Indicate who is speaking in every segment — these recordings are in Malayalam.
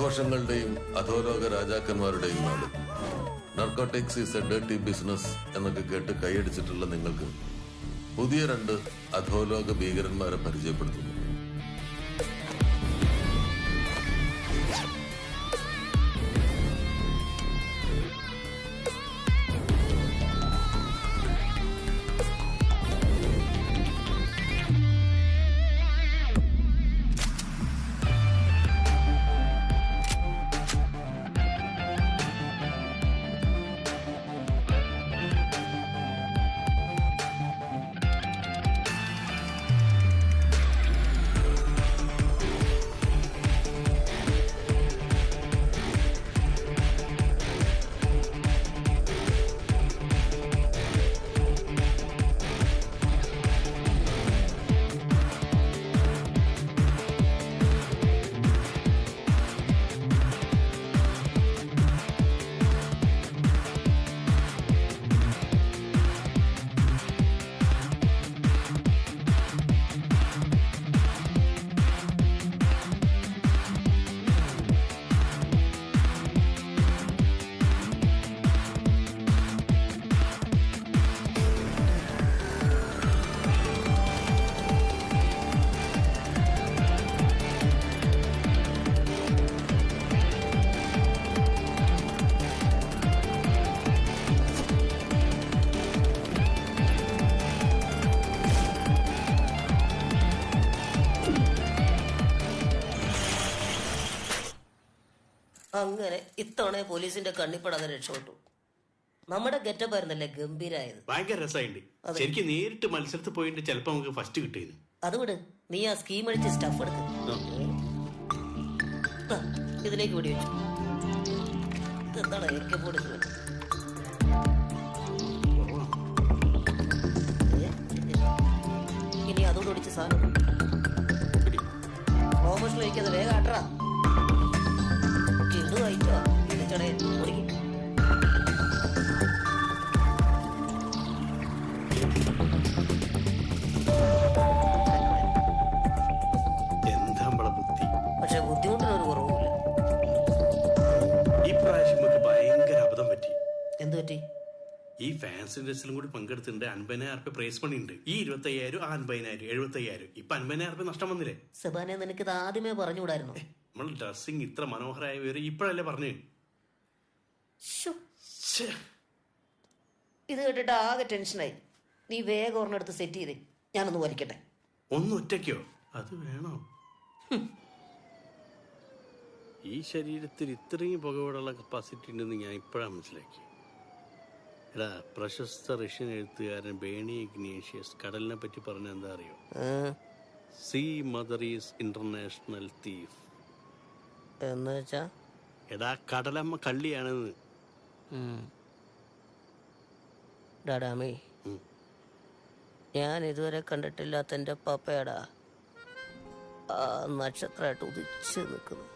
Speaker 1: ആഘോഷങ്ങളുടെയും അധോലോക രാജാക്കന്മാരുടെയും നാട്. Narcotics is A dirty business എന്നൊക്കെ കേട്ട് കൈയടിച്ചിട്ടുള്ള നിങ്ങൾക്ക് പുതിയ 2 അധോലോക ഭീകരന്മാരെ പരിചയപ്പെടുത്തുന്നു.
Speaker 2: അങ്ങനെ ഇത്തവണ പോലീസിന്റെ കണ്ണിപ്പെടാതെ രക്ഷപ്പെട്ടു. നമ്മുടെ ഗെറ്റപ്പ് ആയിരുന്നല്ലേ ഗംഭീരായത്.
Speaker 3: ഭയങ്കര രസമായിട്ടുണ്ട്. ശരിക്കും നേരിട്ട് മത്സരത്തിൽ പോയിട്ട് ചിലപ്പോ നമുക്ക് ഫസ്റ്റ് കിട്ടിയിരുന്നു.
Speaker 2: അത് വിട്, നീ ആ സ്കീം അടിച്ച് സ്റ്റഫ് എടുക്ക്. ഇതിലേക്ക് വെടി വെച്ചു. ഇതെന്താണ് ഇനി അതുകൊണ്ട് ഒടിച്ച് സാധനം ഓമോഷണൽ കഴിക്കാതെ വേഗം ആട്ടറാ. കഴിച്ചോ വിളിച്ചോടെ ഓടിക്കും. പക്ഷെ ബുദ്ധിമുട്ടിനൊരു കുറവുമില്ല.
Speaker 3: ഈ പ്രാവശ്യം നമുക്ക് ഭയങ്കര അബദ്ധം പറ്റി.
Speaker 2: എന്ത് പറ്റി?
Speaker 3: ഈ ഫാൻസി ഡ്രസ്സിലും കൂടി പങ്കെടുത്തിട്ടുണ്ട്. 50,000 പ്രൈസ് മണി ഉണ്ട്. ഈ 25,000 50,000 75,000. ഇപ്പൊ 50,000 നഷ്ടം വന്നില്ലേ?
Speaker 2: സെബാനെ, നിനക്കിത് ആദ്യമേ പറഞ്ഞുകൂടായിരുന്നു?
Speaker 3: നമ്മൾ ഡ്രസ്സിങ് ഇത്ര മനോഹരമായ വിവരം ഇപ്പോഴല്ലേ പറഞ്ഞു.
Speaker 2: ഇത് കേട്ടിട്ട് ആകെ ടെൻഷനായി. നീ വേഗം ഒരെണ്ണെടുത്ത് സെറ്റ് ചെയ്തേ, ഞാനൊന്ന് വലിക്കട്ടെ.
Speaker 3: ഒന്ന് ഒറ്റയ്ക്കോ? അത് വേണോ? ഈ ശരീരത്തിൽ ഇത്രയും പുകവിടുള്ള കപ്പാസിറ്റി ഉണ്ടെന്ന് ഞാൻ ഇപ്പോഴാണ് മനസ്സിലാക്കി. എടാ, പ്രശസ്ത റഷ്യൻ എഴുത്തുകാരൻ ബേണി ഇഗ്നേഷ്യസ് കടലിനെ പറ്റി പറഞ്ഞ എന്താ അറിയോ? See mother is international thief.
Speaker 2: എന്ന് വെച്ചാ
Speaker 3: എടാ, കടലമ്മ കള്ളിയാണെന്ന്.
Speaker 2: ഡാഡാമേ, ഞാൻ ഇതുവരെ കണ്ടിട്ടില്ലാത്ത എന്റെ പപ്പയടാ ആ നക്ഷത്രമായിട്ട് ഉദിച്ച് നിൽക്കുന്നു.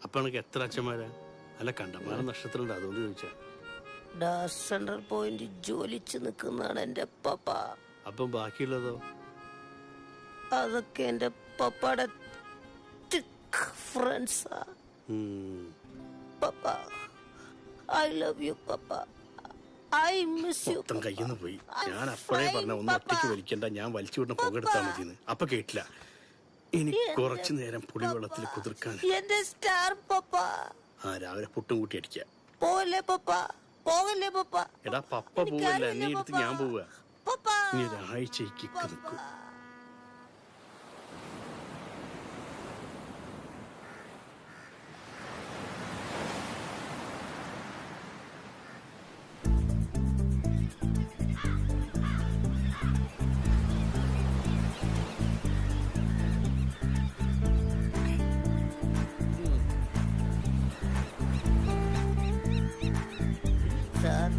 Speaker 3: അപ്പൊ എനിക്ക് എത്ര അച്ഛന്മാരാ? അല്ല, കണ്ടമാന നക്ഷത്രമുണ്ട്, അതുകൊണ്ട് ചോദിച്ചാ.
Speaker 2: സെൻട്രൽ പോയിന്റ് ജോലിച്ച് നിൽക്കുന്നതാണ് എന്റെ പപ്പ.
Speaker 3: അപ്പം ബാക്കിയുള്ളതോ?
Speaker 2: അതൊക്കെ എന്റെ പപ്പയുടെ ഫ്രണ്ട്സാ. പപ്പ, ഐ ലവ് യു പപ്പ, ഐ മിസ് യു.
Speaker 3: മൊത്തം കയ്യിന്ന് പോയി. ഞാൻ അപ്പോഴേ പറഞ്ഞ ഒന്ന് ഒറ്റയ്ക്ക് വലിക്കണ്ട, ഞാൻ വലിച്ചു വിടുന്ന പുകെടുത്താൽ മതിന്ന്. അപ്പൊ കേട്ടില്ല. ഇനി കുറച്ചു നേരം പുളിവെള്ളത്തിൽ കുതിർക്കാൻ.
Speaker 2: എന്റെ സ്റ്റാർ പപ്പ.
Speaker 3: ആ, രാവിലെ പുട്ടും കൂട്ടി അടിക്കാം.
Speaker 2: പോവല്ലേ പപ്പ, പോകല്ലേ പപ്പ.
Speaker 3: എടാ, പപ്പ പോവല്ല, എന്നെ എടുത്ത് ഞാൻ പോവുക. ഇനി ഒരാഴ്ചയ്ക്ക് നിൽക്കും.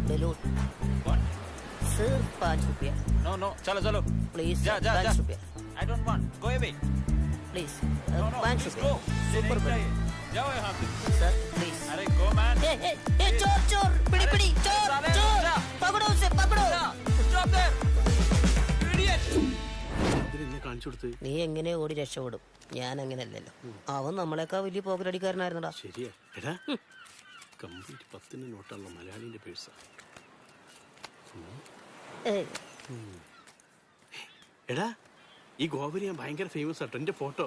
Speaker 2: बेलून सिर्फ 5 रुपया.
Speaker 4: No, चलो चलो
Speaker 2: प्लीज.
Speaker 4: जा
Speaker 2: 5 रुपया.
Speaker 4: I don't want. Go away.
Speaker 2: Please.
Speaker 4: No,
Speaker 2: 5
Speaker 4: please
Speaker 2: रुपया.
Speaker 4: go.
Speaker 2: सुपर
Speaker 4: चाहिए. जाओ यहाँ से.
Speaker 2: Sir please.
Speaker 4: अरे go man.
Speaker 2: ए चोर पिड़ी चोर पकड़ो उसे, पकड़ो.
Speaker 4: Stop there. Idiot.
Speaker 3: കാണിച്ചു കൊടുത്ത്?
Speaker 2: നീ എങ്ങനെ ഓടി രക്ഷപ്പെടും? ഞാൻ അങ്ങനെയല്ലല്ലോ. അവൻ നമ്മളെക്കാ വലിയ പോക്കലടിക്കാരനായിരുന്നടാ.
Speaker 3: ശരിയാ. എടാ കംപ്ലീറ്റ് 10 നോട്ടുള്ള മലയാളിന്റെ പേഴ്സാ. എടാ ഈ ഗോവയിൽ ഞാൻ ഭയങ്കര ഫേമസ് ആട്ടോ. എന്റെ ഫോട്ടോ.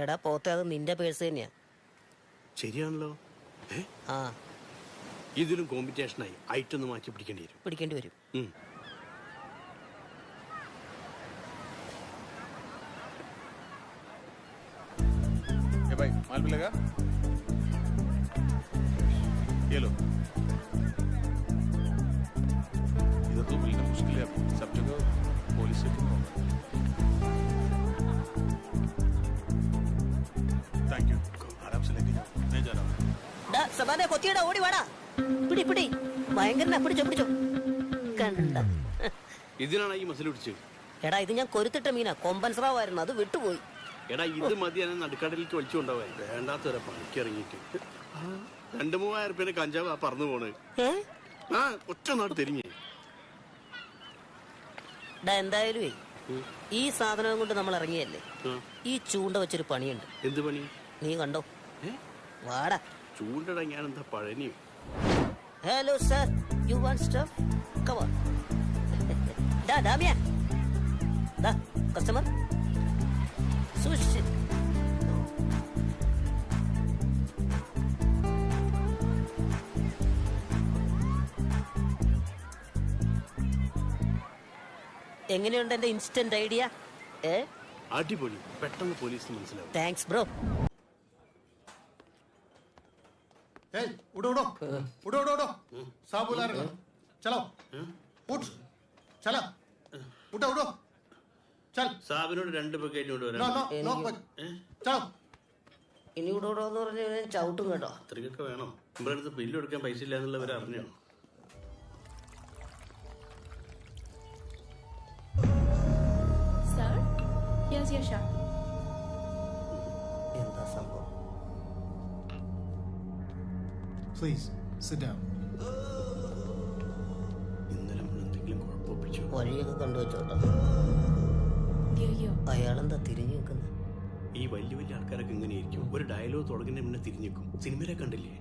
Speaker 2: എടാ പോത്തെ, അത് നിന്റെ പേഴ്സ് തന്നെയാ.
Speaker 3: ശരിയാണല്ലോ.
Speaker 2: ആ
Speaker 3: ഇതിലും കോമ്പറ്റീഷനായി. ഐറ്റൊന്ന് മാറ്റി പിടിക്കേണ്ടി
Speaker 2: വരും.
Speaker 5: भाई माल मिलेगा? ये लो। इधर तो मिलना मुश्किल है अभी, सब जगह पुलिस से क्यों होगा? थैंक यू, आराम से लेके जाओ, मैं जा रहा हूँ.
Speaker 2: സബാനെ കൊത്തിയടാ, ഓടി വാടാ. പിടി ഭയങ്കരനാ. പിടിച്ചോ കണ്ട.
Speaker 3: ഇതിനാണ് ഈ മസിൽ പിടിച്ചത്.
Speaker 2: എടാ ഇത് ഞാൻ കൊരുത്തിട്ട മീനാ, കൊമ്പൻ സ്രാവായിരുന്നു, അത് വിട്ടുപോയി.
Speaker 3: എടാ ഇത് മതി ഞാൻ നടുക്കടലിലേക്ക് വലിച്ചു കൊണ്ടുപോവാൻ. വേണ്ടാത്തവരെ പണിക്ക് ഇറങ്ങിയിട്ട് 2-3000 രൂപയുടെ കഞ്ചാവ് ആ പറന്നു പോണ്. ആ ഒറ്റ നാട് തിരിഞ്ഞേ.
Speaker 2: എന്തായാലും ഈ സാധനം കൊണ്ട് നമ്മൾ ഇറങ്ങിയല്ലേ, ഈ ചൂണ്ട വെച്ചൊരു പണിയുണ്ട്.
Speaker 3: എന്ത് പണി?
Speaker 2: നീ കണ്ടോ? വാടാ.
Speaker 3: ചൂണ്ടട ഞാൻ എന്താ Palani?
Speaker 2: Hello sir, you want stuff? Come on. ഡാമിയ കസ്റ്റമർ സൂക്ഷിച്ച്. എങ്ങനെയുണ്ട് എന്റെ ഇൻസ്റ്റന്റ് ഐഡിയ?
Speaker 3: അടിപൊളി. പെട്ടെന്ന് പോലീസിന് മനസ്സിലാവും.
Speaker 2: Thanks bro.
Speaker 6: उड़ो उड़ो उड़ो उड़ो उड़ो साहब बुला रहे हैं. चलो उठ, चला उठो उठो चल.
Speaker 3: സാബിനോട് 2 ബക്കറ്റ്
Speaker 6: नो
Speaker 3: കൊണ്ടുവരാം.
Speaker 6: नो नो चलो.
Speaker 2: ഇനി ഇവിടെ എന്ന് പറഞ്ഞ ചവിട്ടും കേട്ടോ.
Speaker 3: അത്രയ്ക്കൊക്കെ വേണം. നമ്മുടെ അടുത്ത് ബില്ല് കൊടുക്കാൻ പൈസ ഇല്ല എന്നുള്ളവർ അറിഞ്ഞോ?
Speaker 7: Sir, here's your shot.
Speaker 2: എന്താ സംഭവം?
Speaker 6: Please sit down.
Speaker 3: ഇന്നലെ നമ്മൾ എന്തെങ്കിലും കുഴപ്പമൊപ്പിച്ചോ?
Speaker 2: വഴിയൊക്കെ കണ്ടുവച്ചോട്ടോ.
Speaker 7: Here.
Speaker 2: അയാളെന്താ തിരിഞ്ഞു നിൽക്കുന്നത്?
Speaker 3: ഈ വലിയ വലിയ ആൾക്കാരൊക്കെ ഇങ്ങനെയായിരിക്കും. ഒരു ഡയലോഗ് തുടങ്ങുന്നതിന് മുന്നേ തിരിഞ്ഞേക്കും. സിനിമയിലെ കണ്ടില്ലേ?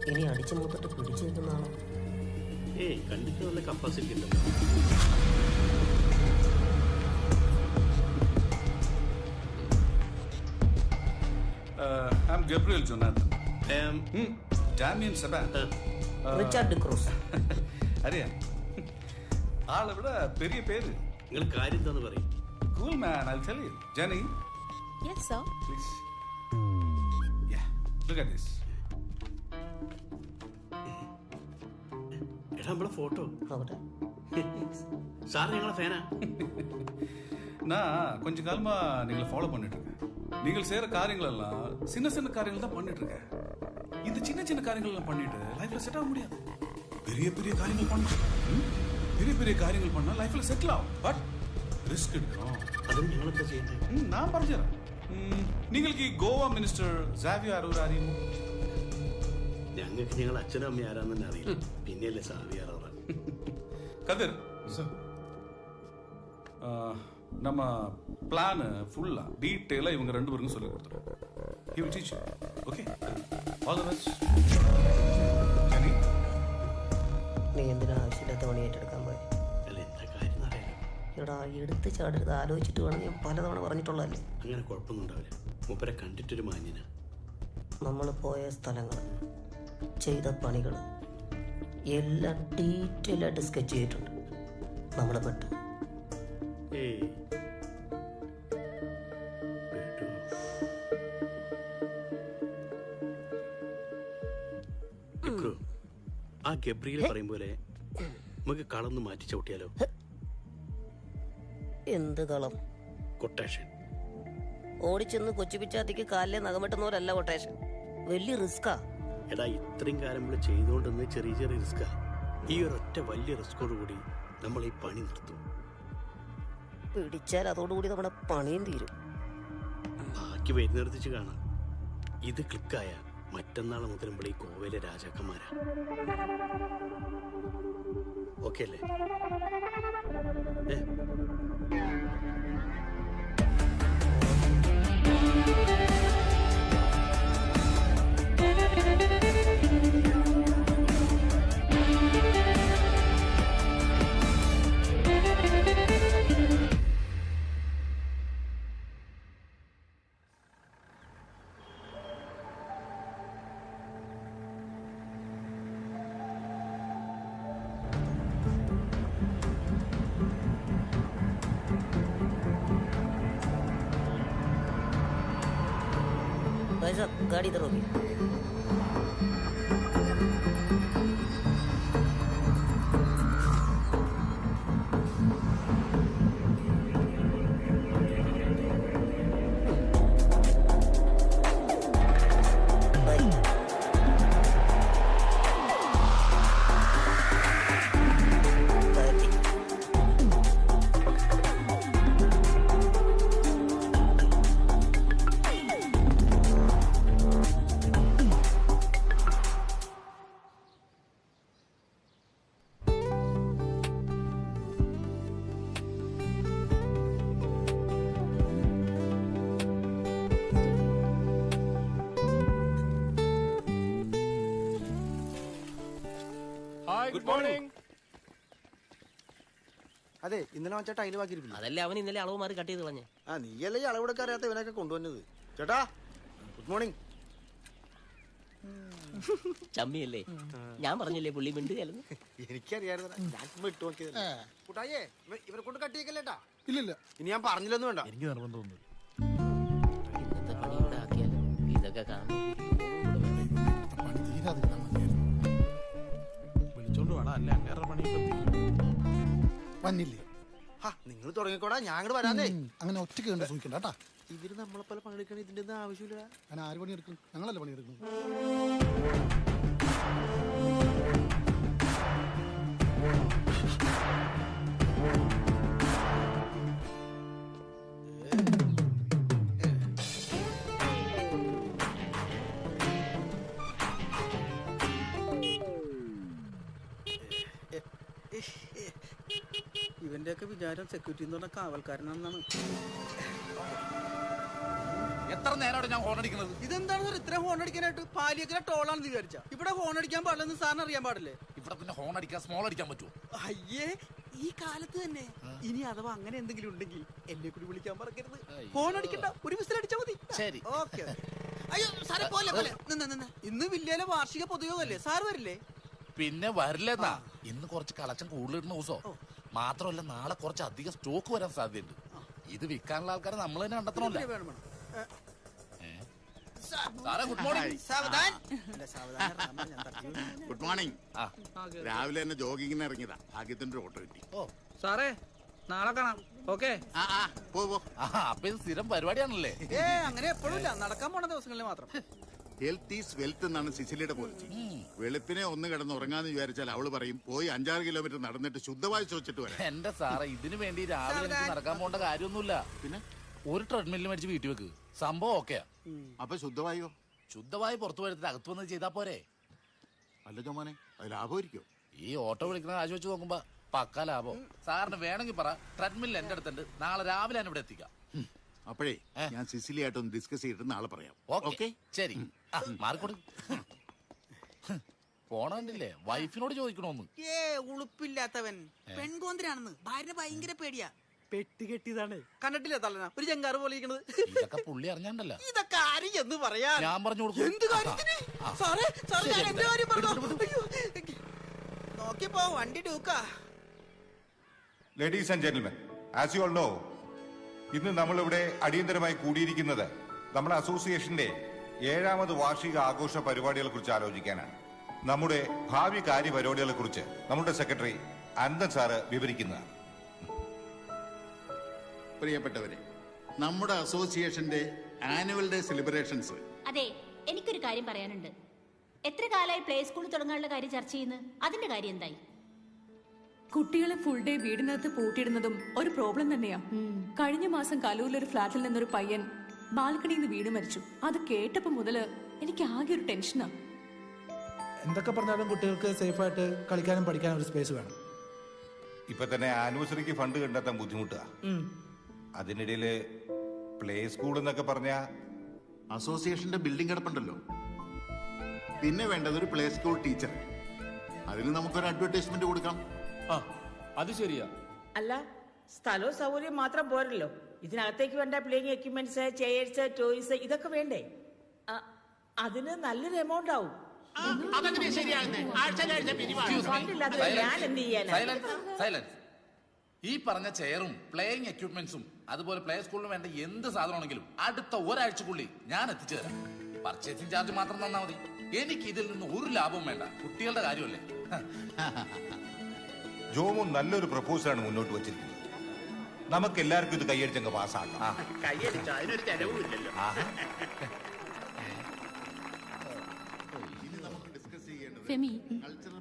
Speaker 2: ഇനി അടിച്ചു മൂത്തിട്ട് പിടിച്ചു നിൽക്കുന്നതാണോ?
Speaker 3: ഏയ് കണ്ടിട്ട് നല്ല കപ്പാസിറ്റി ഉണ്ടല്ലോ.
Speaker 5: I'm Gabriel Jonathan.
Speaker 6: Damien Saban.
Speaker 2: Richard Cruz.
Speaker 5: അറിയാം. ആളിവിടെ പെരിയ പേര്.
Speaker 3: നിങ്ങൾ കാര്യം എന്താന്ന് പറയും?
Speaker 5: Cool man, I'll tell you. Jenny,
Speaker 7: Yes, sir.
Speaker 5: please. Yeah, look at this.
Speaker 3: എടാ നമ്മളെ ഫോട്ടോ.
Speaker 2: അവിടെ
Speaker 3: സാർ ഞങ്ങളെ ഫാനാ.
Speaker 5: நான் கொஞ்ச காலமா நீங்களை ஃபாலோ பண்ணிட்டு இருக்கேன். நீங்கள் செய்யற காரியங்கள் எல்லாம் சின்ன சின்ன காரியங்கள் தான் பண்ணிட்டு இருக்கேன். இந்த சின்ன சின்ன காரியங்கள் எல்லாம் பண்ணிட்டு லைஃப்ல செட் ஆக முடியாது. பெரிய பெரிய காரியங்கள் பண்ணணும். பெரிய பெரிய காரியங்கள் பண்ணா லைஃப்ல செட்டில் ஆகும். பட் ரிஸ்க் எடுக்கணும்.
Speaker 3: അതും ഞങ്ങളെന്താ ചെയ്യണ്ടേ?
Speaker 5: நான் പറഞ്ഞുതരാം. നിങ്ങൾക്ക് ഈ ഗോവ മിനിസ്റ്റർ സാവിയർ അറൂർ അറിയുമോ?
Speaker 3: ഞങ്ങൾക്ക് ഞങ്ങൾ അച്ഛനും അമ്മയും ആരാന്ന് തന്നെ അറിയില്ല. പിന്നെയല്ലേ സാവിയർ അറൂർ.
Speaker 5: கதிர் நம்ம பிளான் ஃபுல்லா டீட்டெயிலா இவங்க 2 பேருக்கும் சொல்லி கொடுத்துருவோம். He will teach you. Okay? All the best. Jenny?
Speaker 2: നീ എന്തിനാ ആവശ്യമില്ലാത്ത പണി ഏറ്റെടുക്കാൻ പോയി?
Speaker 3: അല്ല എന്താ കാര്യം അറിയാലോ.
Speaker 2: എടാ എടുത്ത് ചാടരുത്, ആലോചിച്ചിട്ട് വേണം. ഞാൻ പലതവണ പറഞ്ഞിട്ടുള്ളതല്ലേ.
Speaker 3: അങ്ങനെ കുഴപ്പമൊന്നും ഉണ്ടാവില്ല. മൂപ്പരെ കണ്ടിട്ടൊരു മാന്യന.
Speaker 2: നമ്മൾ പോയ സ്ഥലങ്ങൾ, ചെയ്ത പണികൾ എല്ലാം ഡീറ്റെയിൽ ആയിട്ട് സ്കെച്ച് ചെയ്തിട്ടുണ്ട്. നമ്മൾ പെട്ടു.
Speaker 3: ഏയ് ആ ഗബ്രിയിൽ പറയും പോലെ നമുക്ക് കളന്ന് മാറ്റി ചവിട്ടിയാലോ?
Speaker 2: എന്ത് കളം?
Speaker 3: കൊട്ടേഷൻ.
Speaker 2: ഓടിച്ചെന്ന് കൊച്ചു പിച്ചാത്തിക്ക് കാലിലെ നഖമെട്ടുന്നവരല്ല കൊട്ടേഷൻ. വലിയ റിസ്കാ.
Speaker 3: എടാ ഇത്രയും കാലം നമ്മൾ ചെയ്തുകൊണ്ടിരുന്ന ചെറിയ ചെറിയ റിസ്കാ. ഈ ഒരൊറ്റ വലിയ റിസ്കോട് കൂടി നമ്മൾ ഈ പണി നിർത്തും.
Speaker 2: പിടിച്ചാൽ അതോടുകൂടി നമ്മുടെ പണിയും തീരും.
Speaker 3: ബാക്കി വരുന്നിടത്തിച്ച് കാണാം. ഇത് ക്ലിക്കായ മറ്റന്നാളെ മുതൽ നമ്മൾ ഈ ഗോവയിലെ രാജാക്കന്മാരാ. ഓക്കെ അല്ലേ?
Speaker 2: भाई साहब गाड़ी इधर होगी।
Speaker 4: Hi, good morning.
Speaker 8: അതെ ഇന്നലെ വെച്ചാ ടൈല് ബാക്കിയിരിക്കില്ല.
Speaker 2: അതല്ലേ അവൻ ഇന്നലെ അളവ് മാറി കട്ട് ചെയ്ത് കളഞ്ഞേ.
Speaker 8: ആ നീയല്ലേ ഈ അളവെടുക്ക അറിയാത്ത ഇവനൊക്കെ കൊണ്ടുവന്നത്. ചേട്ടാ ഗുഡ് മോർണിംഗ്.
Speaker 2: ചമ്മിയല്ലേ, ഞാൻ പറഞ്ഞില്ലേ പുള്ളി മിണ്ടുകയല്ലെന്ന്.
Speaker 8: എനിക്കറിയായിരുന്നു, ഞാൻ ഇട്ട് നോക്കിയത്. കൂട്ടായേ ഇവരെ കൊണ്ട് കട്ടിയേക്കല്ലേട്ടാ.
Speaker 6: ഇല്ലില്ല,
Speaker 8: ഇനി ഞാൻ പറഞ്ഞില്ലെന്ന് വേണ്ട.
Speaker 6: എനിക്ക് നിർബന്ധം തോന്നുന്നു.
Speaker 2: ഇന്നത്തെ പണി ഇവിടെ ആക്കിയാലോ, ഇതൊക്കെ കാണും.
Speaker 6: പണി തീരാതിരുന്നാ മതിയായിരുന്നു.
Speaker 9: വിളിച്ചോണ്ട് വേണം, അല്ലെ അങ്ങേറെ പണി
Speaker 6: വന്നില്ലേ?
Speaker 8: നിങ്ങൾ തുടങ്ങിക്കോടാ, ഞാൻ അങ്ങോട്ട് വരാന്നേ.
Speaker 6: അങ്ങനെ ഒറ്റയ്ക്ക് കണ്ട് സൂക്ഷിക്കണ്ട കേട്ടാ.
Speaker 8: ഇവര് നമ്മളെ പോലെ പണിയെടുക്കണ ഇതിന്റെ ഒന്നും ആവശ്യമില്ല.
Speaker 6: അങ്ങനെ ആര് പണിയെടുക്കും? ഞങ്ങളല്ലേ പണിയെടുക്കുന്നത്.
Speaker 10: ഇവന്റെയൊക്കെ വിചാരം സെക്യൂരിറ്റി എന്ന് പറഞ്ഞ കാവൽക്കാരനാണെന്നാണ്.
Speaker 9: എത്ര നേരമാണ് ഞാൻ ഹോൺ അടിക്കുന്നത്?
Speaker 10: ഇതെന്താണ് ഇത്രയും ഹോൺ അടിക്കാനായിട്ട്? പാലിയൊക്കെ ടോളാണെന്ന് വിചാരിച്ച ഇവിടെ ഹോൺ അടിക്കാൻ പാടില്ലെന്ന് സാറിന് അറിയാൻ പാടില്ലേ?
Speaker 9: ഇവിടെ പിന്നെ ഹോൺ അടിക്കാൻ സ്മോൾ അടിക്കാൻ പറ്റുമോ?
Speaker 10: അയ്യേ, ഈ കാലത്ത് തന്നെ. ഇനി അഥവാ അങ്ങനെ എന്തെങ്കിലും ഉണ്ടെങ്കിൽ എന്നെ കൂടി വിളിക്കാൻ മറക്കരുത്. ഹോൺ അടിക്കണ്ട, ഒരു വിസിൽ അടിച്ചാൽ മതി.
Speaker 9: ശരി,
Speaker 10: ഓക്കെ. അയ്യോ സാറേ, പോലെ പോലെ നിന്ന്. ഇന്ന് വില്ലേലെ വാർഷിക പൊതുയോഗല്ലേ, സാർ വരില്ലേ?
Speaker 9: പിന്നെ വരില്ലെന്നാ. ഇന്ന് കുറച്ച് കളക്ഷൻ കൂടുതലിടുന്ന ദിവസോ. മാത്രമല്ല നാളെ കുറച്ച് അധികം സ്റ്റോക്ക് വരാൻ സാധ്യതയുണ്ട്. ഇത് വിൽക്കാനുള്ള ആൾക്കാരെ നമ്മൾ തന്നെ കണ്ടെത്തണമല്ലോ.
Speaker 10: വേണം വേണം.
Speaker 9: സാറേ ഗുഡ് മോർണിംഗ്.
Speaker 10: സാവധാൻ.
Speaker 11: Good morning. രാവിലെ തന്നെ ജോഗിങ്ങിന് ഇറങ്ങിയതാ, ഭാഗ്യത്തിന്റെ ഓട്ടോ കിട്ടി.
Speaker 9: ഓ
Speaker 10: സാറേ നാളെ കാണാം. ഓക്കെ.
Speaker 11: പോ.
Speaker 9: അപ്പൊ ഇത് സ്ഥിരം പരിപാടിയാണല്ലേ?
Speaker 10: അങ്ങനെ എപ്പോഴും ഇല്ല, നടക്കാൻ പോണ ദിവസങ്ങളിൽ മാത്രം.
Speaker 11: ഹെൽത്ത് ഈസ് വെൽത്ത് എന്നാണ് സിസിലിയുടെ പോളിസി. വെളുപ്പിനെ ഒന്ന് കിടന്ന് ഉറങ്ങാന്ന് വിചാരിച്ചാൽ അവള് പറയും പോയി 5-6 കിലോമീറ്റർ നടന്നിട്ട് ശുദ്ധമായി ചോദിച്ചിട്ട് വരാം.
Speaker 9: എന്റെ സാറേ, ഇതിനു വേണ്ടി രാവിലെ എനിക്ക് നടക്കാൻ പോകേണ്ട കാര്യമൊന്നുമില്ല.
Speaker 11: പിന്നെ
Speaker 9: ഒരു ട്രെഡ്മില്ലിൽ മേടിച്ച് വീട്ടിൽ വെക്ക്, സംഭവം ഓക്കെയാ.
Speaker 11: അപ്പൊ ശുദ്ധമായോ?
Speaker 9: ശുദ്ധമായി പുറത്തു വരുത്തിട്ട് അകത്ത് വന്ന് ചെയ്താ പോരെ?
Speaker 11: അല്ല ചോമനെ, അത് ലാഭമായിരിക്കും.
Speaker 9: ഈ ഓട്ടോ വിളിക്കുന്ന കാശ് വെച്ച് നോക്കുമ്പോ പക്ക ലാഭം. സാറിന് വേണമെങ്കിൽ പറ, ട്രെഡ്മിൽ എന്റെ അടുത്തുണ്ട്, നാളെ രാവിലെ ഞാൻ ഇവിടെ എത്തിക്കാം.
Speaker 11: അപ്പോഴേ ഞാൻ സിസിലിയായിട്ടൊന്ന് ഡിസ്കസ് ചെയ്തിട്ട് നാളെ പറയാം.
Speaker 9: ഓക്കെ ശരി. മാറിക്കോട്. പോണ കണ്ടില്ലേ, വൈഫിനോട് ചോദിക്കണോന്ന്.
Speaker 10: ഉളുപ്പില്ലാത്തവൻ പെൺകോന്തിരാണെന്ന് ഭാര്യ ഭയങ്കര പേടിയാ. പെട്ടി കെട്ടിയതാണ്, കണ്ടിട്ടില്ലേ തള്ളന ഒരു ജങ്കാറ് പോലെ ഇരിക്കണത്.
Speaker 9: ഇതൊക്കെ പുള്ളി അറിഞ്ഞാണ്ടല്ല.
Speaker 10: ഇതൊക്കെ ആര് എന്ന് പറയാ,
Speaker 9: ഞാൻ പറഞ്ഞു കൊടുക്കും.
Speaker 10: എന്ത് കാര്യത്തിന്? സാറേ സാറേ, ഞാൻ എന്റെ കാര്യം പറഞ്ഞു. നോക്കിപ്പോ വണ്ടി ഡൂക്കാ.
Speaker 12: Ladies and gentlemen, as you all know, ഇന്ന് നമ്മളിവിടെ അടിയന്തരമായി കൂടിയിരിക്കുന്നത് നമ്മുടെ അസോസിയേഷന്റെ 7ാമത് വാർഷിക ആഘോഷ പരിപാടികളെ കുറിച്ച് ആലോചിക്കാനാണ്. നമ്മുടെ ഭാവി കാര്യപരിപാടികളെ കുറിച്ച് നമ്മുടെ സെക്രട്ടറി അനന്തൻ സാറ് വിവരിക്കുന്നതാണ്.
Speaker 11: പ്രിയപ്പെട്ടവരെ, നമ്മുടെ അസോസിയേഷന്റെ ആനുവൽ ഡേ സെലിബ്രേഷൻസ്.
Speaker 7: അതെ, എനിക്കൊരു കാര്യം പറയാനുണ്ട്. എത്ര കാലമായി പ്ലേ സ്കൂൾ തുടങ്ങാനുള്ള കാര്യം ചർച്ച ചെയ്യുന്നു? അതിന്റെ കാര്യം എന്തായി?
Speaker 13: കുട്ടികളെ ഫുൾ ഡേ വീടിനകത്ത് പൂട്ടിയിടുന്നതും ഒരു പ്രോബ്ലം തന്നെയാ. കഴിഞ്ഞ മാസം കലൂരിലൊരു ഫ്ലാറ്റിൽ നിന്നൊരു പയ്യൻ ബാൽക്കണിയിൽ നിന്ന് വീണ് മരിച്ചു. അത് കേട്ടപ്പോ മുതല് എനിക്ക് ആകെ ഒരു ടെൻഷനാ.
Speaker 14: എന്തൊക്കെ പറഞ്ഞാലും കുട്ടികൾക്ക് സേഫായിട്ട് കളിക്കാനും പഠിക്കാനും ഒരു സ്പേസ് വേണം.
Speaker 12: ഇപ്പൊ തന്നെ ആനിവേഴ്സറിക്ക് ഫണ്ട് കണ്ടെത്താൻ ബുദ്ധിമുട്ടാ. അതിനിടയില് പ്ലേ സ്കൂൾ എന്നൊക്കെ പറഞ്ഞ
Speaker 11: അസോസിയേഷന്റെ ബിൽഡിംഗ് കിടപ്പുണ്ടല്ലോ. പിന്നെ വേണ്ടത് ഒരു പ്ലേ സ്കൂൾ ടീച്ചർ. അതിന് നമുക്കൊരു അഡ്വർടൈസ്മെന്റ് കൊടുക്കാം.
Speaker 4: അത് ശരിയാ.
Speaker 10: അല്ല, സ്ഥലവും സൗകര്യം മാത്രം പോരല്ലോ, ഇതിനകത്തേക്ക് വേണ്ട പ്ലേയിങ് എക്യുപ്മെന്റ്സ്, ചെയർസ്, ടോയ്സ് ഇതൊക്കെ വേണ്ടേ? അതിന് നല്ലൊരു എമൗണ്ട് ആവും. ഞാൻ എന്ത് ചെയ്യാനാ?
Speaker 9: ഈ പറഞ്ഞ ചെയറും പ്ലേയിങ് എക്യുപ്മെന്റ്സും അതുപോലെ പ്ലേ സ്കൂളിന് വേണ്ട എന്ത് സാധനമാണെങ്കിലും അടുത്ത ഒരാഴ്ചക്കുള്ളിൽ ഞാൻ എത്തിച്ചു തരാം. പർച്ചേസിംഗ് ചാർജ് മാത്രം തന്നാ മതി. എനിക്ക് ഇതിൽ നിന്ന് ഒരു ലാഭവും വേണ്ട. കുട്ടികളുടെ കാര്യമല്ലേ.
Speaker 12: ജോമോൻ നല്ലൊരു പ്രപ്പോസലാണ് മുന്നോട്ട് വച്ചിരിക്കുന്നത്. നമുക്ക് എല്ലാവർക്കും ഇത് കൈയടിച്ചങ്ങ് പാസ്സാക്കാം.
Speaker 7: ഫെമി,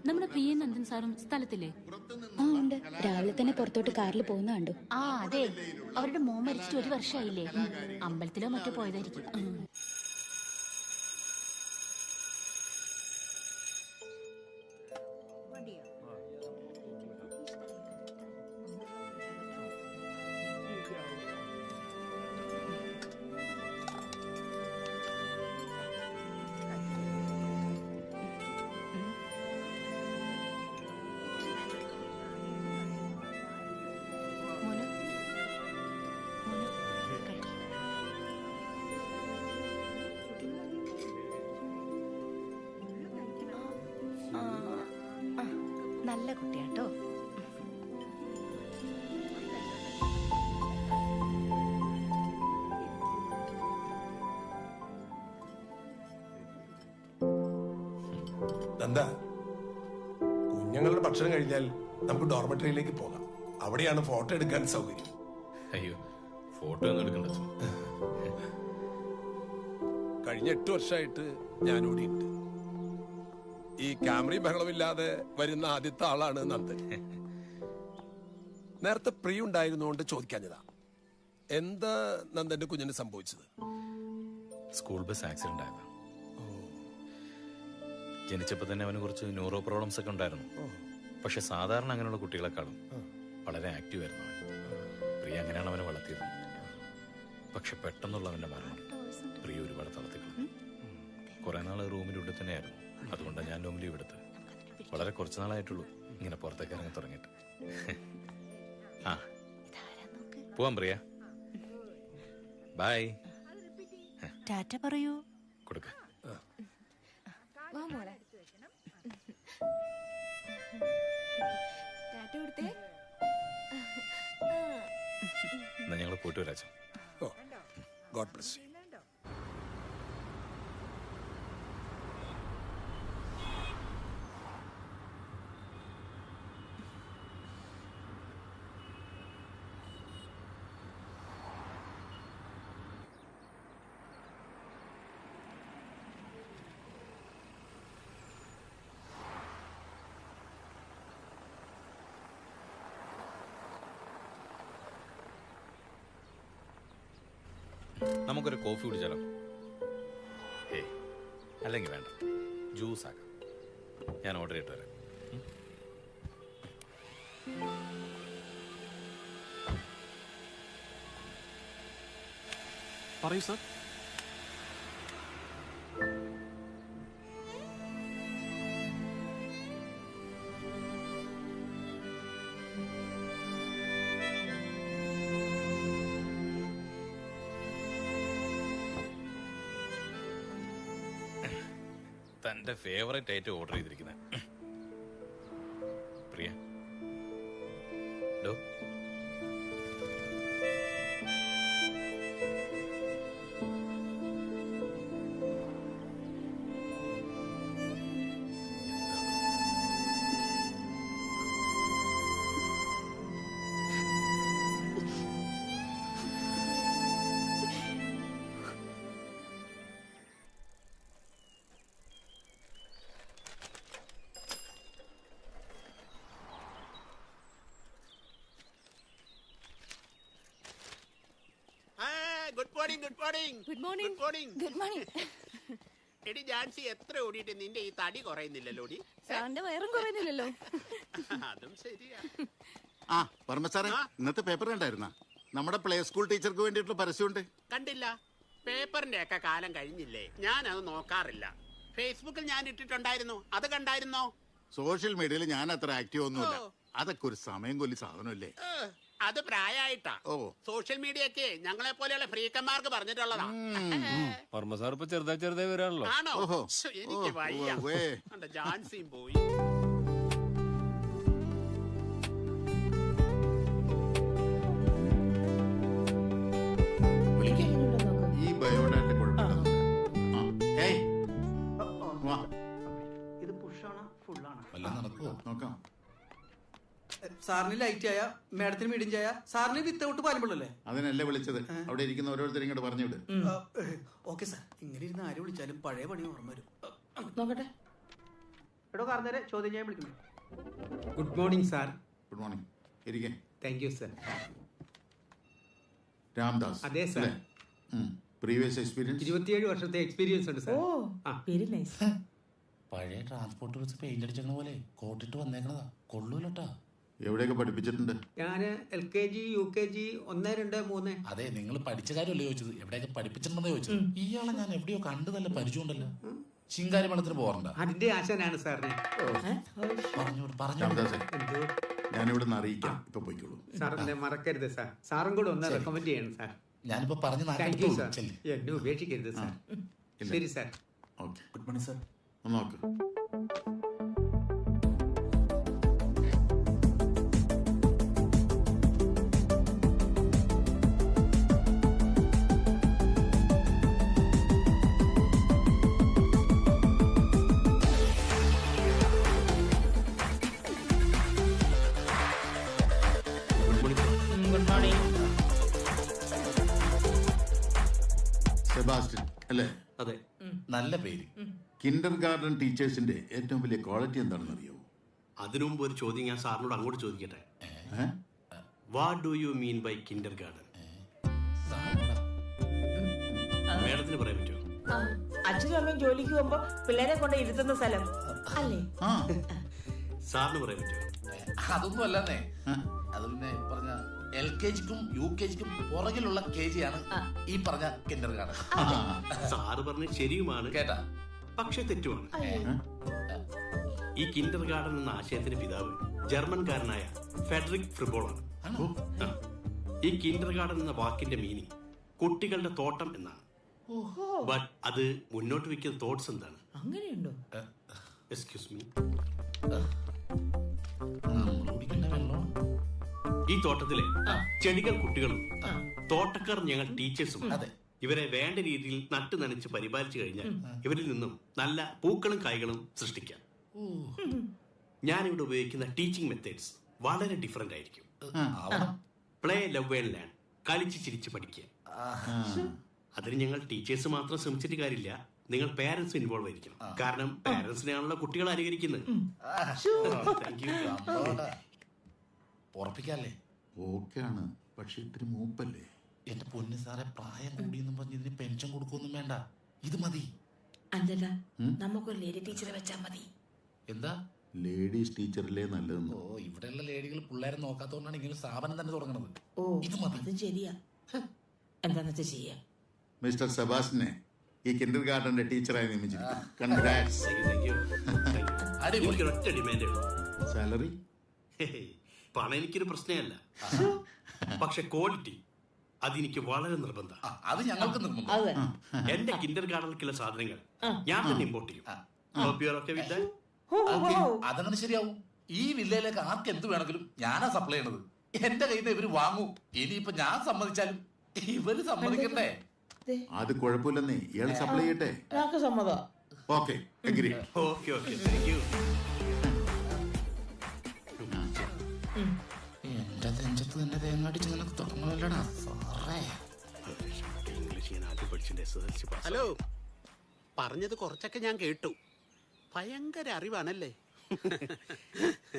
Speaker 7: നമ്മുടെ പ്രിയ നന്ദൻ സാറും സ്ഥലത്തില്ലേ?
Speaker 14: ആ ഉണ്ട്, രാവിലെ തന്നെ പുറത്തോട്ട് കാറിൽ പോകുന്ന കണ്ടു.
Speaker 7: ആ അതെ, അവരുടെ മോൻ മരിച്ചിട്ട് 1 വർഷമായില്ലേ. അമ്പലത്തിലോ മറ്റോ പോയതായിരിക്കും.
Speaker 14: നല്ല കുട്ടിയാട്ടോ.
Speaker 15: നന്ദ, കുഞ്ഞുങ്ങളുടെ ഭക്ഷണം കഴിഞ്ഞാൽ നമുക്ക് ഡോർമെട്രിയിലേക്ക് പോകാം. അവിടെയാണ് ഫോട്ടോ എടുക്കാൻ സൗകര്യം.
Speaker 16: അയ്യോ, ഫോട്ടോ ഒന്നും എടുക്കണ്ട.
Speaker 15: കഴിഞ്ഞ 8 വർഷമായിട്ട് ഞാൻ ഓടിയിട്ട് ഈ ക്യാമറ ബഹളമില്ലാതെ വരുന്ന ആദ്യത്തെ ആളാണ് നന്ദൻ. നേരത്തെ പ്രിയ ഉണ്ടായിരുന്നുകൊണ്ട് ചോദിക്കാഞ്ഞതാ, എന്താ നന്ദന്റെ കുഞ്ഞിന് സംഭവിച്ചത്?
Speaker 16: സ്കൂൾ ബസ് ആക്സിഡന്റ് ആയതാണ്. ജനിച്ചപ്പോൾ തന്നെ അവന് കുറച്ച് ന്യൂറോ പ്രോബ്ലംസ് ഒക്കെ ഉണ്ടായിരുന്നു. പക്ഷെ സാധാരണ അങ്ങനെയുള്ള കുട്ടികളെക്കാളും വളരെ ആക്റ്റീവ് ആയിരുന്നു അവൻ. പ്രിയ അങ്ങനെയാണ് അവനെ വളർത്തിയത്. പക്ഷെ പെട്ടെന്നുള്ള അവന്റെ മരണം പ്രിയ ഒരുപാട് തളർത്തിക്കളഞ്ഞു. കുറെ നാൾ റൂമിനുള്ളിൽ തന്നെയായിരുന്നു. അതുകൊണ്ടാണ് ഞാൻ ലോങ് ലീവ് എടുത്ത്. വളരെ കുറച്ച് നാളായിട്ടുള്ളൂ ഇങ്ങനെ പുറത്തേക്ക് ഇറങ്ങി തുടങ്ങിയിട്ട്. ആ പോവാം പ്രിയ. ബൈ.
Speaker 14: ടാറ്റ പറയൂ.
Speaker 16: കൊടുക്ക. എന്നാ ഞങ്ങൾ പോയിട്ട് വരാച്ചോ.
Speaker 15: God bless you.
Speaker 16: നമുക്കൊരു കോഫി കുടിച്ചാലോ? ഏയ്, അല്ലെങ്കിൽ വേണ്ട, ജ്യൂസ് ആക്കാം. ഞാൻ ഓർഡർ ചെയ്തിട്ട് വരാം.
Speaker 5: പറയൂ സാർ.
Speaker 16: തന്റെ ഫേവറേറ്റ് ആയിട്ട് ഓർഡർ ചെയ്തിരിക്കുന്നത്. പ്രിയ, ഡോ
Speaker 17: good morning. Good morning.
Speaker 14: Good morning.
Speaker 17: Good morning.
Speaker 14: Good morning.
Speaker 17: എടി ജാൻസി, എത്ര ഓടിയിട്ട് നിന്റെ ഈ തടി കുറയുന്നില്ലല്ലോ?
Speaker 14: സാറിന്റെ വയറും കുറയുന്നില്ലല്ലോ.
Speaker 17: അതും ശരിയാ.
Speaker 11: ആ വർമ്മ സാറേ, ഇന്നത്തെ പേപ്പർ കണ്ടായിരുന്ന നമ്മുടെ പ്ലേ സ്കൂൾ ടീച്ചർക്ക് വേണ്ടിയിട്ടുള്ള പരസ്യമുണ്ട്.
Speaker 17: കണ്ടില്ല? പേപ്പറിന്റെ ഒക്കെ കാലം കഴിഞ്ഞില്ലേ? ഞാൻ അത് നോക്കാറില്ല. ഫേസ്ബുക്കിൽ ഞാൻ ഇട്ടിട്ടുണ്ടായിരുന്നു, അത് കണ്ടായിരുന്നോ?
Speaker 11: സോഷ്യൽ മീഡിയയിൽ ഞാൻ അത്ര ആക്റ്റീവ് ഒന്നുമില്ല. അതൊക്കെ ഒരു സമയം കൊല്ലി സാധനമല്ലേ.
Speaker 17: അത് പ്രായമായിട്ടാ. സോഷ്യൽ മീഡിയ ഒക്കെ ഞങ്ങളെ പോലെയുള്ള ഫ്രീക്കന്മാർക്ക് പറഞ്ഞിട്ടുള്ളതാ.
Speaker 4: വർമ്മ സാർ ഇപ്പൊ ചെറുതായി വരാണല്ലോ.
Speaker 17: ആണോ? ശ്ശോ, എനിക്ക് വയ്യ. എന്റെ ജാൻസിയും പോയി.
Speaker 11: ഈ ബയോഡാറ്റ
Speaker 8: ഇത് പുഷാണോ ഫുള്ളാണോ?
Speaker 11: നോക്കാം.
Speaker 8: സാറിന് ലൈറ്റ് ആയ മാഡത്തിന് മീഡിയം ചായ, സാറിന് വിത്തൗട്ട് പാലുമ്പോഴല്ലേ?
Speaker 11: അതിനല്ലേ വിളിച്ചത്. അവിടെ ഇരിക്കുന്ന ഓരോരുത്തരും ഇങ്ങോട്ട് പറഞ്ഞു വിട്.
Speaker 8: Okay sir. ഇങ്ങനെ ഇരുന്ന് ആര് വിളിച്ചാലും പഴയ പണി ഓർമ്മ വരും. നോക്കട്ടെ. എടോ കാർന്നേരെ ചോദ്യം ചെയ്യാൻ വിളിക്കുന്നു.
Speaker 18: Good morning sir.
Speaker 11: Good morning. ഇരിക്കേ.
Speaker 18: Thank you sir.
Speaker 11: രാംദാസ്.
Speaker 18: അതെ സാർ.
Speaker 11: Previous experience?
Speaker 18: 27 വർഷത്തെ എക്സ്പീരിയൻസ് ഉണ്ട് സാർ.
Speaker 10: Very nice.
Speaker 9: പഴയ ട്രാൻസ്പോർട്ട് വെച്ച് പെയിന്റ് അടിച്ചേക്കണ പോലെ കോട്ടിട്ട് വന്നേക്കണതാ. കൊള്ളൂലട്ടാ.
Speaker 11: എവിടെയൊക്കെ പഠിപ്പിച്ചിട്ടുണ്ട്?
Speaker 18: ഞാൻ LKG UKG 1, 2, 3.
Speaker 9: അതെ, നിങ്ങൾ പഠിച്ച കാര്യമല്ലേ ചോദിച്ചത്, എവിടെയൊക്കെ പഠിപ്പിച്ചിട്ടുണ്ടെന്ന് ചോദിച്ചത്. ഇയാളെ ഞാൻ എവിടെയോ കണ്ടു, നല്ല പരിചയമുണ്ടല്ലോ. ശിങ്കാരി മഠത്തിന് പോകാറുണ്ട്.
Speaker 18: അതിന്റെ ആശാനാണ് സാറിനെ.
Speaker 11: ഞാനിവിടെ നിന്ന് അറിയിക്കാം. ഇപ്പൊ പോയിക്കോളൂ
Speaker 18: സാറിനെ മറക്കരുത് സാർ. സാറും കൂടെ ഒന്ന് റെക്കമെൻഡ് ചെയ്യണം സാർ.
Speaker 9: ഞാനിപ്പോ പറഞ്ഞു.
Speaker 18: Thank you sir. എന്നെ ഉപേക്ഷിക്കരുത് സാർ. ശരി sir.
Speaker 11: Okay. Good morning sir. ഒന്ന് നോക്ക്. സെബാസ്റ്റ്യൻ അല്ലേ?
Speaker 3: അതെ.
Speaker 9: നല്ല പേര്.
Speaker 11: കിൻഡർ ഗാർഡൻ ടീച്ചേഴ്സിന്റെ ഏറ്റവും വലിയ ക്വാളിറ്റി എന്താണെന്ന് അറിയോ?
Speaker 3: അതിനു മുമ്പ് ഒരു ചോദ്യം ഞാൻ സാറിനോട് അങ്ങോട്ട് ചോദിക്കട്ടെ. What do you mean by kindergarten? മേഡത്തിന് പറയാൻ പറ്റുമോ?
Speaker 10: അച്ഛനും അമ്മയും ജോലിക്ക് പോകുമ്പോ പിള്ളേരെ കൊണ്ട് ഇരുത്തുന്ന സ്ഥലം അല്ലേ?
Speaker 3: സാറിന് പറയാൻ പറ്റുമോ?
Speaker 9: അതൊന്നും അല്ലെന്നേ. അത് പിന്നെ പറഞ്ഞ LKGക്കും UKGക്കും പുറകിലുള്ള KG ആണ് ഈ പറഞ്ഞ കിൻഡർ ഗാർഡൻ.
Speaker 3: സാറ് പറഞ്ഞ ശരിയുമാണ്
Speaker 9: കേട്ടാ,
Speaker 3: പക്ഷെ തെറ്റുമാണ്. ഈ കിൻഡർ ഗാർഡൻ എന്ന ആശയത്തിന്റെ പിതാവ് ജർമ്മൻകാരനായ ഫെഡറിക് ഫ്രിബോളാണ്. ഈ കിൻഡർ ഗാർഡൻ എന്ന വാക്കിന്റെ മീനിങ് കുട്ടികളുടെ തോട്ടം എന്നാണ്. ബട്ട് അത് മുന്നോട്ട് വെക്കുന്ന തോട്ട്സ് എന്താണ്?
Speaker 10: അങ്ങനെയുണ്ടോ?
Speaker 3: Excuse me. ഈ തോട്ടത്തിലെ ചെടികൾ കുട്ടികളും തോട്ടക്കാർ ഞങ്ങൾ ടീച്ചേഴ്സും ഇവരെ വേണ്ട രീതിയിൽ നട്ടു നനച്ച് പരിപാലിച്ചു കഴിഞ്ഞാൽ ഇവരിൽ നിന്നും നല്ല പൂക്കളും കായ്കളും സൃഷ്ടിക്കാം. ഞാനിവിടെ ഉപയോഗിക്കുന്ന ടീച്ചിങ് മെത്തേഡ്സ് വളരെ ഡിഫറെന്റ് ആയിരിക്കും. പ്ലേ, ലവ് ആൻഡ് ലേൺ, കളിച്ച് ചിരിച്ച് പഠിക്കുക. അതിന് ഞങ്ങൾ ടീച്ചേഴ്സ് മാത്രം ശ്രമിച്ചിട്ട് കാര്യമില്ല, നിങ്ങൾ പേരൻസ് ഇൻവോൾവ് ആയിരിക്കണം. കാരണം പേരൻസിനെയാണല്ലോ കുട്ടികൾ അനുകരിക്കുന്നത്.
Speaker 9: ഉറപ്പിക്കാല്ലേ?
Speaker 11: ഓക്കെയാണ്, പക്ഷെ ഇത്തിരി മൂപ്പല്ലേ?
Speaker 9: എന്റെ പൊന്നു സാറെ, പ്രായം കൂടിയെന്നും പറഞ്ഞ് ഇതിന് പെൻഷൻ കൊടുക്കൊന്നും വേണ്ട, ഇത് മതി.
Speaker 10: അല്ലടാ, നമുക്കൊരു ലേഡി ടീച്ചറെ വെച്ചാൽ മതി.
Speaker 9: എന്താ
Speaker 11: ലേഡീസ് ടീച്ചറിലെ നല്ലതെന്ന്?
Speaker 9: ഓ, ഇവിടെയുള്ള ലേഡികൾ പിള്ളേരെ നോക്കാത്തോണ്ടാണ് ഇങ്ങനെ സ്ഥാപനം തന്നെ തുടങ്ങണത്.
Speaker 10: ഓ, ഇത് മതി. അത് ശരിയാ. എന്താന്ന് വെച്ചാ ചെയ്യാം.
Speaker 11: മിസ്റ്റർ സെബാസ്റ്റിനെ ഈ കിൻഡർ ഗാർഡന്റെ ടീച്ചറായി നിയമിച്ചിരിക്കുന്നു. കൺഗ്രാറ്റ്സ്.
Speaker 3: ഒറ്റ ഡിമാൻഡ്.
Speaker 11: സാലറി?
Speaker 3: പണം എനിക്കൊരു പ്രശ്നമല്ല, പക്ഷെ ക്വാളിറ്റി അതെനിക്ക് വളരെ നിർബന്ധം.
Speaker 9: അത് ഞങ്ങൾക്ക് നിർബന്ധം.
Speaker 3: എന്റെ കിൻഡർ ഗാർഡനിലേക്കുള്ള സാധനങ്ങൾ ഞാൻ തന്നെ ഇമ്പോർട്ട് ചെയ്യും.
Speaker 9: അതങ്ങനെ ശരിയാവും. ഈ വില്ലയിലേക്ക് ആർക്ക് എന്ത് വേണമെങ്കിലും ഞാനാ സപ്ലൈ ചെയ്യണത്. എന്റെ കയ്യിൽ നിന്ന് ഇവര് വാങ്ങൂ. ഇനിയിപ്പൊ ഞാൻ സമ്മതിച്ചാലും ഇവര് സമ്മതിക്കണ്ടേ?
Speaker 11: അത് കുഴപ്പമില്ലെന്നേ, ഇയാള് സപ്ലൈ ചെയ്യട്ടെ.
Speaker 10: സമ്മതം.
Speaker 11: Okay, agree.
Speaker 3: Okay okay, thank you.
Speaker 9: എന്റെ നെഞ്ചത്ത് തന്നെ തേങ്ങാടിച്ച് നിനക്ക് തുടങ്ങണമല്ലടാ സാറേ.
Speaker 17: ഹലോ, പറഞ്ഞത് കുറച്ചൊക്കെ ഞാൻ കേട്ടു. ഭയങ്കര അറിവാണല്ലേ?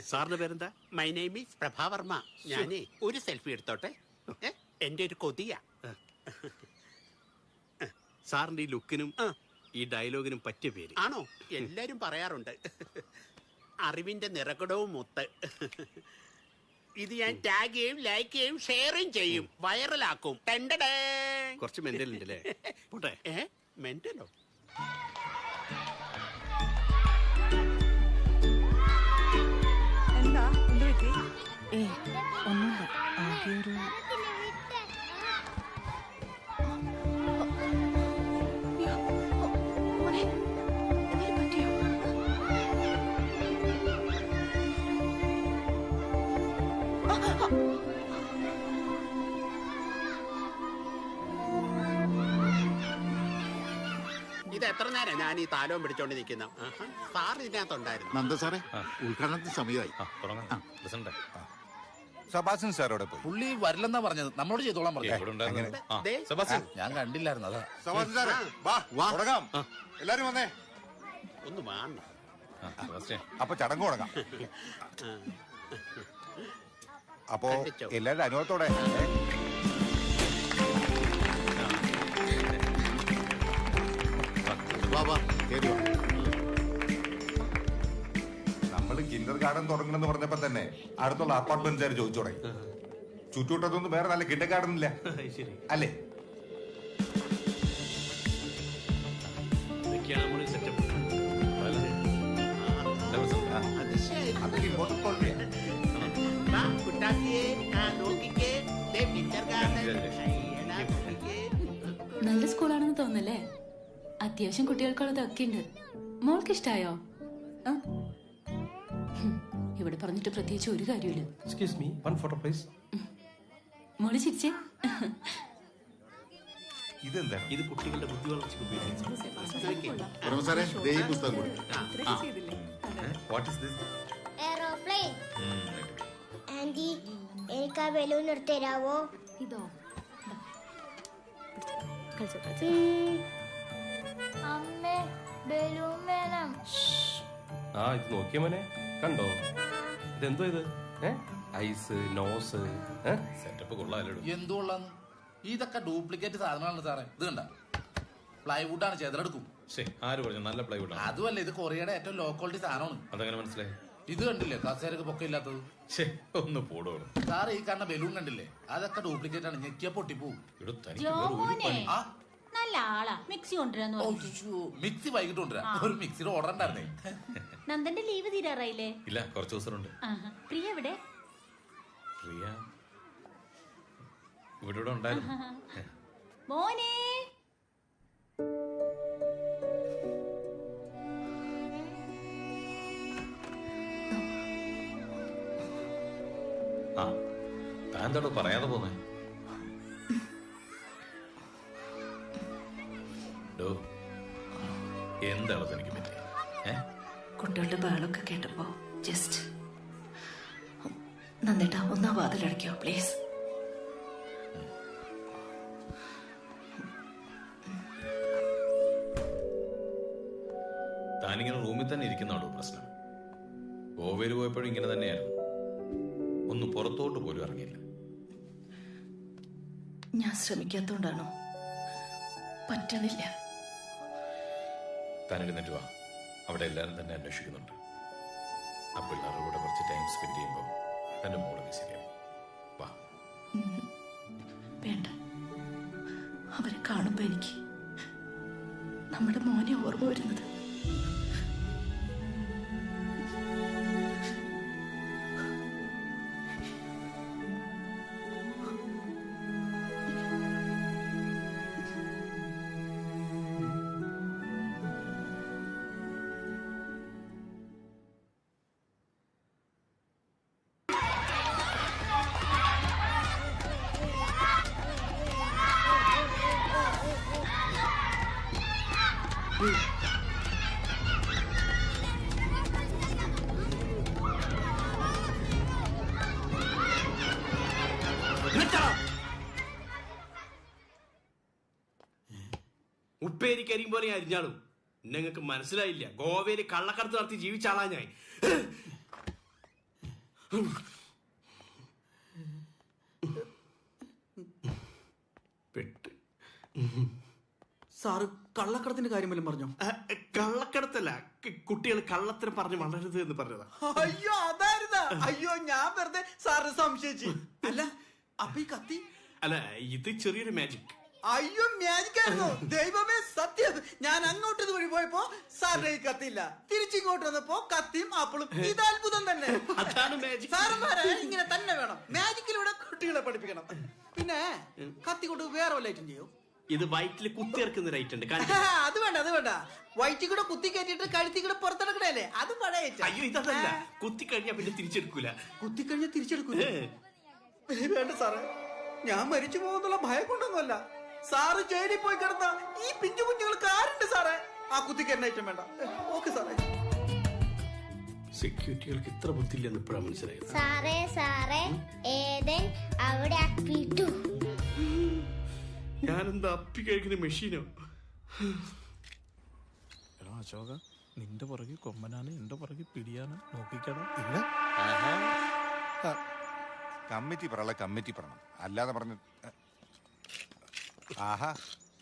Speaker 3: സാറിന്റെ പേരെന്താ?
Speaker 17: My name is Prabha Varma. ഞാനേ ഒരു സെൽഫി എടുത്തോട്ടെ? എന്റെ ഒരു കൊതിയാ.
Speaker 3: സാറിന്റെ ഈ ലുക്കിനും ഈ ഡയലോഗിനും പറ്റിയ പേര്
Speaker 17: ആണോ? എല്ലാരും പറയാറുണ്ട്. അറിവിന്റെ നിറകുടവും മുത്ത്. ഇത് ഞാൻ ടാഗ് ചെയ്യും, ലൈക്ക് ചെയ്യും, ഷെയറും ചെയ്യും, വൈറലാക്കും.
Speaker 3: കുറച്ച് മെന്റൽ ഉണ്ടല്ലേ? പോട്ടെ.
Speaker 17: മെന്റലോ?
Speaker 19: എന്താ എന്ത് പറ്റി?
Speaker 14: ഒന്നുമില്ല, ആകെ ഒരു
Speaker 17: ഇത് എത്ര നേരം ഞാൻ ഈ താലവും പിടിച്ചോണ്ട് നിൽക്കുന്ന? സാർ ഇതിനകത്തുണ്ടായിരുന്നു.
Speaker 11: നന്ദ സാറേ, ഉദ്ഘാടനത്തിന് സമയമായി.
Speaker 12: സെബാസ്റ്റ്യൻ സാറോടെ പോയി.
Speaker 9: പുള്ളി വരില്ലെന്നാ പറഞ്ഞത്, നമ്മളോട് ചെയ്തോളാൻ പറഞ്ഞു. ഞാൻ കണ്ടില്ലായിരുന്നു, അതാ.
Speaker 12: സെബാസ്റ്റ്യൻ സാറേ, വാ തുടങ്ങാം. എല്ലാരും വന്നേ.
Speaker 17: ഒന്ന് വാങ്ങ.
Speaker 12: അപ്പൊ ചടങ്ങ് തുടങ്ങാം. അപ്പോ എല്ലാവരുടെ അനുഭവത്തോടെ നമ്മൾ കിൻഡർ ഗാർഡൻ തുടങ്ങണമെന്ന് പറഞ്ഞപ്പോ തന്നെ അടുത്തുള്ള അപ്പാർട്ട്മെന്റ്സുകാർ ചോദിച്ചു തുടങ്ങി. ചുറ്റുവട്ടത്തൊന്നും വേറെ നല്ല കിൻഡർ ഗാർഡൻ ഇല്ല അല്ലേ?
Speaker 13: നല്ല സ്കൂളാണെന്ന് തോന്നുന്നല്ലേ? അത്യാവശ്യം കുട്ടികൾക്കുള്ളതൊക്കെ ഉണ്ട്. മോൾക്ക് ഇഷ്ടായോ? ഇവിടെ പറഞ്ഞിട്ട് പ്രത്യേകിച്ച് ഒരു കാര്യമില്ല.
Speaker 18: Excuse me, one photo please.
Speaker 13: മോള് ചിരിച്ചേ.
Speaker 12: ഇതെന്താ?
Speaker 3: ഇത് കുട്ടികളുടെ ബുദ്ധി വളർച്ചയ്ക്ക് ഉപയോഗിക്കുന്നത്.
Speaker 11: സാറേ, ദേ ഈ പുസ്തകം കൂടി.
Speaker 12: What is this?
Speaker 20: Aeroplane. Aunty, എനിക്ക് ആ ബലൂൺ എടുത്ത് തരാവോ?
Speaker 14: ഇതോ?
Speaker 20: അമ്മേ, ബലൂൺ വേണം.
Speaker 18: ഇത് നോക്കിയ മോനെ, കണ്ടോ? ഇതെന്തോ ഇത്? ഐസ്, നോസ്,
Speaker 16: സെറ്റപ്പ് കൊള്ളാലോ.
Speaker 9: എന്തുകൊള്ളാന്ന്? ഇതൊക്കെ ഡ്യൂപ്ലിക്കേറ്റ് സാധനമാണ് സാറേ. ഇത് കണ്ട, പ്ലൈവുഡ് ആണ്, ചെതലെടുക്കും.
Speaker 16: ആര് പറഞ്ഞു? നല്ല പ്ലൈവുഡ്.
Speaker 9: അതുമല്ല, ഇത് കൊറിയയുടെ ഏറ്റവും ലോ ക്വാളിറ്റി സാധനമാണ്.
Speaker 16: അതെങ്ങനെ മനസ്സിലായി?
Speaker 9: ഇത് കണ്ടില്ലേ, കസേരക്ക് പൊക്കമില്ലാത്തത്?
Speaker 16: ഒന്ന് പോടോ
Speaker 9: സാറ്. ഈ കാണുന്ന ബലൂൺ കണ്ടില്ലേ, അതൊക്കെ ഡ്യൂപ്ലിക്കേറ്റ് ആണ്. ഞെക്കിയ പൊട്ടിപ്പോവും.
Speaker 7: നല്ല ആളാ. മിക്സി കൊണ്ടുവരാന്ന് പറഞ്ഞു.
Speaker 9: മിക്സി വൈകിട്ട് കൊണ്ടുവരാം. ഒരു മിക്സിയുടെ ഓർഡർ ഉണ്ടായിരുന്നേ.
Speaker 7: നന്ദന്റെ ലീവ് തീരാറായില്ലേ?
Speaker 16: ഇല്ല, കുറച്ച് ദിവസമുണ്ട്.
Speaker 7: പ്രിയ എവിടെ?
Speaker 16: പ്രിയ ഇവിടെ ഉണ്ടായിരുന്നു.
Speaker 7: മോനെ,
Speaker 16: താൻ എന്താണോ പറയാതെ പോന്നേ? എന്താണ് തനിക്ക് പറ്റിയ?
Speaker 21: കുട്ടികളുടെ ബഹളമൊക്കെ കേട്ടപ്പോ ജസ്റ്റ് നന്ദിട്ടാ ഒന്നാ വാതിലടയ്ക്കോ പ്ലീസ്.
Speaker 16: താനിങ്ങനെ റൂമിൽ തന്നെ ഇരിക്കുന്നുണ്ടോ പ്രശ്നം? ഗോവയിൽ പോയപ്പോഴും ഇങ്ങനെ തന്നെയായിരുന്നു. ഒന്ന് പുറത്തോട്ട് പോലും ഇറങ്ങിയില്ല.
Speaker 21: ഞാൻ ശ്രമിക്കാത്തോണ്ടാണോ? പറ്റണില്ല.
Speaker 16: താൻ എഴുന്നേറ്റ് വാ. അവിടെ എല്ലാവരും തന്നെ അന്വേഷിക്കുന്നുണ്ട്. ആ പിള്ളേരുടെ കൂടെ കുറച്ച് ടൈം സ്പെൻഡ് ചെയ്യുമ്പോൾ തന്റെ മോളൊക്കെ ശരിയാവും. വാ.
Speaker 21: വേണ്ട, അവരെ കാണുമ്പോ എനിക്ക് നമ്മുടെ മോനെ ഓർമ്മ വരുന്നത്.
Speaker 3: ഉപ്പേരിക്കരിയും പോലെ അരിഞ്ഞാളും. നിങ്ങൾക്ക് മനസ്സിലായില്ല. ഗോവയില് കള്ളക്കടത്ത് നടത്തി ജീവിച്ച ആളാ ഞാൻ. പെട്ട്
Speaker 8: സാറ് കള്ളക്കടത്തിന്റെ കാര്യം വല്ലതും പറഞ്ഞോ?
Speaker 3: കള്ളക്കടത്തല്ല, കുട്ടികൾ കള്ളത്തിന് പറഞ്ഞ് വളരരുത് എന്ന് പറഞ്ഞതാ.
Speaker 8: അയ്യോ അതായിരുന്നാ? അയ്യോ ഞാൻ വെറുതെ സാറിന് സംശയിച്ചു. അല്ല അപ്പൊ ഈ കത്തി?
Speaker 3: അല്ല, ഇത് ചെറിയൊരു മാജിക്.
Speaker 8: അയ്യോ മാജിക് ആയിരുന്നു. ദൈവമേ സത്യം. ഞാൻ അങ്ങോട്ട് ഇതുവഴി പോയപ്പോ സാറിന്റെ കത്തിയില്ല, തിരിച്ചിങ്ങോട്ട് വന്നപ്പോ കത്തിയും ആപ്പിളും. ഇത് അത്ഭുതം തന്നെ.
Speaker 3: അതാണ് മാജിക്.
Speaker 8: സാറന്മാരെ ഇങ്ങനെ തന്നെ വേണം. മാജിക്കിലൂടെ കുട്ടികളെ പഠിപ്പിക്കണം. പിന്നെ കത്തി കൊണ്ട് വേറെ വല്ല ഐറ്റം ചെയ്യോ?
Speaker 3: ഇത് വയറ്റിൽ കുത്തിയിറക്കുന്ന റൈറ്റ് ഉണ്ട്.
Speaker 8: അത് വേണ്ട അത് വേണ്ട. വയറ്റിൽ കൂടെ കുത്തി കയറ്റിട്ട് കഴുത്തി കൂടെ പുറത്തെടുക്കണല്ലേ, അത് പഴയ ഐറ്റം.
Speaker 3: അയ്യോ ഇതല്ല, കുത്തി കഴിഞ്ഞാ പിന്നെ തിരിച്ചെടുക്കൂല.
Speaker 8: കുത്തി കഴിഞ്ഞാൽ തിരിച്ചെടുക്കൂല? വേണ്ട സാറേ, ഞാൻ മരിച്ചു പോകുന്നുള്ള ഭയം കൊണ്ടൊന്നുമല്ല. സാറ് ജയിലിൽ പോയി കിടന്ന ഈ പിഞ്ചു കുഞ്ഞുങ്ങൾക്ക് ആരുണ്ട് സാറേ? ആ കുത്തിക്കരുന്ന ഐറ്റം വേണ്ട. ഓക്കെ സാറേ.
Speaker 3: സെക്യൂരിറ്റികൾക്ക് ഇത്ര ബുദ്ധിയില്ലെന്ന് ഇപ്പോഴാണ് മനസ്സിലായത്.
Speaker 20: സാറേ സാറേ ഏതൻ അവിടെ അപ്പിട്ടു.
Speaker 3: ഞാനെന്താ അപ്പി കഴിക്കുന്ന മെഷീനോ?
Speaker 19: എടാ അശോക, നിന്റെ പുറകെ കൊമ്പനാണ്, എന്റെ പുറകെ പിടിയാണ്. നോക്കിക്കണം.
Speaker 12: കമ്മിറ്റി പറയല, കമ്മിറ്റി പറയണം, അല്ലാതെ പറഞ്ഞു. ആഹാ,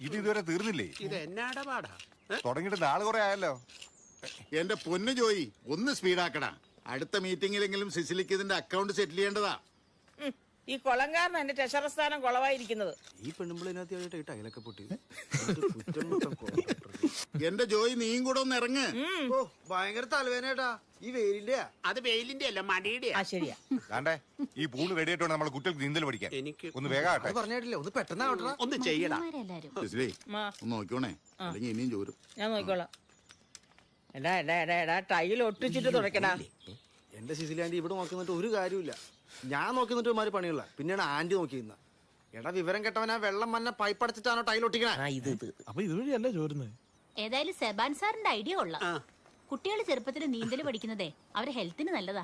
Speaker 12: ഇത് ഇതുവരെ തീർന്നില്ലേ?
Speaker 17: ഇത് എന്നാടാ പാടാ?
Speaker 12: തുടങ്ങിയിട്ട് നാള് കുറെ ആയല്ലോ.
Speaker 11: എന്റെ പൊന്നു ജോയി, ഒന്ന് സ്പീഡാക്കടാ. അടുത്ത മീറ്റിംഗിലെങ്കിലും സിസിലിക്ക് ഇതിന്റെ അക്കൗണ്ട് സെറ്റിൽ ചെയ്യേണ്ടതാ.
Speaker 10: ഈ കൊളങ്കാരൻ എന്റെ ട്രഷറർ സ്ഥാനം കൊളവായിരിക്കുന്നത്.
Speaker 18: ഈ പെണ്ണുമ്പിളിനകത്ത് ടൈലൊക്കെ പൊട്ടി.
Speaker 11: എന്റെ ജോയി നീയും കൂടെ ഒന്ന് ഇറങ്ങ്.
Speaker 18: ഭയങ്കര തലവേനേട്ടാ. ഈ വെയിലിന്റെ?
Speaker 17: അത് വെയിലിന്റെ അല്ല, മടിയുടെ.
Speaker 10: ശരിയാ.
Speaker 12: കാണ്ടേ, ഈ പൂള് റെഡി ആയിട്ടുണ്ട് നമ്മളെ കുട്ടികൾക്ക് നീന്തൽ പഠിക്കാൻ. ഒന്ന് വേഗം
Speaker 18: പറഞ്ഞിട്ടില്ല, ഒന്ന് പെട്ടെന്ന്
Speaker 17: ഒന്ന് ചെയ്യടാ.
Speaker 11: സിസിലി ഒന്ന് നോക്കിയോണേ, അല്ലെങ്കിൽ ഇനിയും ചോരും.
Speaker 10: ഞാൻ നോക്കിക്കോളാം. എടാ എടാ എടാ എടാ ടൈൽ ഒട്ടിച്ചിട്ട് തുടക്കടാ.
Speaker 18: എന്റെ സിസിലി ആന്റി ഇവിടെ നോക്കി നിന്നിട്ട് ഒരു കാര്യമില്ല. ഞാൻ നോക്കി നിന്നിട്ട് ഒരുമാതിരി പണിയുള്ള. പിന്നെയാണ് ആന്റി നോക്കിയിരുന്ന. എടാ വിവരം കെട്ടവനാ വെള്ളം മഞ്ഞ പൈപ്പ് അടച്ചിട്ടാണോ ടൈൽ ഒട്ടിക്കണേ?
Speaker 19: അപ്പൊ ഇതുവഴിയല്ലേ ചോരുന്നത്?
Speaker 7: ഏതായാലും സെബാൻ സാറിന്റെ ഐഡിയ കൊള്ളാം. കുട്ടികൾ ചെറുപ്പത്തിൽ നീന്തൽ പഠിക്കുന്നതേ അവരെ ഹെൽത്തിന് നല്ലതാ.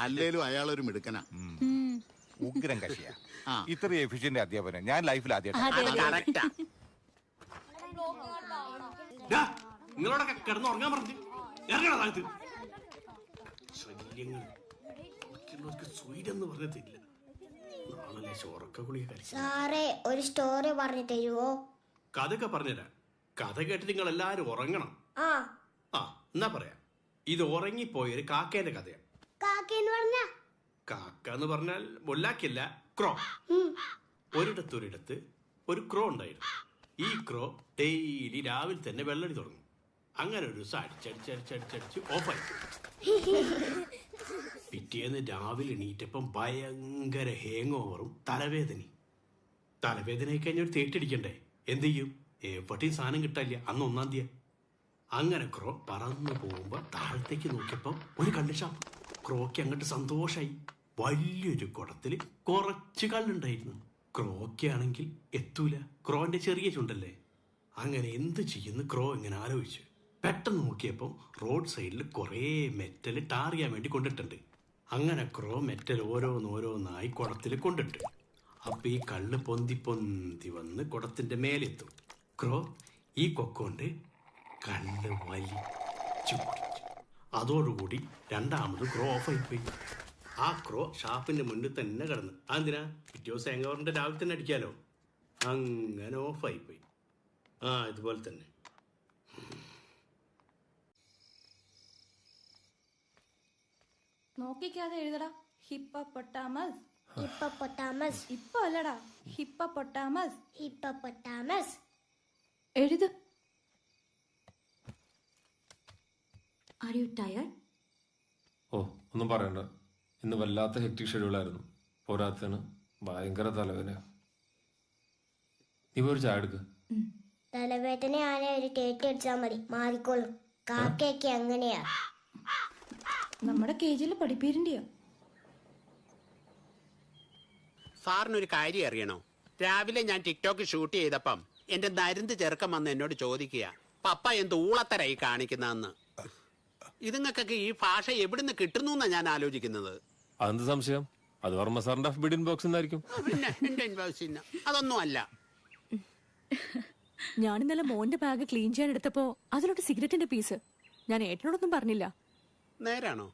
Speaker 11: അല്ലേലും അയാളൊരു മിടുക്കനാ,
Speaker 12: ഉഗ്രം കക്ഷിയാ. ഇത്രയും എഫിഷ്യന്റ് അധ്യാപനം ഞാൻ ലൈഫിൽ ആദ്യമായിട്ട്.
Speaker 3: നിങ്ങളോടൊക്കെ കിടന്ന് ഉറങ്ങാൻ പറഞ്ഞു ഇറങ്ങണ താഴത്ത്. ശല്യങ്ങൾ സ്വൈരെന്ന് പറഞ്ഞിട്ടില്ല. നാളെ ചോറക്ക ഗുളിക കഴിച്ചു.
Speaker 20: സാറേ ഒരു സ്റ്റോറി പറഞ്ഞു തരുവോ?
Speaker 3: കഥയൊക്കെ പറഞ്ഞുതരാം. കഥ കേട്ട് നിങ്ങൾ എല്ലാരും ഉറങ്ങണം.
Speaker 20: ആ
Speaker 3: എന്നാ പറയാ, ഇത് ഉറങ്ങിപ്പോയൊരു കാക്കേന്റെ കഥയാണ്.
Speaker 20: കാക്കെന്ന് പറഞ്ഞ?
Speaker 3: കാക്ക എന്ന് പറഞ്ഞാൽ മൊല്ലാക്കില്ല, ക്രോ. ഒരിടത്തൊരിടത്ത് ഒരു ക്രോ ഉണ്ടായിരുന്നു. ഈ ക്രോ ഡെയിലി രാവിലെ തന്നെ വെള്ളടി തുടങ്ങും. അങ്ങനെ ഒരു ദിവസം അടിച്ചടിച്ചടിച്ചടിച്ചടിച്ച് ഓഫായി. പിറ്റേന്ന് രാവിലെ എണീറ്റപ്പം ഭയങ്കര ഹാങ് ഓവറും തലവേദനയൊക്കെ കഴിഞ്ഞ ഒരു തേറ്റടിക്കണ്ടേ? എന്ത് ചെയ്യും? എവിടെയും സാധനം കിട്ടാനില്ല. അന്ന് 1-ാം തീയതി. അങ്ങനെ ക്രോ പറന്നു പോകുമ്പോ താഴത്തേക്ക് നോക്കിയപ്പോ ഒരു കള്ളുഷാപ്പ്. ക്രോക്ക് അങ്ങോട്ട് സന്തോഷായി. വലിയൊരു കുടത്തില് കുറച്ച് കള്ളുണ്ടായിരുന്നു. ക്രോക്കാണെങ്കിൽ എത്തൂല, ക്രോന്റെ ചെറിയ ചുണ്ടല്ലേ. അങ്ങനെ എന്ത് ചെയ്യുന്നു ക്രോ ഇങ്ങനെ ആലോചിച്ചു. പെട്ടെന്ന് നോക്കിയപ്പോ റോഡ് സൈഡിൽ കുറേ മെറ്റൽ ടാർ ചെയ്യാൻ വേണ്ടി കൊണ്ടിട്ടുണ്ട്. അങ്ങനെ ക്രോ മെറ്റൽ ഓരോന്നോരോന്നായി കുടത്തിൽ കൊണ്ടിട്ട്. അപ്പൊ ഈ കള്ള് പൊന്തി പൊന്തി വന്ന് കുടത്തിന്റെ മേലെത്തും. ക്രോ ഈ കൊക്കൊണ്ട് കള്ള് വലിച്ചു കുടിച്ചു. അതോടുകൂടി രണ്ടാമത് ക്രോ ഓഫായിപ്പോയി. ആ ക്രോ ഷാപ്പിന്റെ മുന്നിൽ തന്നെ കിടന്നു. അതെന്തിനാ? പിറ്റേ ദിവസം എങ്ങോറിന്റെ രാവിലെ തന്നെ അടിക്കാലോ. അങ്ങനെ ഓഫായിപ്പോയി. ഇതുപോലെ തന്നെ.
Speaker 13: നോക്കിക്കാതെ എഴുതടാ. ഹിപ്പപ്പൊട്ടാമസ്.
Speaker 20: ഹിപ്പപ്പൊട്ടാമസ്.
Speaker 13: ഇപ്പൊ അല്ലടാ, ഹിപ്പപ്പൊട്ടാമസ്.
Speaker 20: ഹിപ്പപ്പൊട്ടാമസ്.
Speaker 13: എഴുത്.
Speaker 14: Are you tired?
Speaker 4: ഒന്നും പറയണ്ട. ഇന്ന് വല്ലാത്ത ഹെക്ടിക് ഷെഡ്യൂളായിരുന്നു. പോരാത്തതിന് ഭയങ്കര തലവേദന. നീ ഒരു ചായ എടുക്ക്.
Speaker 20: തലവേദനയാണെ ഒരു ടേറ്റ് അടിച്ചാൽ മതി, മാറിക്കോളും. കാക്കയൊക്കെ അങ്ങനെയാ.
Speaker 13: നമ്മുടെ കേജിൽ പഠിപ്പീരിന്റെയോ?
Speaker 17: സാറിനൊരു കാര്യം അറിയണോ? രാവിലെ ഞാൻ ടിക്ടോക്ക് ഷൂട്ട് ചെയ്തപ്പം എന്റെ നരുന്ത് ചെറുക്കം വന്ന് എന്നോട് ചോദിക്കുക, പപ്പ എന്ത് ഊളത്തരായി കാണിക്കുന്നതെന്ന്. ഇതുങ്ങൾക്കൊക്കെ ഈ ഭാഷ എവിടുന്ന് കിട്ടുന്നു എന്നാ ഞാൻ ആലോചിക്കുന്നത്.
Speaker 4: അതെന്ത് സംശയം? അത് വർമ്മ സാറിന്റെ ബിഡ് ഇൻബോക്സ് എന്നായിരിക്കും.
Speaker 17: പിന്നെ എന്റെ ഇൻബോക്സ് അതൊന്നും അല്ല.
Speaker 13: ഞാൻ ഇന്നലെ മോന്റെ ബാഗ് ക്ലീൻ ചെയ്യാൻ എടുത്തപ്പോ അതിലോട്ട് സിഗരറ്റിന്റെ പീസ്. ഞാൻ ഏട്ടനോടൊന്നും പറഞ്ഞില്ല.
Speaker 17: നേരാണോ?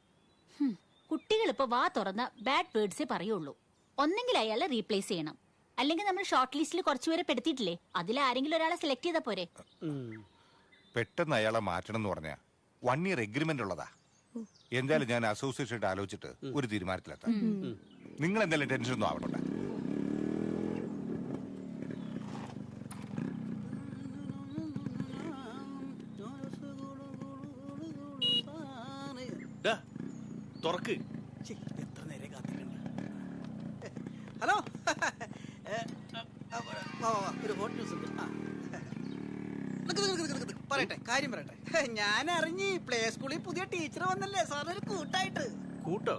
Speaker 7: കുട്ടികൾ ഇപ്പൊ വാ തുറന്ന ബാഡ് വേർഡ്സേ പറയുള്ളൂ. ഒന്നെങ്കിൽ അയാളെ റീപ്ലേസ് ചെയ്യണം, അല്ലെങ്കിൽ നമ്മൾ ഷോർട്ട് ലിസ്റ്റിൽ കുറച്ചുപേരെ പെടുത്തിയിട്ടില്ലേ? അതിൽ ആരെങ്കിലും ഒരാളെ സെലക്ട് ചെയ്താ പോരെ?
Speaker 12: പെട്ടെന്ന് അയാളെ മാറ്റണം എന്ന് പറഞ്ഞാ 1 year എഗ്രിമെന്റ് ഉള്ളതാ. എന്തായാലും ഞാൻ അസോസിയേഷനായിട്ട് ആലോചിച്ചിട്ട് ഒരു തീരുമാനത്തിലെത്താം. നിങ്ങൾ എന്തായാലും ടെൻഷൻ ഒന്നും ആവണ്ട.
Speaker 3: തുറക്ക്.
Speaker 8: എത്ര നേരം കാത്തിട്ടുണ്ട്. ഹലോ, ഒരു ഹോട്ട് ന്യൂസ് ഉണ്ട്. പറയട്ടെ, കാര്യം പറയട്ടെ. ഞാൻ അറിഞ്ഞ് പ്ലേ സ്കൂളിൽ പുതിയ ടീച്ചർ വന്നല്ലേ സാറിനൊരു കൂട്ടായിട്ട്.
Speaker 3: കൂട്ടോ?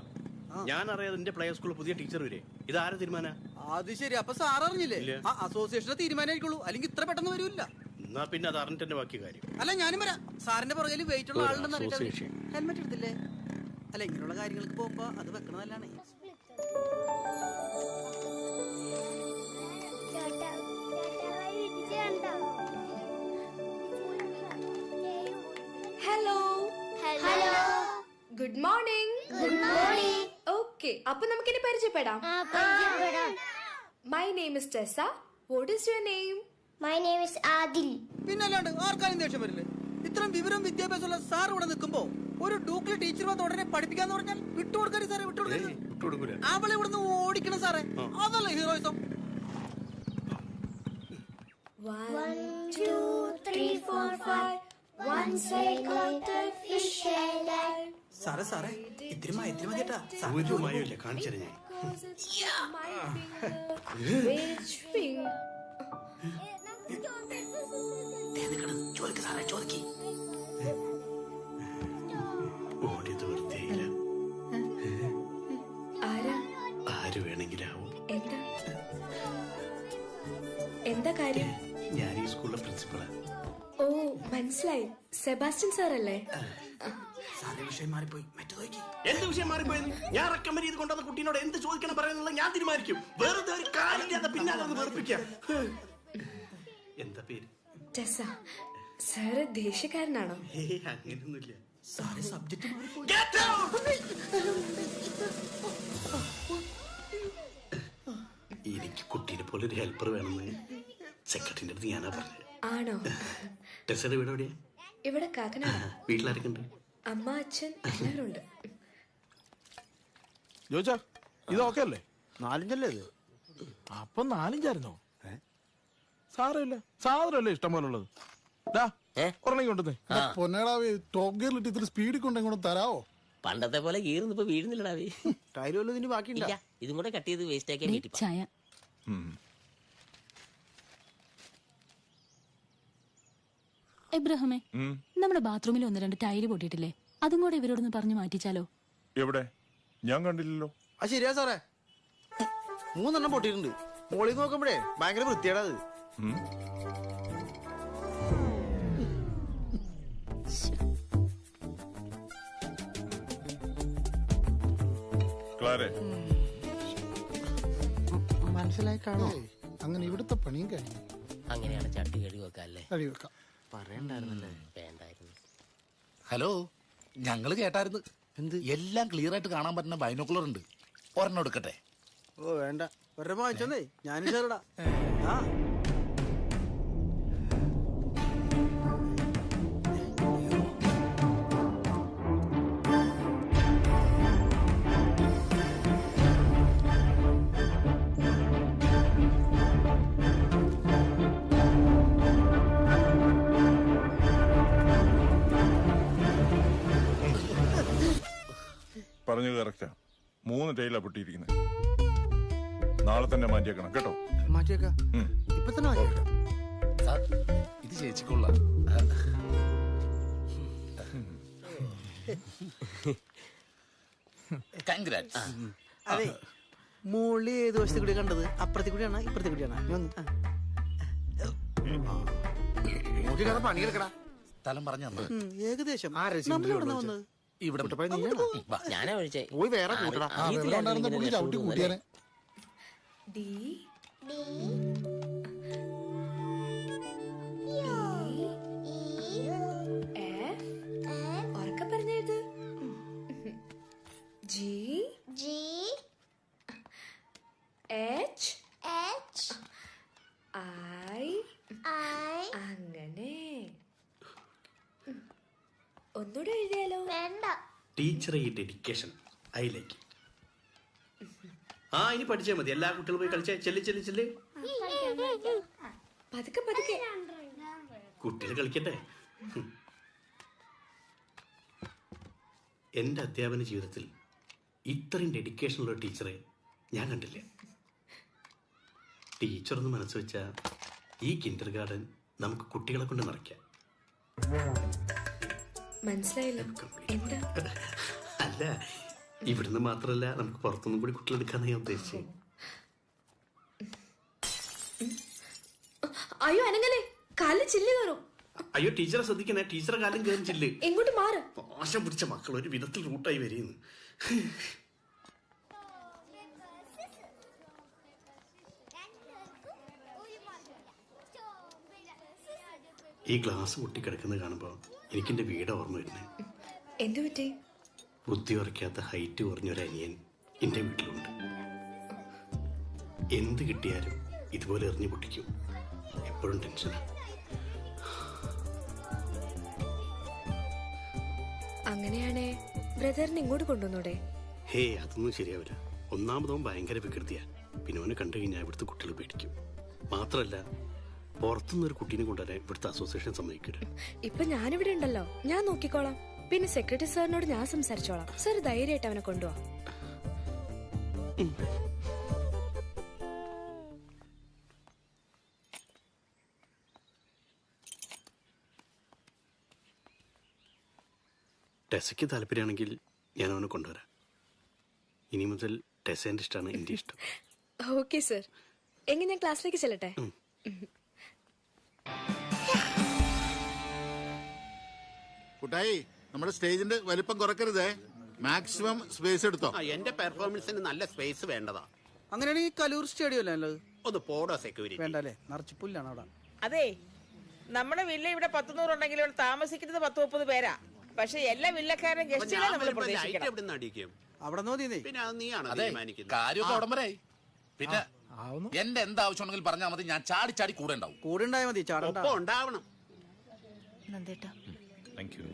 Speaker 3: ഞാൻ അറിയാതെ എന്റെ പ്ലേ സ്കൂളിൽ പുതിയ ടീച്ചർ വരെ. ഇതാരെ തീരുമാനം?
Speaker 8: അത് ശരി, അപ്പൊ സാർ അറിഞ്ഞില്ലേ? ആ അസോസിയേഷന്റെ തീരുമാനമായിരിക്കുള്ളൂ, അല്ലെങ്കിൽ ഇത്ര പെട്ടെന്ന് വരൂല്ല.
Speaker 3: എന്നാ പിന്നെ അത് അറിഞ്ഞിട്ട് ബാക്കി കാര്യം.
Speaker 8: അല്ല, ഞാനും വരാം. സാറിന്റെ പുറകിൽ വെയിറ്റ് ഉള്ള ആളുണ്ടെന്ന് അറിയാം. ഹെൽമെറ്റ് എടുത്തില്ലേ? അല്ല, ഇങ്ങനെയുള്ള കാര്യങ്ങൾക്ക് പോകുമ്പോ അത് വെക്കണതല്ലാണ്.
Speaker 1: Hello hello, good morning.
Speaker 20: Good morning.
Speaker 1: Okay, അപ്പൊ നമുക്കിനി പരിചയപ്പെടാം. My name is Tessa. What is your name?
Speaker 20: My name is Adil.
Speaker 8: പിന്നല്ലാണ്ട് ആർക്കാരും ദേഷ്യം വരില്ലേ? ഇത്രയും വിവരം വിദ്യാഭ്യാസമുള്ള സാർ ഇവിടെ നിൽക്കുമ്പോ ഒരു ഡൂക്കിലെ ടീച്ചർ വന്ന് ഉടനെ പഠിപ്പിക്കാന്ന് പറഞ്ഞാൽ വിട്ടുകൊടുക്കരുത് സാറേ, വിട്ടുകൊടുക്കരുത്. അവളെ ഇവിടുന്ന് ഓടിക്കണം സാറേ, അതല്ലേ heroism.
Speaker 20: 1 2 3 4 5 Once I caught a fish alive.
Speaker 8: സാറേ സാറേ, ഇത്തിരി മയത്തിരി മതിയേട്ടാ.
Speaker 3: ഒരു മയമില്ല, കാണിച്ചു ഞാൻ.
Speaker 8: ചോദിക്ക സാറേ, ചോദിക്ക്.
Speaker 3: ഓടിയത് വൃത്തിയില്ല. ആര് വേണമെങ്കിലാവും.
Speaker 1: എന്താ കാര്യം?
Speaker 3: ഞാൻ ഈ സ്കൂളിലെ പ്രിൻസിപ്പളാ.
Speaker 1: ഓ, മനസ്സിലായി. സെബാസ്റ്റ്യൻ സാർ അല്ലേ?
Speaker 8: സാറേ, വിഷയം മാറിപ്പോയി.
Speaker 3: എന്ത് വിഷയം മാറിപ്പോയെന്ന്? ഞാൻ റെക്കമെൻഡ് ചെയ്ത് കൊണ്ടുവന്ന കുട്ടീനോട് എന്ത് ചോദിക്കണം പറയുന്നുള്ള ഞാൻ തീരുമാനിക്കും. വെറുതെ ഒരു കാര്യമില്ലാതെ പിന്നാലെ ഒന്ന് വെറുപ്പിക്കാം. എന്താ പേര്?
Speaker 1: ടെസ. സാറ് ദേഷ്യക്കാരനാണോ?
Speaker 3: അങ്ങനെയൊന്നുമില്ല.
Speaker 8: സാറേ, സബ്ജക്ട് മാറിപ്പോയി.
Speaker 3: എനിക്ക് കുട്ടീനെ പോലെ ഒരു ഹെൽപ്പർ വേണമെന്ന് സെക്രട്ടറിന്റെ അടുത്ത് ഞാനാ പറഞ്ഞത്.
Speaker 1: ആണോ?
Speaker 3: ടെസയുടെ വീട് എവിടെയാ?
Speaker 1: ഇവിടെ കാക്കനാട്.
Speaker 3: വീട്ടിലാരൊക്കെ ഉണ്ട്?
Speaker 1: അമ്മ, അച്ഛൻ എല്ലാവരും ഉണ്ട്.
Speaker 19: ജോജാ, ഇത് ഓക്കെ അല്ലേ?
Speaker 18: 4 അല്ലേ ഇത്?
Speaker 19: അപ്പൊ 4 സാരമില്ല, സാധനമല്ലേ ഇഷ്ടം പോലെ ഉള്ളത്. ഒരെണ്ണം കൊണ്ടുവന്നേ.
Speaker 6: പൊന്നേടാവേ, ടോപ്പ് ഗിയറിലിട്ട് ഇത്ര സ്പീഡിൽ കൊണ്ട് ഇങ്ങോട്ട് തരാവോ?
Speaker 2: പണ്ടത്തെ പോലെ ഗീർന്ന് ഇപ്പൊ വീഴുന്നില്ലടാവേ.
Speaker 18: ടൈല് വല്ലതും ഇതിന് ബാക്കിയില്ല.
Speaker 2: ഇതും കൂടെ കട്ട് ചെയ്ത് വേസ്റ്റ് ആക്കിയാൽ വീട്ടിൽ
Speaker 14: ചായ. എബ്രഹാമേ, നമ്മുടെ ബാത്റൂമിൽ 1-2 ടൈല് പൊട്ടിയിട്ടില്ലേ? അതും കൂടെ ഇവരോടൊന്ന് പറഞ്ഞു മാറ്റിച്ചാലോ?
Speaker 12: എവിടെ? ഞാൻ കണ്ടില്ലല്ലോ.
Speaker 18: ആ ശരിയാ സാറേ, 3 പൊട്ടിയിട്ടുണ്ട്. മോളിൽ നോക്കുമ്പോഴേ ഭയങ്കര വൃത്തിയാടാ അത്. മനസ്സിലായി കാണോ?
Speaker 6: അങ്ങനെ ഇവിടുത്തെ പണിയും കഴിഞ്ഞു.
Speaker 2: അങ്ങനെയാണ് ചട്ടി കഴുകി വെക്കാല്ലേ?
Speaker 6: കഴുകി വെക്കാം.
Speaker 18: പറയണ്ടായിരുന്നല്ലേ?
Speaker 2: വേണ്ടായിരുന്നു.
Speaker 9: ഹലോ, ഞങ്ങള് കേട്ടായിരുന്നു. എല്ലാം ക്ലിയർ ആയിട്ട് കാണാൻ പറ്റുന്ന ബൈനോക്കുലർ ഉണ്ട്. ഒരെണ്ണം എടുക്കട്ടെ?
Speaker 18: ഓ വേണ്ട, ഒരെണ്ണം വാങ്ങിച്ചോന്നേ. ഞാനും ചേരടാ. ആ
Speaker 12: പറഞ്ഞത് കറക്റ്റാ. 3 ടൈലാ പൊട്ടിയിരിക്കുന്നത്. നാളെ തന്നെ മാറ്റിയേക്കണം കേട്ടോ.
Speaker 18: മാറ്റിയേക്കാം, ഇപ്പൊ തന്നെ മാറ്റിയേക്കാം.
Speaker 9: ഇത് ചേച്ചിക്കുള്ള.
Speaker 8: അതെ, മോളി ഏത് വശത്ത് കൂടി കണ്ടത്? അപ്പുറത്തെ കൂടിയാണ് ഇപ്പുറത്തെ കൂടിയാണ്?
Speaker 18: പണിയെടുക്കടാ.
Speaker 9: സ്ഥലം പറഞ്ഞു
Speaker 8: ഏകദേശം. നമ്മളിവിടെ വന്നത്
Speaker 9: ഇവിടെ
Speaker 2: ഞാനാ വിളിച്ചേ.
Speaker 18: പോയി വേറെ കൂട്ടടാ.
Speaker 6: ചവിട്ടി കൂട്ടിയാനെ.
Speaker 1: D F ഉറക്കെ പറഞ്ഞത്. G
Speaker 20: G
Speaker 1: H
Speaker 20: H
Speaker 3: ടീച്ചറെ ഈ ഡെഡിക്കേഷൻ ഐ ലൈക്ക്. ആ ഇനി പഠിച്ചാൽ മതി. എല്ലാ കുട്ടികളും പോയി കളിച്ചാൽ ചെല്ല്.
Speaker 1: പതുക്കെ പതുക്കെ.
Speaker 3: കുട്ടികൾ കളിക്കട്ടെ. എൻ്റെ അധ്യാപന ജീവിതത്തിൽ ഇത്രയും ഡെഡിക്കേഷനുള്ള ടീച്ചറെ ഞാൻ കണ്ടില്ല. ടീച്ചറൊന്ന് മനസ്സ് വെച്ചാൽ ഈ കിൻഡർ ഗാർഡൻ നമുക്ക് കുട്ടികളെ കൊണ്ട് നിറയ്ക്കാം.
Speaker 1: മനസ്സിലായില്ല എന്താ?
Speaker 3: അല്ല, ഇവിടുന്ന് മാത്രമല്ല, നമുക്ക് പുറത്തുനിന്നും കൂടി കുട്ടികളെടുക്കാന്ന് ഞാൻ ഉദ്ദേശിച്ചത്.
Speaker 1: അയ്യോ അനങ്ങലേ, കാലിൽ ചില്ല് കയറും.
Speaker 3: അയ്യോ ടീച്ചറെ ശ്രദ്ധിക്കണേ, ടീച്ചറെ കാലം കയറും ചില്ല്.
Speaker 1: എങ്ങോട്ട് മാറ്.
Speaker 3: മോശം പിടിച്ച മക്കൾ ഒരു വിധത്തിൽ റൂട്ടായി വരുന്നു. ഈ ഗ്ലാസ് പൊട്ടിക്കിടക്കുന്നത് കാണുമ്പോൾ എനിക്കെന്റെ വീട് ഓർമ്മ വരുന്നേ.
Speaker 1: എന്തു പറ്റി?
Speaker 3: ബുദ്ധി ഉറയ്ക്കാത്ത ഹൈറ്റ് കുറഞ്ഞൊരു അനിയൻ എൻ്റെ വീട്ടിലുണ്ട്. എന്ത് കിട്ടിയാലും ഇതുപോലെ എറിഞ്ഞു പൊട്ടിക്കും. എപ്പോഴും ടെൻഷനാണ്.
Speaker 1: അങ്ങനെയാണേ ബ്രദറിനെ ഇങ്ങോട്ട് കൊണ്ടുവന്നൂടെ?
Speaker 3: ഹേ, അതൊന്നും ശരിയാവില്ല. ഒന്നാമതവും ഭയങ്കര വികൃതിയാ. പിന്നെ അവനെ കണ്ടു കഴിഞ്ഞാൽ ഇവിടുത്തെ കുട്ടികൾ പേടിക്കും. മാത്രമല്ല, പുറത്തുനിന്നൊരു കുട്ടീനെ കൊണ്ടുവരാൻ ഇവിടുത്തെ അസോസിയേഷൻ സമ്മതിക്കില്ല.
Speaker 1: ഇപ്പൊ ഞാനിവിടെ ഉണ്ടല്ലോ, ഞാൻ നോക്കിക്കോളാം. പിന്നെ സെക്രട്ടറി സാറിനോട് ഞാൻ സംസാരിച്ചോളാം. സാർ ധൈര്യമായിട്ട് അവനെ കൊണ്ടുപോവാ.
Speaker 3: ടെസയ്ക്ക് താല്പര്യമാണെങ്കിൽ ഞാൻ അവനെ കൊണ്ടുവരാം. ഇനി മുതൽ ടെസേൻ്റെ ഇഷ്ടമാണ് എൻ്റെ ഇഷ്ടം.
Speaker 1: Okay sir. എങ്കിൽ ഞാൻ ക്ലാസ്സിലേക്ക് ചെല്ലട്ടെ?
Speaker 11: കുട്ടായി, നമ്മുടെ സ്റ്റേജിന്റെ വലിപ്പം കുറക്കരുതേ. മാക്സിമം സ്പേസ് എടുത്തോ.
Speaker 17: എന്റെ പെർഫോമൻസിന് നല്ല സ്പേസ് വേണ്ടതാ.
Speaker 8: അങ്ങനെയാണെങ്കിൽ കലൂർ സ്റ്റേഡിയം അല്ലേ?
Speaker 17: ഒന്ന് പോടോ സെക്യൂരിറ്റി.
Speaker 8: വേണ്ടല്ലേ, നിറച്ച് പുല്ലാണ് അവിടെ.
Speaker 10: അതെ, നമ്മുടെ വില്ല ഇവിടെ 100 ഉണ്ടെങ്കിൽ ഇവിടെ താമസിക്കുന്നത് 30 പേരാ. പക്ഷെ എല്ലാ വില്ലക്കാരും ഗസ്റ്റുകളെ നമ്മൾ പ്രതീക്ഷിക്കണം.
Speaker 17: അവിടെ നോക്കിയേ. പിന്നെ അത് നീയാണ് തീരുമാനിക്കുന്നത്.
Speaker 9: കാര്യമൊക്കെ ഉടൻ വരെ. പിന്നെ എന്റെ എന്താവശ്യം ഉണ്ടെങ്കിൽ പറഞ്ഞാൽ മതി, ഞാൻ ചാടി ചാടി കൂടെ ഉണ്ടാവും.
Speaker 8: കൂടെ ഉണ്ടായാൽ മതി,
Speaker 17: ഒപ്പം ഉണ്ടാവണം.
Speaker 21: നന്ദേട്ടാ.
Speaker 16: Thank you.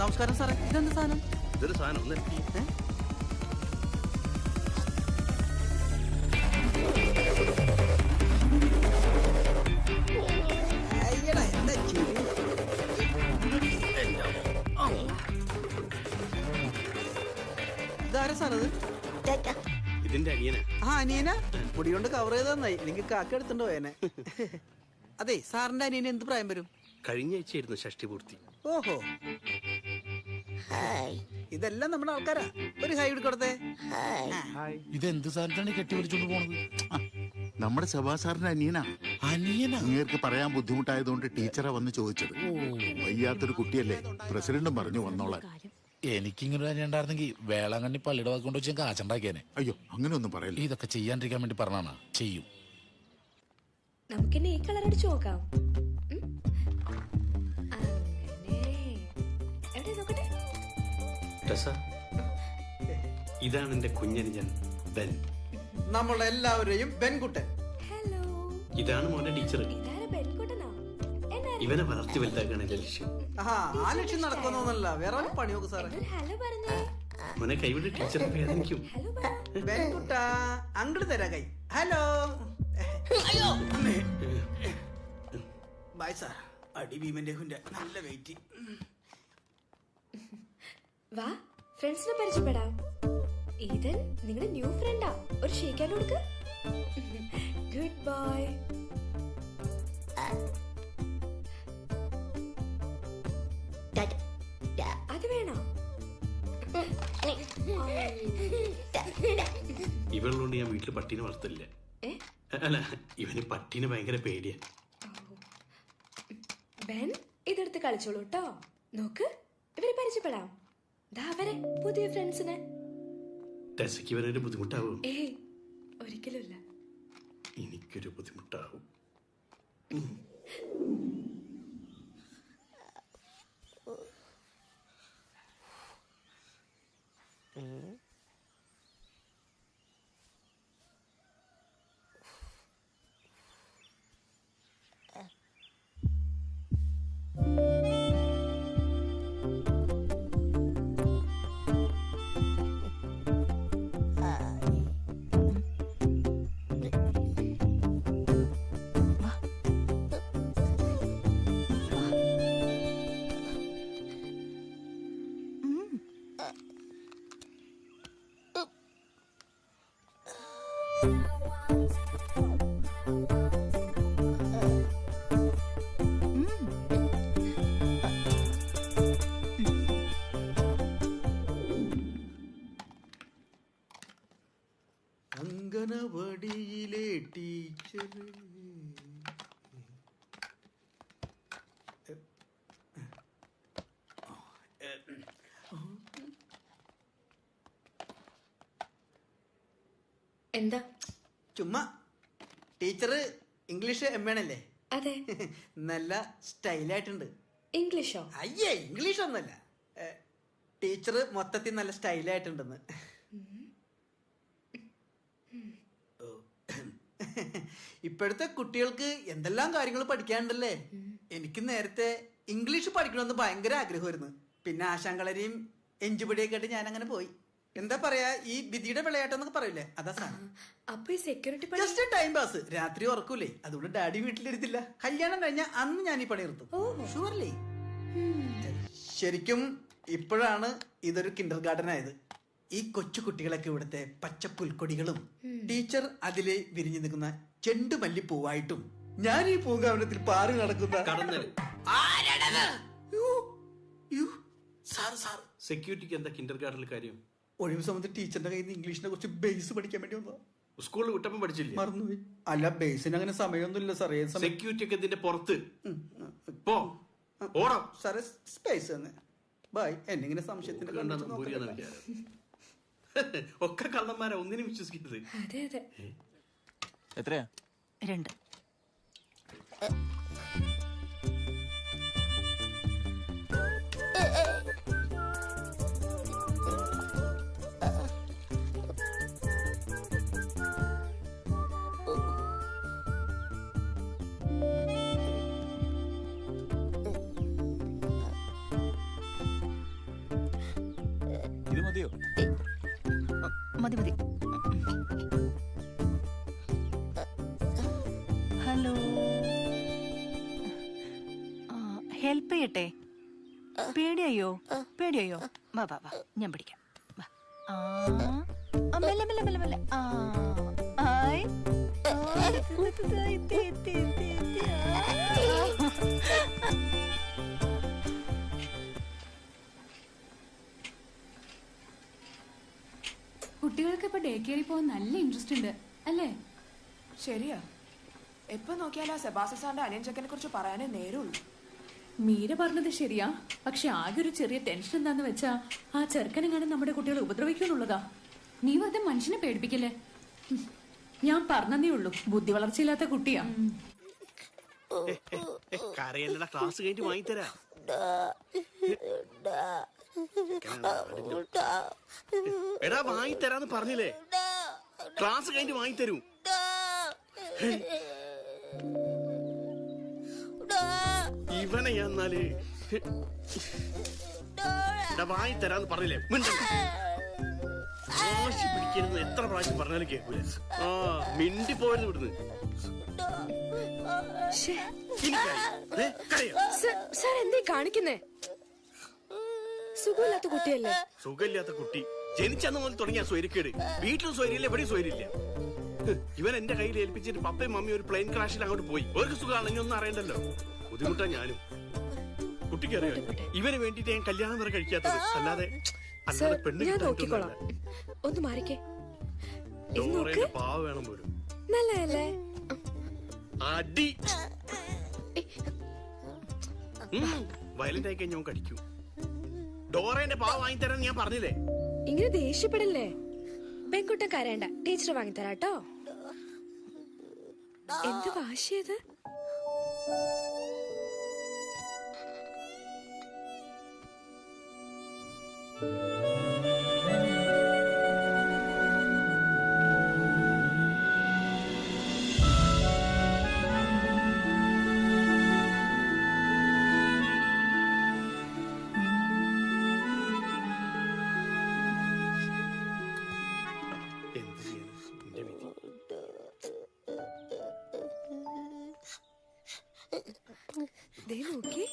Speaker 8: നമസ്കാരം സാറേ. ഇതെന്ത് സാധനം?
Speaker 3: ഇതൊരു സാധനം ഒന്ന്
Speaker 8: ഇതാരാ സാറത്?
Speaker 3: ഇതിന്റെ അനിയനാ.
Speaker 8: ആ അനിയന മുടി കൊണ്ട് കവർ ചെയ്ത് തന്നായി, ഇല്ലെങ്കിൽ കാക്ക എടുത്തുണ്ടോ പോയനെ. അതെ, സാറിന്റെ അനിയന് എന്ത് പ്രായം വരും?
Speaker 3: കഴിഞ്ഞ ആഴ്ചയായിരുന്നു ഷഷ്ടി പൂർത്തി.
Speaker 8: ഓഹോ, ഇതെല്ലാം നമ്മുടെ ആൾക്കാരാ. ഒരു ഹൈ കൊടുത്തേ.
Speaker 9: ഇതെന്ത് സാധനത്താണ് കെട്ടി വിളിച്ചോണ്ട് പോണത്?
Speaker 11: നമ്മുടെ സഭാ സാറിന്റെ അനിയനാ.
Speaker 9: അനിയനാ?
Speaker 11: നിങ്ങൾക്ക് പറയാൻ ബുദ്ധിമുട്ടായതുകൊണ്ട് ടീച്ചറാ വന്ന് ചോദിച്ചത്. വയ്യാത്തൊരു കുട്ടിയല്ലേ, പ്രസിഡന്റും പറഞ്ഞു വന്നോളാൻ.
Speaker 9: എനിക്കിങ്ങനെ ഉണ്ടായിരുന്നെങ്കിൽ വേളാങ്കണ്ണി പള്ളിയുടെ വാക്ക് കൊണ്ട് വെച്ച് കാച്ചുണ്ടാക്കിയേനെ.
Speaker 11: അയ്യോ, അങ്ങനെ ഒന്നും പറയല്ല.
Speaker 9: ഇതൊക്കെ ചെയ്യാണ്ടിരിക്കാൻ വേണ്ടി പറഞ്ഞാണ്. ചെയ്യും.
Speaker 1: നമുക്കിന്നെ ഈ കളർ അടിച്ചു നോക്കാം.
Speaker 3: ഇതാണ് എന്റെ കുഞ്ഞനുജൻ ബെൻ.
Speaker 8: നമ്മളെ എല്ലാവരെയും ബെൻകുട്ടൻ.
Speaker 3: ഇതാണ് മോന്റെ ടീച്ചർ. ഇവനെ വളർത്തി വലുതാക്കാണ് എന്റെ ലക്ഷ്യം.
Speaker 8: ആ ലക്ഷ്യം നടക്കുന്നൊന്നല്ല, വേറെ പണി നോക്ക് സാറേ.
Speaker 3: മോനെ കൈവിട്ട് ടീച്ചറെ വേദനിക്കും.
Speaker 8: ബെൻകുട്ട, അങ്ങോട്ട് തരാ കൈ. ഹലോ. Bye sir. അടി ഭീമന്റെ നല്ല വെയിറ്റ്.
Speaker 1: വാ, ഫ്രണ്ട്സിനെ പരിചയപ്പെടാം. ഈതൻ നിങ്ങളുടെ ന്യൂ ഫ്രണ്ടാ. ഒരു ഷേക്കാൻ കൊടുക്ക്. Good boy. അത് വേണോ?
Speaker 3: ഇവളുകൊണ്ട് ഞാൻ വീട്ടിൽ പട്ടീനെ വളർത്തില്ല. അല്ല, ഇവന് പട്ടീനെ ഭയങ്കര പേടിയാ.
Speaker 1: ബെൻ, ഇതെടുത്ത് കളിച്ചോളൂ കേട്ടോ. നോക്ക്, ഇവരെ പരിചയപ്പെടാം. അവരെ പുതിയ ഫ്രണ്ട്സിന്.
Speaker 3: ടെസയ്ക്ക് ഇവനൊരു ബുദ്ധിമുട്ടാവും?
Speaker 1: ഏയ്, ഒരിക്കലുമില്ല.
Speaker 3: എനിക്കൊരു ബുദ്ധിമുട്ടാവും.
Speaker 8: അങ്കനവാടിയിലെ ടീച്ചർ
Speaker 1: എന്താ?
Speaker 8: ചുമ്മാ. ടീച്ചർ ഇംഗ്ലീഷ് എം ആണല്ലേ?
Speaker 1: അതെ.
Speaker 8: നല്ല സ്റ്റൈലായിട്ടുണ്ട്.
Speaker 1: ഇംഗ്ലീഷോ?
Speaker 8: അയ്യേ, ഇംഗ്ലീഷ് ഒന്നല്ല. ടീച്ചർ മൊത്തത്തിൽ നല്ല സ്റ്റൈലായിട്ടുണ്ടെന്ന്. ഇപ്പോഴത്തെ കുട്ടികൾക്ക് എന്തെല്ലാം കാര്യങ്ങൾ പഠിക്കാനുണ്ടല്ലേ. എനിക്ക് നേരത്തെ ഇംഗ്ലീഷ് പഠിക്കണമെന്ന് ഭയങ്കര ആഗ്രഹമായിരുന്നു. പിന്നെ ആശാങ്കളരെയും എഞ്ചുപടിയൊക്കെ ആയിട്ട് ഞാൻ അങ്ങനെ പോയി. എന്താ പറയാ, ഈ വിധിയുടെ വിളയാട്ടെന്നൊക്കെ പറയില്ലേ, അതാ സാധനം.
Speaker 1: അപ്പൊ ഈ സെക്യൂരിറ്റി
Speaker 8: ജസ്റ്റ് ടൈം പാസ്. രാത്രി ഉറക്കൂലേ, അതുകൊണ്ട് ഡാഡി വീട്ടിലിരുത്തില്ല. കല്യാണം കഴിഞ്ഞ അന്ന് ഞാൻ ഈ പണി നിർത്തും. ഷുവർലി. ശരിക്കും ഇപ്പോഴാണ് ഇതൊരു കിൻഡർ ഗാർഡൻ ആയത്. ഈ കൊച്ചു കുട്ടികളൊക്കെ ഇവിടുത്തെ പച്ച പുൽക്കൊടികളും ടീച്ചർ അതിലെ വിരിഞ്ഞു നിൽക്കുന്ന ചെണ്ടുമല്ലിപ്പൂവായിട്ടും ഞാൻ ഈ പൂങ്കാവനത്തിൽ പാറി നടക്കുന്ന
Speaker 3: സെക്യൂരിറ്റിക്ക് എന്താ കിൻഡർ ഗാർഡനിൽ കാര്യം?
Speaker 8: ഒഴിവ് സമയത്ത് ടീച്ചറിന്റെ കയ്യിൽ നിന്ന് ഇംഗ്ലീഷിനെ കുറിച്ച് ബേസ് പഠിക്കാൻ വേണ്ടി വന്നതാ.
Speaker 3: സ്കൂളിൽ വിട്ടപ്പം പഠിച്ചില്ലേ?
Speaker 8: മറന്നുപോയി. അല്ല, ബേസിന് അങ്ങനെ സമയമൊന്നുമില്ല സാറേ.
Speaker 3: സെക്യൂരിറ്റി ഒക്കെ ഇതിന്റെ പുറത്ത് പോ, ഓടാം
Speaker 8: സാറേ. സ്പേസ് തന്നെ. ബൈ. എന്നിങ്ങനെ സംശയത്തിന്റെ
Speaker 3: ഒക്കെ കള്ളന്മാരെ, ഒന്നിനും വിശ്വസിക്കരുത്.
Speaker 1: അതെ അതെ.
Speaker 19: എത്രയാ?
Speaker 21: 2.
Speaker 19: ഇത് മതിയോ?
Speaker 21: മതി മതി. ഹലോ, ഹെൽപ്പ് ചെയ്യട്ടെ? പേടിയായോ? പേടിയായോ? വാ വാ വാ, ഞാൻ പിടിക്കാം. വാ. മെല്ലെ മെല്ലെ മെല്ലെ മെല്ലെ. ആയ്.
Speaker 13: കുട്ടികൾക്ക് ഇപ്പൊ ഡേ കെയറിൽ പോകാൻ നല്ല ഇൻട്രസ്റ്റ് ഉണ്ട് അല്ലേ?
Speaker 15: ശരിയാ. എപ്പോ നോക്കിയാലും സെബാസ്റ്റ്യൻ സാറിന്റെ അനിയൻ ചെക്കനെ കുറിച്ച് പറയാനേ നേരമുള്ളൂ.
Speaker 13: മീര പറഞ്ഞത് ശരിയാ. പക്ഷെ ആകെ ഒരു ചെറിയ ടെൻഷൻ എന്താന്ന് വെച്ചാ ആ ചെറുക്കനെങ്ങാനും നമ്മുടെ കുട്ടികളെ ഉപദ്രവിക്കുന്നുള്ളതാ. നീ വെറുതെ മനുഷ്യനെ പേടിപ്പിക്കല്ലേ. ഞാൻ പറഞ്ഞതേ ഉള്ളൂ, ബുദ്ധി വളർച്ചയില്ലാത്ത കുട്ടിയാ.
Speaker 3: കരയല്ലടാ, ക്ലാസ് കഴിഞ്ഞ് വാങ്ങിത്തരാ. എടാ വാങ്ങിത്തരാന്ന് പറഞ്ഞില്ലേ? ക്ലാസ് കഴിഞ്ഞ് വാങ്ങിത്തരൂ. ഇവനെ എന്നാല് വാങ്ങിത്തരാന്ന് പറഞ്ഞില്ലേ? വാശി പിടിക്കരുത്. എത്ര പ്രാവശ്യം പറഞ്ഞാലും കേൾക്കൂല. ആ മിണ്ടി പോയത് ഇവിടുന്ന്.
Speaker 1: സാർ എന്തേ കാണിക്കുന്നേ? സുഖമില്ലാത്ത കുട്ടിയല്ലേ?
Speaker 3: സുഖമില്ലാത്ത കുട്ടി ജനിച്ചന്ന് മുതൽ തുടങ്ങിയ സ്വൈര്യക്കേട്. വീട്ടിലും സ്വൈര്യമില്ല, എവിടെയും സ്വൈര്യമില്ല. ഇവൻ എന്റെ കയ്യിൽ ഏൽപ്പിച്ചിട്ട് പപ്പയും മമ്മിയും ഒരു പ്ലെയിൻ ക്രാഷിൽ അങ്ങോട്ട് പോയി. അവർക്ക് സുഖമാണെങ്കിൽ ഒന്നും അറിയണ്ടല്ലോ. ബുദ്ധിമുട്ടാ ഞാനും. കുട്ടിക്ക് അറിയാം ഇവന് വേണ്ടിട്ട് ഞാൻ കല്യാണം വരെ കഴിക്കാത്തത്. അല്ലാതെ
Speaker 1: ഞാൻ നോക്കിക്കോളാം. ഒന്ന് മാറിക്കേ.
Speaker 3: പാവ വേണം പോലും.
Speaker 1: നല്ലതല്ലേ?
Speaker 3: അടി വയലന്റ് ആയി കഴിഞ്ഞാൽ കടിക്കും. ഡോറേന്റെ പാവ വാങ്ങിത്തരാൻ ഞാൻ പറഞ്ഞില്ലേ?
Speaker 1: ഇങ്ങനെ ദേഷ്യപ്പെടല്ലേ. പെൺകുട്ടൻ കരയണ്ട, ടീച്ചർ വാങ്ങിത്തരാട്ടോ. എന്ത് വാശിയത്?
Speaker 3: എന്ത് ചെയ്യണം എന്റെ വിധി.
Speaker 1: ദേ നോക്കി.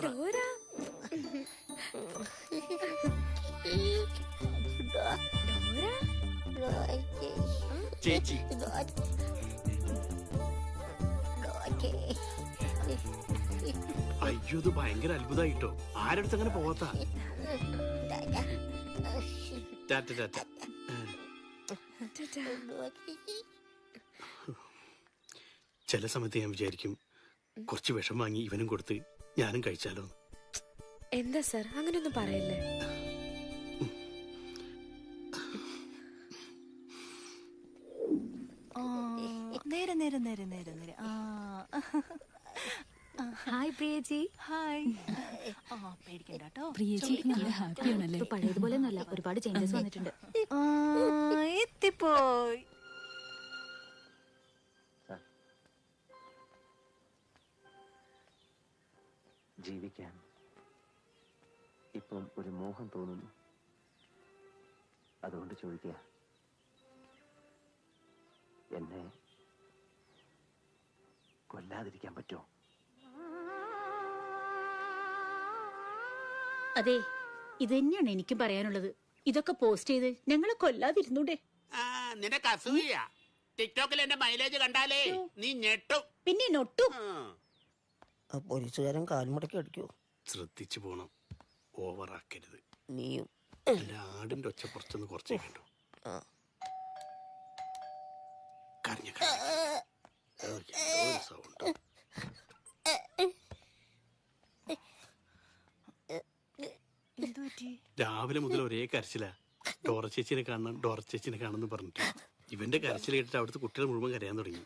Speaker 1: ഡോറ.
Speaker 3: ചേച്ചി അയ്യോ ഇത് ഭയങ്കര അത്ഭുതമായിട്ടോ. ആരടുത്ത് അങ്ങനെ പോവാത്ത. ടാറ്റ ടാറ്റ. ചില സമയത്ത് ഞാൻ വിചാരിക്കും കുറച്ച് വിഷം വാങ്ങി ഇവനും കൊടുത്ത് ഞാനും കഴിച്ചാലോ.
Speaker 1: എന്താ സർ അങ്ങനെയൊന്നും പറയല്ലേ.
Speaker 21: നേരെ നേരെ നേരെ നേരെ നേരെ.
Speaker 14: ഹായ് പ്രിയേച്ചി.
Speaker 21: ഹായ്. പേടിക്കണ്ട കേട്ടോ.
Speaker 14: പ്രിയേച്ചി നല്ല ഹാപ്പിയാണല്ലേ?
Speaker 7: പഴയതുപോലെ ഒന്നല്ല, ഒരുപാട് ചേഞ്ചസ് വന്നിട്ടുണ്ട്.
Speaker 21: എത്തിപ്പോയി.
Speaker 5: ജീവിക്കാൻ ഇപ്പം ഒരു മോഹം തോന്നുന്നു. അതുകൊണ്ട് ചോദിക്കുക, എന്നെ കൊല്ലാതിരിക്കാൻ പറ്റുമോ?
Speaker 7: അതെ, ഇത് തന്നെയാണ് എനിക്കും പറയാനുള്ളത്. ഇതൊക്കെ പോസ്റ്റ് ചെയ്ത് ഞങ്ങളെ കൊല്ലാതിരുന്നൂടെ?
Speaker 17: നിനക്ക് അസൂയ. ടിക്ടോക്കിൽ എന്റെ മൈലേജ് കണ്ടാലേ നീ ഞെട്ടും.
Speaker 7: പിന്നെ നൊട്ടും.
Speaker 2: പോലീസുകാരൻ കാൽമുടക്കി അടിക്കോ?
Speaker 3: ശ്രദ്ധിച്ചു പോണം, ഓവറാക്കരുത്.
Speaker 2: നീയും
Speaker 3: അല്ല, ആടിന്റെ ഒച്ച പുറത്തുനിന്ന് കുറച്ചേ കണ്ടു. കരഞ്ഞ സൗണ്ട്. രാവിലെ മുതൽ ഒരേ കരച്ചില. ഡോറ ചേച്ചിനെ കാണണം, ഡോറ ചേച്ചിനെ കാണണം പറഞ്ഞിട്ട് ഇവന്റെ കരച്ചിൽ കേട്ടിട്ട് അവിടുത്തെ കുട്ടികൾ മുഴുവൻ കരയാൻ തുടങ്ങി.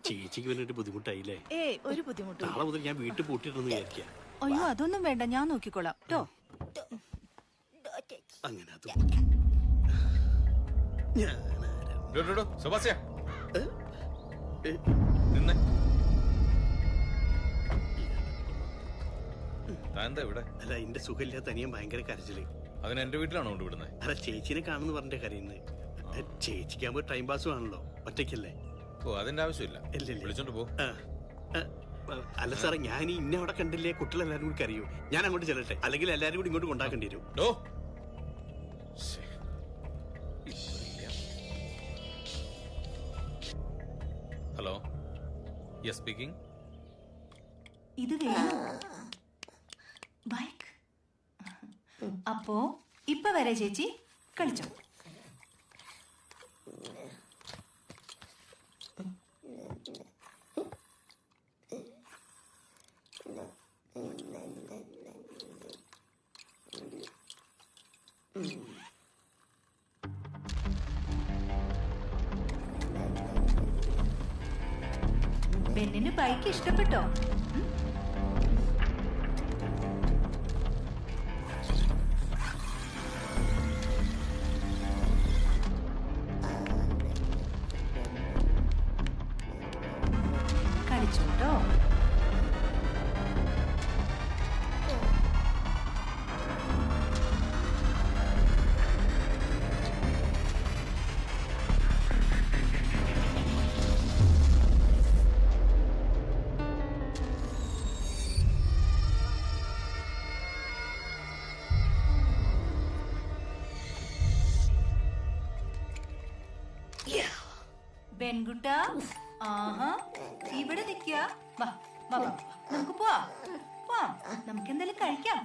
Speaker 3: ചേച്ചിക്ക് വേണ്ടിട്ട് ബുദ്ധിമുട്ടായില്ലേ?
Speaker 21: ഒരു ബുദ്ധിമുട്ടും.
Speaker 3: നാളെ മുതൽ ഞാൻ വീട്ടിൽ പൂട്ടിട്ടെന്ന് വിചാരിക്കാം.
Speaker 21: അയ്യോ അതൊന്നും വേണ്ട, ഞാൻ നോക്കിക്കോളാം കേട്ടോ.
Speaker 3: അങ്ങനെ അത് അല്ല, എന്റെ സുഖമില്ലാത്ത തനിയെ ഭയങ്കര കരച്ചില്.
Speaker 16: അതിന് എന്റെ വീട്ടിലാണോ കൊണ്ടുവിടുന്നത്?
Speaker 3: അല്ല, ചേച്ചിനെ കാണുന്നു പറഞ്ഞ കരയുന്നത്. ചേച്ചിക്കാകുമ്പോ ടൈം പാസും ആണല്ലോ, ഒറ്റയ്ക്കല്ലേ.
Speaker 16: ഓ, അതിന്റെ ആവശ്യമില്ല, വിളിച്ചോണ്ട് പോ.
Speaker 3: അല്ല സാറേ, ഞാൻ ഇന്നെ അവിടെ കണ്ടില്ലേ, കുട്ടികളെല്ലാരും കൂടി കരയൂ. ഞാൻ അങ്ങോട്ട് ചെല്ലട്ടെ, അല്ലെങ്കിൽ എല്ലാരും കൂടി ഇങ്ങോട്ട് കൊണ്ടാക്കേണ്ടി വരും.
Speaker 16: Hello, yes speaking.
Speaker 21: ഇത് ബൈക്ക്. അപ്പോ ഇപ്പൊ വരെ ചേച്ചി കളിച്ചോ. ബെന്നിന് ബൈക്ക് ഇഷ്ടപ്പെട്ടോ? കളിച്ചോട്ടോ. പെൺകുട്ട, ആഹാ, ഇവിടെ നിൽക്കുക. വാ വാ വാ, നമുക്ക് പോവാം. നമുക്ക് എന്തെങ്കിലും കഴിക്കാം.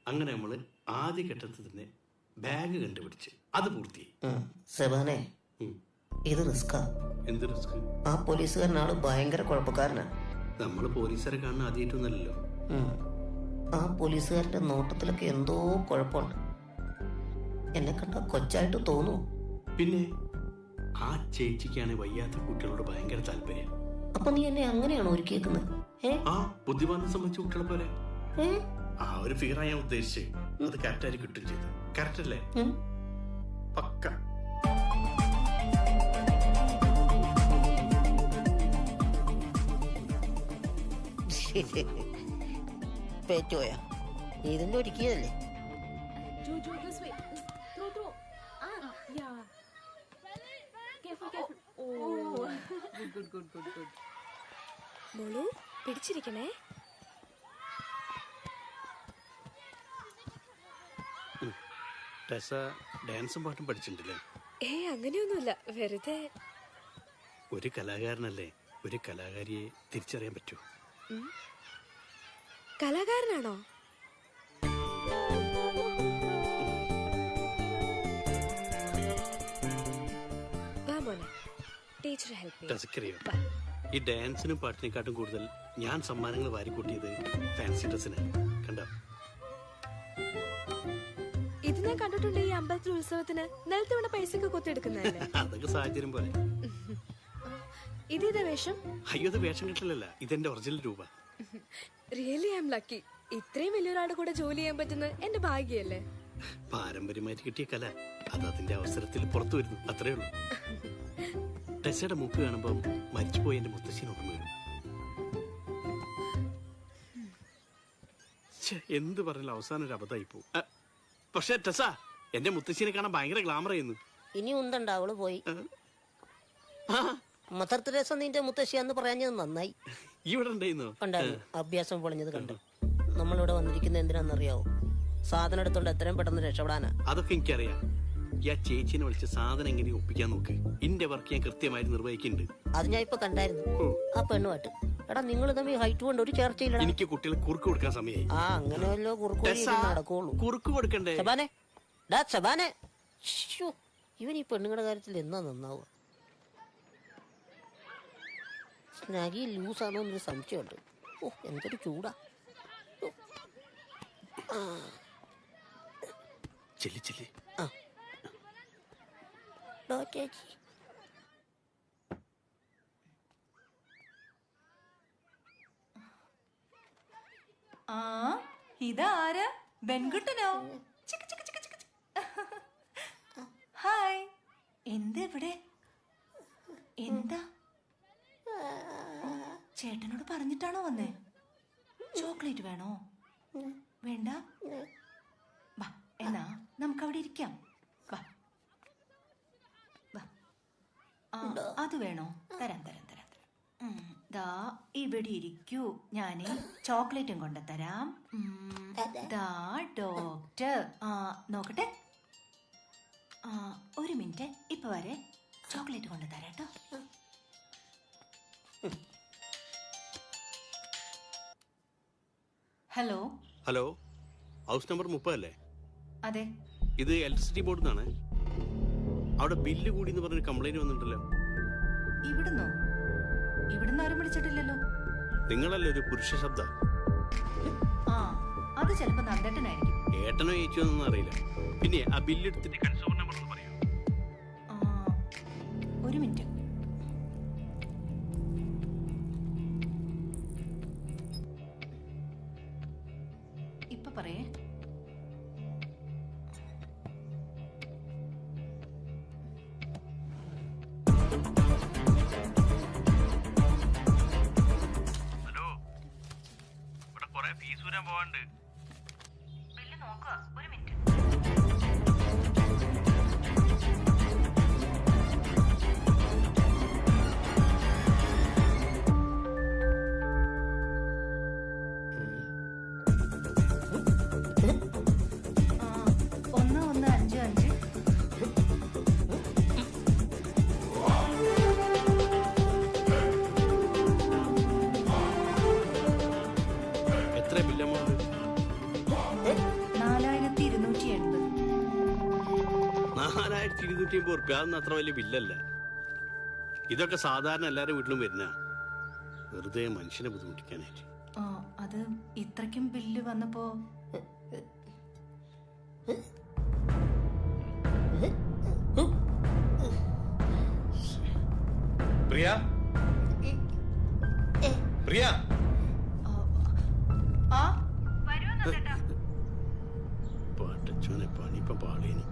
Speaker 3: അങ്ങനെ നമ്മൾ ആദ്യ ഘട്ടത്തിൽ തന്നെ ബാഗ് കണ്ടുപിടിച്ച് അത് പൂർത്തിയായി.
Speaker 2: സെബാനെ, ഇത് റിസ്കാ.
Speaker 3: എന്ത് റിസ്ക്?
Speaker 2: ആ പോലീസുകാരനാള് ഭയങ്കര കുഴപ്പക്കാരനാ.
Speaker 3: നമ്മൾ പോലീസുകാരെ കാണുന്ന ആദ്യമായിട്ടൊന്നല്ലോ.
Speaker 2: ആ പോലീസുകാരന്റെ നോട്ടത്തിലൊക്കെ എന്തോ കുഴപ്പമുണ്ട്. എന്നെ കണ്ട കൊച്ചായിട്ട് തോന്നും.
Speaker 3: പിന്നെ ആ ചേച്ചിക്കാണ് വയ്യാത്ത കുട്ടികളോട് ഭയങ്കര താല്പര്യം.
Speaker 2: അപ്പൊ നീ എന്നെ അങ്ങനെയാണോ ഒരുക്കിയേക്കുന്നത്?
Speaker 3: ആ ബുദ്ധിമാനെ സംബന്ധിച്ച കുട്ടികളെ പോലെ ആ ഒരു ഫിഗറാ ഞാൻ ഉദ്ദേശിച്ചത്. അത് കറക്റ്റായിട്ട് കിട്ടും ചെയ്തു. കറക്റ്റ് അല്ലേ? പക്ക.
Speaker 2: പേറ്റോയാ ഇതിന്റെ ഒരുക്കിയതല്ലേ?
Speaker 1: മോളു പിടിച്ചിരിക്കണേ.
Speaker 3: ടെസ ഡാൻസും പാട്ടും പഠിച്ചിട്ടുണ്ടല്ലേ?
Speaker 1: അങ്ങനെയൊന്നുമില്ല, വെറുതെ.
Speaker 3: ഒരു കലാകാരനല്ലേ ഒരു കലാകാരിയെ തിരിച്ചറിയാൻ പറ്റുമോ?
Speaker 1: കലാകാരനാണോ? ടീച്ചർ ഹെൽപ്പ്
Speaker 3: ടെസക്കറിയോ? ഈ ഡാൻസിനും പാട്ടിനെക്കാട്ടും കൂടുതൽ ഞാൻ സമ്മാനങ്ങൾ വാരിക്കൂട്ടിയത് ഫാൻസി ഡ്രസ്സിന്. കണ്ടോ?
Speaker 1: ഇത് ഞാൻ കണ്ടിട്ടുണ്ട്. ഈ അമ്പലത്തിൽ ഉത്സവത്തിന് നിലത്ത് വീണ പൈസക്ക് കൊത്തിയെടുക്കുന്നതല്ലേ?
Speaker 3: അതൊക്കെ സാഹചര്യം പോലെ.
Speaker 1: ഇതേതാ വേഷം?
Speaker 3: അയ്യോ, അത് വേഷം കിട്ടില്ലല്ല, ഇതെന്റെ ഒറിജിനൽ രൂപ.
Speaker 1: Really I am lucky. ഇത്രയും വലിയൊരാളുടെ കൂടെ ജോലി ചെയ്യാൻ പറ്റുന്നത് എന്റെ ഭാഗ്യല്ലേ?
Speaker 3: പാരമ്പര്യമായിട്ട് കിട്ടിയ കല അത് അതിന്റെ അവസരത്തിൽ പുറത്തു വരുന്നു, അത്രേ ഉള്ളൂ. ടെസയുടെ മൂക്ക് കാണുമ്പോൾ മരിച്ചുപോയി എന്റെ മുത്തശ്ശിന് ഓർമ്മ വരും. എന്ത് പറഞ്ഞാലും അവസാനം ഒരു അബദ്ധമായി പോകും. പക്ഷെ ടെസ എന്റെ മുത്തശ്ശിനെ കാണാൻ ഭയങ്കര ഗ്ലാമർ ചെയ്യുന്നു.
Speaker 2: ഇനി ഉണ്ടണ്ട, അവള് പോയി. മദർ തെരേസ നിന്റെ മുത്തശ്ശിയാന്ന് പറയാഞ്ഞത് നന്നായി.
Speaker 3: ഇവിടെ ഉണ്ടായിരുന്നു.
Speaker 2: അഭ്യാസം പൊളിഞ്ഞത് കണ്ടു. നമ്മളിവിടെ വന്നിരിക്കുന്ന എന്തിനാണെന്നറിയാവോ? സാധനം എടുത്തോണ്ട് എത്രയും പെട്ടെന്ന് രക്ഷപ്പെടാനാ.
Speaker 3: അതൊക്കെ എനിക്കറിയാം. ആ ചേച്ചിനെ വിളിച്ച് സാധനം എങ്ങനെ ഒപ്പിക്കാൻ നോക്ക്. ഇന്റെ വർക്ക് ഞാൻ കൃത്യമായിട്ട് നിർവഹിക്കുന്നുണ്ട്.
Speaker 2: അത് ഞാൻ ഇപ്പൊ കണ്ടായിരുന്നു. ആ പെണ്ണുമായിട്ട്. എടാ, നിങ്ങൾ തമ്മിൽ ഹൈറ്റ് കൊണ്ട് ഒരു ചർച്ചയില്ല.
Speaker 3: എനിക്ക് കുട്ടികളെ കുറുക്ക് കൊടുക്കാൻ സമയമായി.
Speaker 2: അങ്ങനെ വല്ലോ കുറുക്ക് നടക്കുള്ളൂ.
Speaker 3: കുറുക്ക് കൊടുക്കണ്ടേ?
Speaker 2: ശബാനെ, ഇവൻ ഈ പെണ്ണുങ്ങളുടെ കാര്യത്തിൽ എന്നാ നന്നാവുക? സ്നാഗി ലൂസാണോ എന്നൊരു സംശയമുണ്ട്. ഓ, എന്തൊരു ചൂടാ.
Speaker 3: ചെല്ലി ചെല്ലി.
Speaker 2: ചേച്ചി,
Speaker 21: ഇതാരാ? ബെൻകുട്ടനോ? ഹായ്. എന്താ ഇവിടെ? എന്താ ചേട്ടനോട് പറഞ്ഞിട്ടാണോ വന്നേ? ചോക്ലേറ്റ് വേണോ? വേണ്ട? വാ, എന്നാ നമുക്ക് അവിടെ ഇരിക്കാം. വാ, അത് വേണോ? തരാം തരാം തരാം തരാം. ദാ ഇവിടെ ഇരിക്കൂ, ഞാനേ ചോക്ലേറ്റും കൊണ്ടുതരാം. ദാ ഡോക്ടർ. നോക്കട്ടെ. ഒരു മിനിറ്റ്, ഇപ്പൊ വരെ. ചോക്ലേറ്റ് കൊണ്ടുതരാം കേട്ടോ. ഹലോ.
Speaker 3: ഹലോ, ഹൗസ് നമ്പർ 30 അല്ലേ?
Speaker 21: അതെ.
Speaker 3: ഇത് ഇലക്ട്രിസിറ്റി ബോർഡിൽ നിന്നാണ്. അവിടെ ബില്ല് കൂടി എന്ന് പറഞ്ഞൊരു കംപ്ലൈന്റ് വന്നിട്ടുണ്ടല്ലോ.
Speaker 21: ഇവിടുന്നോ? ഇവിടുന്ന് ആരും വിളിച്ചിട്ടില്ലല്ലോ.
Speaker 3: നിങ്ങളല്ലേ ഒരു പുരുഷ ശബ്ദം?
Speaker 21: അത് ചിലപ്പോ നന്ദേട്ടനായിരിക്കും.
Speaker 3: ഏട്ടനോ ചേച്ചിയോ ഒന്നും അറിയില്ല. പിന്നെ ആ ബില്ല് എടുത്തിട്ട് കൺസ്യൂമർ നമ്പർ ഒന്ന് പറയൂ.
Speaker 21: ഒരു മിനിറ്റ്. ഇപ്പൊ പറയേ.
Speaker 3: ഹലോ, ഇവിടെ കുറെ ഫീസ് വരാൻ പോവാണ്ട്.
Speaker 21: ബില്ല് നോക്കുക. ഒരു മിനിറ്റ്.
Speaker 3: എത്ര ബില്ല് എമൗണ്ട്? $150 അതൊന്നും അത്ര വലിയ ബില്ലല്ല. ഇതൊക്കെ സാധാരണ എല്ലാവരുടെ വീട്ടിലും വരുന്ന വെറുതെ മനുഷ്യനെ ബുദ്ധിമുട്ടിക്കാനായിട്ട്.
Speaker 21: അത് ഇത്രയ്ക്കും ബില്ല് വന്നപ്പോ
Speaker 16: പ്രിയ പ്രിയ
Speaker 3: പാട്ടച്ചോനെ പണിപ്പം പാളീന്.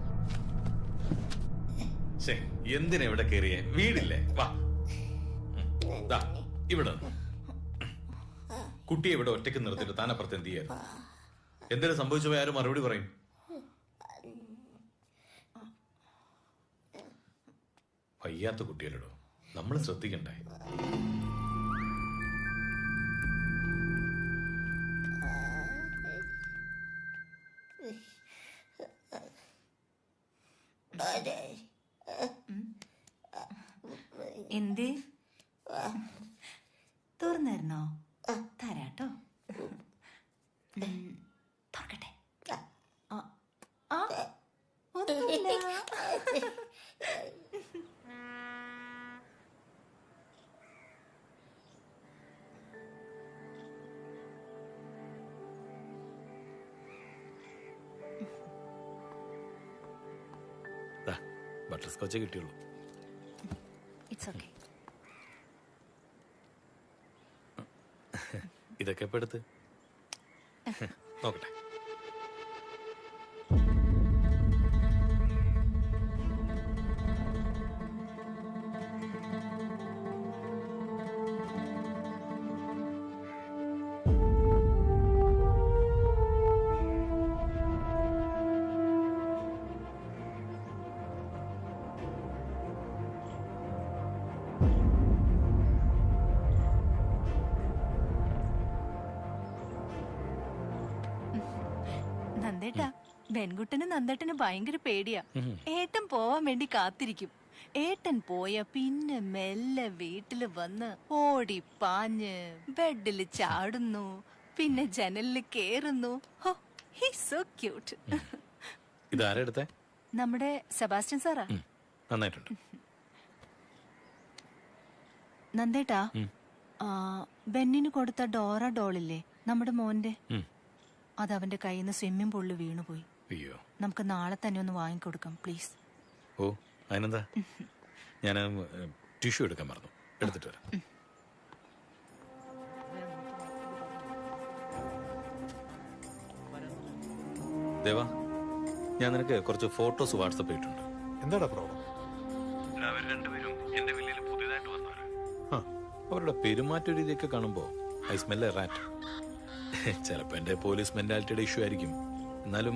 Speaker 16: എന്തിനാ ഇവിടെ കയറിയേ? വീടില്ലേ? വാ ഇവിടെ കുട്ടിയെ ഇവിടെ ഒറ്റയ്ക്ക് നിർത്തിട്ട് താൻ അപ്പുറത്ത് എന്ത് ചെയ്യായിരുന്നു? എന്തെങ്കിലും സംഭവിച്ചു പോയി ആരും മറുപടി പറയും? വയ്യാത്ത കുട്ടിയല്ലോ, നമ്മൾ ശ്രദ്ധിക്കണ്ടേ?
Speaker 21: എന്തേ തുറന്നായിരുന്നോ? തരാട്ടോ. തുറക്കട്ടെ. ഒന്നുമില്ല.
Speaker 16: ബട്ടർ സ്കോച്ചേ കിട്ടിയുള്ളൂ.
Speaker 21: It's okay.
Speaker 16: ഇതൊക്കെ ഇപ്പൊ എടുത്ത് നോക്കട്ടെ.
Speaker 21: നന്ദേട്ടാ, ബെൻകുട്ടന് നന്ദേട്ടന് ഭയങ്കര പേടിയാ. ഏട്ടൻ പോവാൻ വേണ്ടി കാത്തിരിക്കും. ഏട്ടൻ പോയ പിന്നെ മെല്ലെ വീട്ടില് വന്ന് ഓടി പാഞ്ഞ് ബെഡില് ചാടുന്നു, പിന്നെ ജനലില് കേറുന്നു. So cute.
Speaker 16: ഇതാരാ എടുത്തേ?
Speaker 21: നമ്മുടെ സെബാസ്റ്റ്യൻ സാറാ.
Speaker 16: നന്നായിട്ടുണ്ട്.
Speaker 21: നന്ദേട്ടാ, ബെന്നിന് കൊടുത്ത ഡോറ ഡോളില്ലേ നമ്മുടെ മോന്റെ, അത് അവന്റെ കയ്യിൽ നിന്ന് സ്വിമ്മിംഗ് പൂളിൽ വീണുപോയി.
Speaker 16: അയ്യോ,
Speaker 21: നമുക്ക് നാളെ തന്നെ ഒന്ന് വാങ്ങിക്കൊടുക്കാം പ്ലീസ്.
Speaker 16: ഓ അതിനെന്താ, ഞാൻ ടിഷ്യൂ എടുക്കാൻ മറന്നു, എടുത്തിട്ട് വരാം. ദേവാ, ഞാൻ നിനക്ക് കുറച്ച് ഫോട്ടോസ് വാട്സപ്പ് ചെയ്തിട്ടുണ്ട്.
Speaker 4: എന്താടാ പ്രോബ്ലം?
Speaker 16: അവർ രണ്ടുപേരും എന്റെ വില്ലയിൽ പുതിയതായിട്ട് വന്നവരാ. അവരുടെ പെരുമാറ്റ രീതിയൊക്കെ കാണുമ്പോ ഐ സ്മെൽ എ റാറ്റ്. ചിലപ്പോ എന്റെ പോലീസ് മെന്റാലിറ്റിയുടെ ഇഷ്യൂ ആയിരിക്കും. എന്നാലും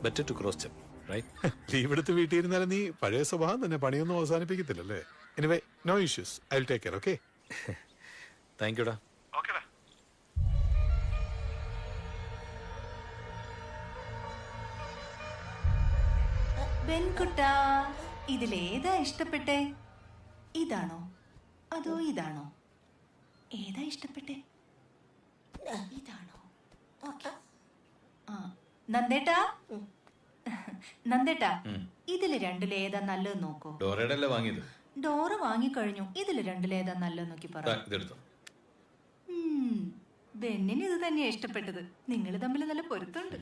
Speaker 16: better to cross check, right?
Speaker 4: Leave എടുത്ത് വീട്ടിൽ ഇരുന്നാലും നീ പഴയ സ്വഭാവം തന്നെ, പണിയൊന്നും അവസാനിപ്പിക്കത്തില്ലല്ലേ? Anyway, no issues, I will take care. Okay,
Speaker 16: thank യുടാ.
Speaker 4: ഓക്കെടാ.
Speaker 21: ബെൻകുട്ടാ, ഇതിലേതാ ഇഷ്ടപ്പെട്ടെ? ഇതാണോ അതോ ഇതാണോ? ഏതാ ഇഷ്ടപ്പെട്ടെ? ഇതാണോ? നന്ദേട്ടാ, നന്ദേട്ടാ, ഇതില് രണ്ടിലേതാ നല്ലത് നോക്കൂ.
Speaker 16: ഡോറയുടെ അല്ലേ വാങ്ങിയത്?
Speaker 21: ഡോറ് വാങ്ങിക്കഴിഞ്ഞു. ഇതില് രണ്ടിലേതാ നല്ലത് നോക്കി പറ.
Speaker 16: ഇതെടുത്തോ.
Speaker 21: ബെന്നിന് ഇത് തന്നെയാ ഇഷ്ടപ്പെട്ടത്. നിങ്ങൾ തമ്മിൽ നല്ല പൊരുത്തമുണ്ട്.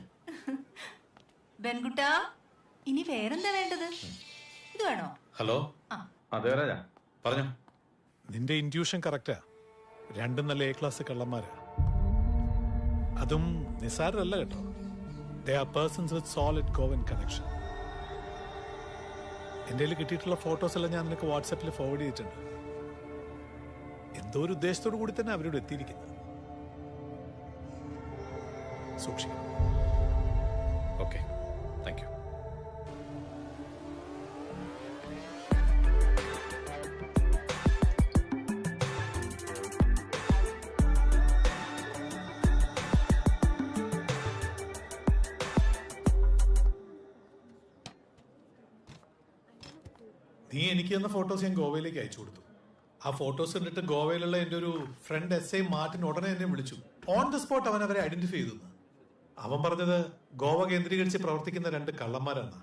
Speaker 21: ബെൻകുട്ടാ, ഇനി വേറെന്താ വേണ്ടത്? ഇത് വേണോ?
Speaker 16: ഹലോ, അതെ രാജാ, പറഞ്ഞോ.
Speaker 4: നിന്റെ ഇൻറ്റ്യൂഷൻ കറക്റ്റാ. രണ്ടും നല്ല എ ക്ലാസ് കള്ളന്മാരാ. അതും നിസാരല്ല കേട്ടോ. They are persons with solid Goan connection. എന്റെ കയ്യിൽ കിട്ടിയിട്ടുള്ള ഫോട്ടോസ് എല്ലാം ഞാൻ നിനക്ക് വാട്സാപ്പിൽ ഫോർവേഡ് ചെയ്തിട്ടുണ്ട്. എന്തോ ഒരു ഉദ്ദേശത്തോടു കൂടി തന്നെ അവരോട് എത്തിയിരിക്കുന്നത്. സൂക്ഷിക്കണം.
Speaker 16: Okay, thank U.
Speaker 4: നീ എനിക്ക് തന്ന ഫോട്ടോസ് ഞാൻ ഗോവയിലേക്ക് അയച്ചു കൊടുത്തു. ആ ഫോട്ടോസ് കണ്ടിട്ട് ഗോവയിലുള്ള എൻ്റെ ഒരു ഫ്രണ്ട് SI മാർട്ടിൻ ഉടനെ എന്നെ വിളിച്ചു. ഓൺ ദ സ്പോട്ട് അവൻ അവരെ ഐഡന്റിഫൈ ചെയ്തു. അവൻ പറഞ്ഞത് ഗോവ കേന്ദ്രീകരിച്ച് പ്രവർത്തിക്കുന്ന രണ്ട് കള്ളന്മാരാണ്.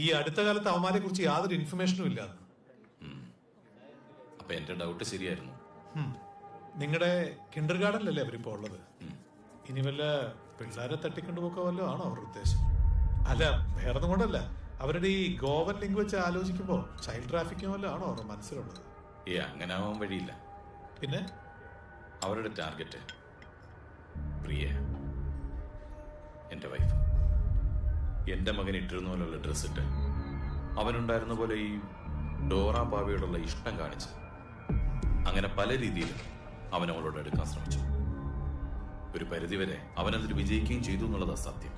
Speaker 4: ഈ അടുത്ത കാലത്ത് അവന്മാരെ കുറിച്ച് യാതൊരു ഇൻഫർമേഷനും ഇല്ലാന്ന്.
Speaker 16: അപ്പൊ എന്റെ ഡൗട്ട് ശരിയായിരുന്നു.
Speaker 4: നിങ്ങളുടെ കിൻഡർ ഗാർഡനിലല്ലേ അവരിപ്പോ ഉള്ളത്? ഇനി വല്ല പിള്ളേരെ തട്ടിക്കൊണ്ടുപോക്കോ വല്ലോ ആണോ അവരുടെ ഉദ്ദേശം? അല്ല, വേറൊന്നും കൊണ്ടല്ല, അവരുടെ ഈ ഗോവൻ ലിങ്ക് വെച്ച് ആലോചിക്കുമ്പോ ചൈൽഡ് ട്രാഫിക്കിംഗ് വല്ലോ ആണോ അവരുടെ മനസ്സിലുള്ളത്?
Speaker 16: അങ്ങനെ ആവാൻ വഴിയില്ല.
Speaker 4: പിന്നെ
Speaker 16: അവരുടെ ടാർഗറ്റ് പ്രിയ, എന്റെ വൈഫ്. എന്റെ മകൻ ഇട്ടിരുന്ന പോലുള്ള ഡ്രസ് ഇട്ട് അവനുണ്ടായിരുന്ന പോലെ ഈ ഡോറ പാവയോടുള്ള ഇഷ്ടം കാണിച്ച് അങ്ങനെ പല രീതിയിലും അവൻ അവളോട് എടുക്കാൻ ശ്രമിച്ചു. ഒരു പരിധിവരെ അവനതിൽ വിജയിക്കുകയും ചെയ്തു എന്നുള്ളതാ സത്യം.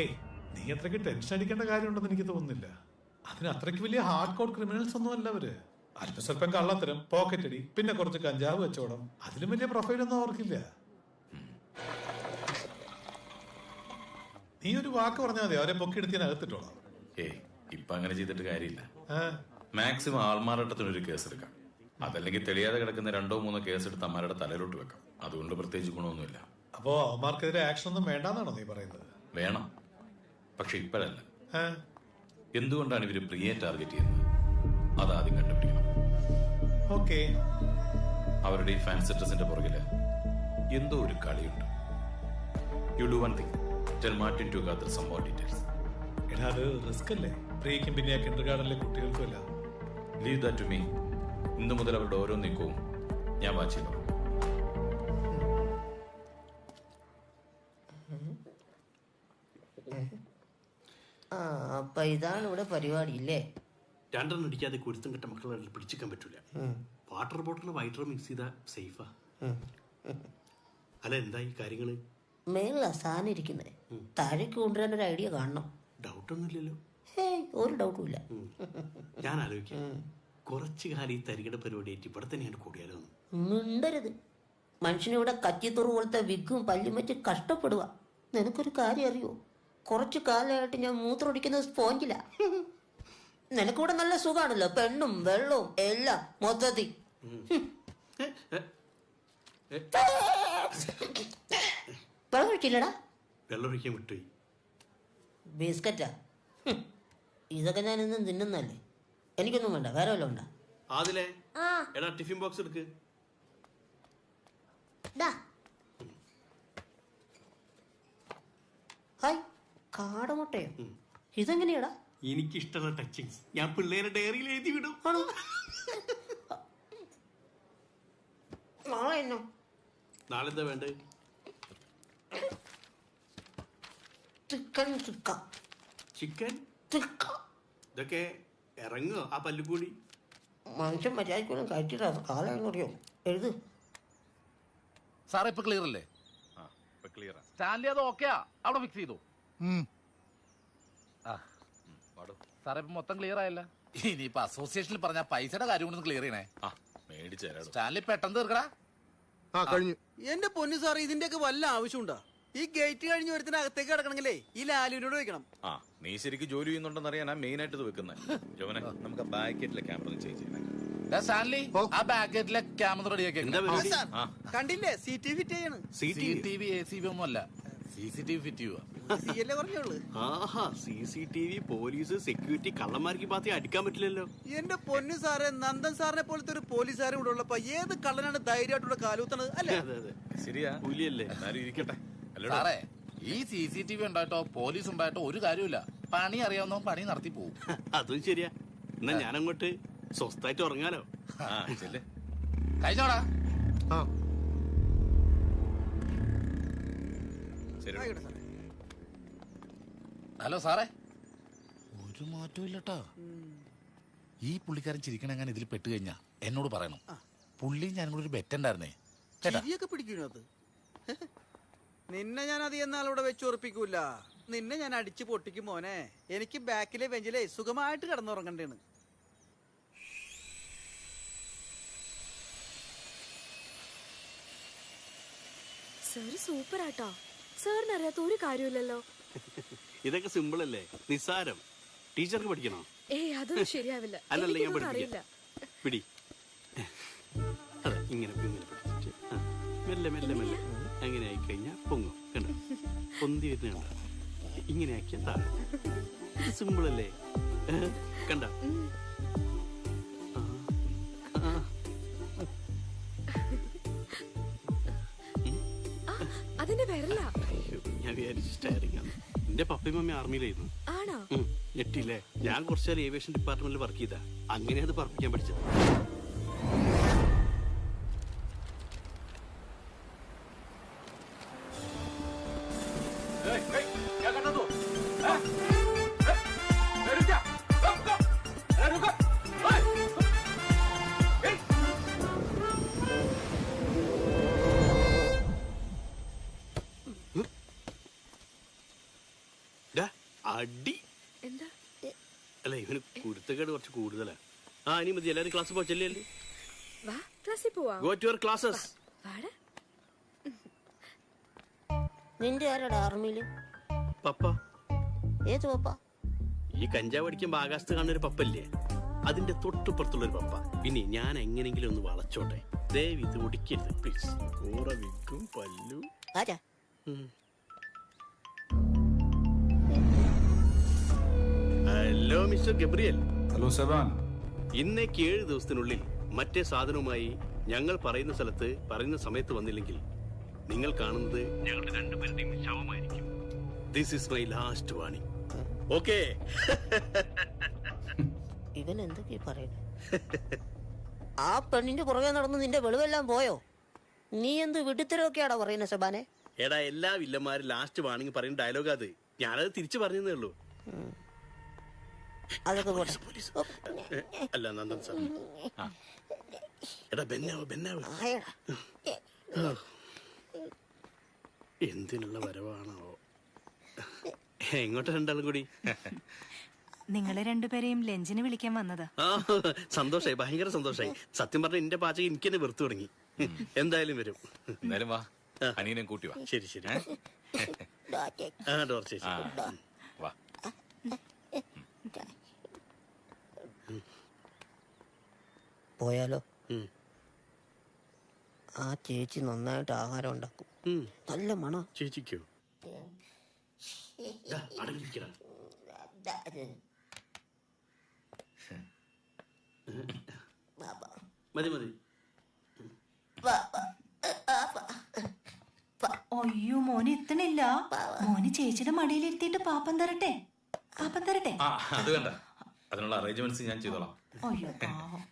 Speaker 4: ഏയ്, നീ അത്രയ്ക്ക് ടെൻഷൻ അടിക്കേണ്ട കാര്യമുണ്ടെന്ന് എനിക്ക് തോന്നുന്നില്ല. അതിന് അത്രയ്ക്ക് വലിയ ഹാർഡ് കോഡ് ക്രിമിനൽസ് ഒന്നും അല്ല അവര്. അല്പസ്വല്പം കള്ളത്തരം, പോക്കറ്റ് അടി, പിന്നെ കുറച്ച് കഞ്ചാവ് കച്ചവടം, അതിലും വലിയ പ്രൊഫൈലൊന്നും അവർക്കില്ല. നീ ഒരു വാക്ക് പറഞ്ഞാൽ മതി, അവരെ പൊക്കിയെടുത്ത് ഞാൻ അകത്തിട്ടോളാം.
Speaker 16: ഇപ്പൊ അങ്ങനെ ചെയ്തിട്ട് കാര്യമില്ല. മാക്സിമം ആൾമാറാട്ടത്തിനൊരു കേസ് എടുക്കാം. അതല്ലെങ്കിൽ തെളിയാതെ കിടക്കുന്ന 2-3 കേസ് എടുത്ത് അമ്മമാരുടെ തലയിലോട്ട് വെക്കാം. അതുകൊണ്ട് പ്രത്യേകിച്ച് ഗുണമൊന്നുമില്ല.
Speaker 4: അപ്പോ അവന്മാർക്കെതിരെ ആക്ഷൻ ഒന്നും വേണ്ടെന്നാണോ നീ പറയുന്നത്?
Speaker 16: വേണം, പക്ഷെ ഇപ്പോഴല്ല. എന്തുകൊണ്ടാണ് ഇവര് പ്രിയെ ടാർഗറ്റ് ചെയ്യുന്നത് അതാദ്യം കണ്ടുപിടിക്കണം.
Speaker 4: ഓക്കെ.
Speaker 16: അവരുടെ ഈ ഫാൻസി ഡ്രസിന്റെ പുറകില് എന്തോ ഒരു കളിയുണ്ട്. You do one thing, tell Martin to gather some more details.
Speaker 4: എടാ, അത് റിസ്ക് അല്ലേ? പ്രിയക്കും പിന്നെ കിൻഡർ ഗാർഡനിലെ കുട്ടികൾക്കും അല്ല.
Speaker 16: Leave that to me. ഇന്നു മുതൽ അവരുടെ ഓരോ നീക്കവും ഞാൻ വാച്ച് ചെയ്തു.
Speaker 2: അപ്പൊ ഇതാണ് ഇവിടെ പരിപാടി ഇല്ലേ?
Speaker 3: 2 അടിക്കാതെ കുരുത്തം കെട്ട മക്കളെ പിടിച്ചിക്കാൻ പറ്റൂല. വാട്ടർ ബോട്ടിൽ വൈറ്റർ മിക്സ് ചെയ്താ സേഫാ. അല്ല, എന്തായി കാര്യങ്ങള്?
Speaker 2: മേളിലാ സാധനം ഇരിക്കുന്നത്. താഴേക്ക് കൊണ്ടുവരാൻ ഒരു ഐഡിയ കാണണം.
Speaker 3: ഡൗട്ടൊന്നുമില്ലല്ലോ?
Speaker 2: ഒരു ഡൗട്ടും ഇല്ല.
Speaker 3: ഞാൻ ആലോചിക്കാം, കുറച്ചു കാലം ഈ തരികട പരിപാടിയായിട്ട് ഇവിടെ തന്നെയാണ് കൂടിയാലോ.
Speaker 2: മിണ്ടരുത്. മനുഷ്യനിവിടെ കച്ചിത്തുറു പോലത്തെ വിഗും പല്ലും വെച്ച് കഷ്ടപ്പെടുക. നിനക്കൊരു കാര്യം അറിയോ? കുറച്ചു കാലമായിട്ട് ഞാൻ മൂത്രമൊടിക്കുന്നത് സ്പോഞ്ചില്ല. നിനക്കിവിടെ നല്ല സുഖാണല്ലോ, പെണ്ണും വെള്ളവും എല്ലാം മൊത്തത്തിൽ. വെള്ളം കഴിച്ചില്ലടാ?
Speaker 3: വെള്ളം ഒഴിക്കാൻ വിട്ടുപോയി.
Speaker 2: ബിസ്ക്കറ്റാ? ഇതൊക്കെ ഞാൻ ഇന്നും തിന്നുന്നല്ലേ. എനിക്കൊന്നും വേണ്ട. വേറെ വല്ലതും ഉണ്ടോ?
Speaker 3: അതിലേ എടാ, ടിഫിൻ ബോക്സ് എടുക്ക്.
Speaker 2: ഹായ്, കാടമുട്ടയോ? ഇതെങ്ങനെയാടാ?
Speaker 3: എനിക്കിഷ്ടമുള്ള ടച്ചിങ്സ് ഞാൻ പിള്ളേരെ ഡയറിയിൽ എഴുതി വിടും. നാളെ എന്താ വേണ്ടത്?
Speaker 2: ചിക്കൻ ചുക്ക.
Speaker 3: ചിക്കൻ ഇതൊക്കെ ഇറങ്ങോ ആ പല്ലുകൂടി?
Speaker 2: മനുഷ്യൻ മര്യാദക്കൊന്നും കഴിച്ചിട്ടാ കാലം അറിയോ? എഴുത്.
Speaker 9: സാറേ ഇപ്പൊ ക്ലിയർ അല്ലേ? സ്റ്റാൻലി അത് ഓക്കെയാ? അവിടെ ഫിക്സ് ചെയ്തു. സാറേ ഇപ്പൊ മൊത്തം ക്ലിയർ ആയല്ല. ഇനിയിപ്പൊ അസോസിയേഷനിൽ പറഞ്ഞ പൈസയുടെ കാര്യം കൊണ്ടൊന്ന് ക്ലിയർ ചെയ്യണേ. സ്റ്റാൻലി പെട്ടെന്ന് തീർക്കടാ.
Speaker 18: കഴിഞ്ഞു. എന്റെ പൊന്നു സാർ, ഇതിന്റെയൊക്കെ വല്ല ആവശ്യമുണ്ടോ? ഈ ഗേറ്റ് കഴിഞ്ഞ് ഒരുത്തിന് അകത്തേക്ക് കിടക്കണമെങ്കിലേ ഈ ലാലുവിനോട് വെക്കണം.
Speaker 16: നീ ശരിക്കും ജോലി ചെയ്യുന്നുണ്ടെന്ന് അറിയാനാ മെയിൻ ആയിട്ട് ഇത് വെക്കുന്നത്. ജോവനെ, നമുക്ക് ബാക്കറ്റിലെ ക്യാമറ ചേഞ്ച് ചെയ്യണം.
Speaker 9: സ്റ്റാൻലി, ആ ബാക്കറ്റിലെ ക്യാമറ റെഡിയാക്കി.
Speaker 18: കണ്ടില്ലേ? CCTV ഫിറ്റ് ചെയ്യണം.
Speaker 9: CCTV ACV ഒന്നും അല്ല, CCTV ഫിറ്റ് ചെയ്യുക.
Speaker 3: CCTV, പോലീസ്, സെക്യൂരിറ്റി, കള്ളന്മാർക്ക് പാത്തി അടിക്കാൻ പറ്റില്ലല്ലോ.
Speaker 18: എന്റെ പൊന്നു സാറെ, നന്ദൻ സാറിനെ പോലത്തെ ഒരു പോലീസുകാരും ഇവിടെ ഉള്ളപ്പോ ഏത് കള്ളനാണ് ധൈര്യമായിട്ടുള്ള കാലൂത്തണത് അല്ലേ?
Speaker 16: ശരിയാ,
Speaker 3: പുലിയല്ലേ?
Speaker 16: ഇരിക്കട്ടെ.
Speaker 9: സാറേ, ഈ CCTV ഉണ്ടായിട്ടോ പോലീസ് ഉണ്ടായിട്ടോ ഒരു കാര്യമില്ല. പണി അറിയാവുന്നവൻ പണി നടത്തി പോകും.
Speaker 3: അതും ശരിയാ. എന്നാ ഞാനങ്ങോട്ട് സ്വസ്ഥായിട്ട് ഉറങ്ങാലോ.
Speaker 9: കഴിഞ്ഞോടാ. ഹലോ സാറേ, ഒരു മാറ്റവും ഇല്ലട്ടോ. ഈ പുള്ളിക്കാരൻ ചിരിക്കണെങ്ങനെ ഇതിൽ പെട്ട് കഴിഞ്ഞാ എന്നോട് പറയണം. പുള്ളി ഞാനും കൂടെ ഒരു ബെറ്റ് ഉണ്ടായിരുന്നേ.
Speaker 18: ശരിയൊക്കെ പിടിക്കണോ അത്? നിന്നെ ഞാൻ അധികം നാളിവിടെ വെച്ച് ഉറപ്പിക്കൂല. നിന്നെ ഞാൻ അടിച്ചു പൊട്ടിക്കും മോനെ. എനിക്ക് ബാക്കിലെ ബെഞ്ചിലെ സുഖമായിട്ട് കിടന്നുറങ്ങണ്ടേണ്.
Speaker 1: സാർ സൂപ്പർ ആട്ടോ. സാറിന് അറിയാത്ത ഒരു കാര്യമില്ലല്ലോ.
Speaker 3: ഇതൊക്കെ സിമ്പിൾ അല്ലേ, നിസ്സാരം. ടീച്ചർക്ക് പഠിക്കണോ?
Speaker 1: അതൊന്നും ശരിയാവില്ല.
Speaker 3: അല്ലല്ല, ഞാൻ പഠിപ്പിക്കാം. പിടി. അതെ, ഇങ്ങനെ ഇങ്ങനെ പിടിച്ചിട്ട് മെല്ലെ മെല്ലെ മെല്ലെ അങ്ങനെ ആയിക്കഴിഞ്ഞാൽ പൊങ്ങും. കണ്ടോ? പൊന്തി വരുന്ന കണ്ടോ? ഇങ്ങനെ ആക്കിയാൽ താഴെ. സിമ്പിൾ അല്ലേ? കണ്ട
Speaker 1: അതിന്റെ വരല്ല.
Speaker 3: ഞാൻ വിചാരിച്ചു സ്റ്റയറിംഗ് ആണ്. എന്റെ പപ്പയും മമ്മി ആർമിയിലായിരുന്നു.
Speaker 1: ആണോ?
Speaker 3: ഞെട്ടില്ലേ? ഞാൻ കുറച്ചു ഏവിയേഷൻ ഡിപ്പാർട്ട്മെന്റിൽ വർക്ക് ചെയ്താ. അങ്ങനെ അത് പറപ്പിക്കാൻ പഠിച്ചത്. അടി
Speaker 1: എന്താ?
Speaker 3: അല്ല ഇവന് കുരുത്തക്കേട് കുറച്ച് കൂടുതലാ. ഇനി മതി, എല്ലാവരും ക്ലാസ് പോ. ചെല്ലേ,
Speaker 1: വാ ക്ലാസ്സിൽ പോവാം.
Speaker 3: Go to your classes.
Speaker 2: നിന്റെ ആരാടാ ആർമിയില്?
Speaker 3: പപ്പ.
Speaker 2: ഏത് പപ്പ?
Speaker 3: ഈ കഞ്ചാവ് അടിക്കുമ്പോ ആകാശത്ത് കാണുന്ന ഒരു പപ്പല്ലേ, അതിന്റെ തൊട്ടുപുറത്തുള്ള ഒരു പപ്പ. പിന്നെ ഞാൻ എങ്ങനെങ്കിലും ഒന്ന് വളച്ചോട്ടെ. ദയവ് ഇത് ഒടിക്കരുത് പ്ലീസ്. കൂറ വിൽക്കും പല്ലു.
Speaker 2: ആരാ?
Speaker 3: Hello mister Gabriel.
Speaker 12: Hello Seban.
Speaker 3: ഇന്നേക്ക് 7 ദിവസത്തിനുള്ളിൽ മറ്റേ സാധനവുമായി ഞങ്ങൾ പറയുന്ന സ്ഥലത്ത് പറയുന്ന സമയത്ത് വന്നില്ലെങ്കിൽ നിങ്ങൾ കാണുന്നത് ഞങ്ങളുടെ രണ്ടുപേരുടെയും ശവമായിരിക്കും. This is my last warning. Okay?
Speaker 2: ഇവൻ എന്തൊക്കെയാ പറയുന്നത്? ആ പെണ്ണിന്റെ പുറകെ നടന്ന് നിന്റെ വെളിവെല്ലാം പോയോ? നീ എന്ത് വിടുത്തരൊക്കെയാടാ പറയുന്നത് സെബാനെ?
Speaker 3: എടാ, എല്ലാ വില്ലന്മാരും ലാസ്റ്റ് വാണിംഗ് പറയുന്ന ഡയലോഗ് അത്. ഞാനത് തിരിച്ചു പറഞ്ഞതേ ഉള്ളൂ.
Speaker 2: അതൊക്കെ പോട്ടെ.
Speaker 3: അല്ല നന്ദൻ സാർ. എടാ ബെന്നാവ് എന്തിനുള്ള വരവാണോ? എങ്ങോട്ടാ രണ്ടാളും കൂടി?
Speaker 21: നിങ്ങളെ രണ്ടുപേരെയും ലഞ്ചിന് വിളിക്കാൻ വന്നതാ.
Speaker 3: സന്തോഷായി, ഭയങ്കര സന്തോഷായി. സത്യം പറഞ്ഞ എന്റെ പാചകം എനിക്ക് തന്നെ വെറുത്തു തുടങ്ങി. എന്തായാലും വരും.
Speaker 16: എന്തായാലും വാ, അനിയനെ കൂട്ടി വാ.
Speaker 3: ശരി ശരി. ഡോർ ചേച്ചി
Speaker 16: വാ.
Speaker 2: പോയാലോ? ആ ചേച്ചി നന്നായിട്ട് ആഹാരം ഉണ്ടാക്കും. നല്ല മണം.
Speaker 3: ചേച്ചിക്കോ? മതി മതി.
Speaker 21: അയ്യോ, മോന് എത്തണില്ല. മോന് ചേച്ചിയുടെ മടിയിലിരുത്തിയിട്ട് പാപ്പം തരട്ടെ? പാപ്പം തരട്ടെ?
Speaker 16: അത് വേണ്ട, അതിനുള്ള അറേഞ്ച്മെന്റ്സ് ഞാൻ ചെയ്തോളാം.
Speaker 21: അയ്യോ പാവം.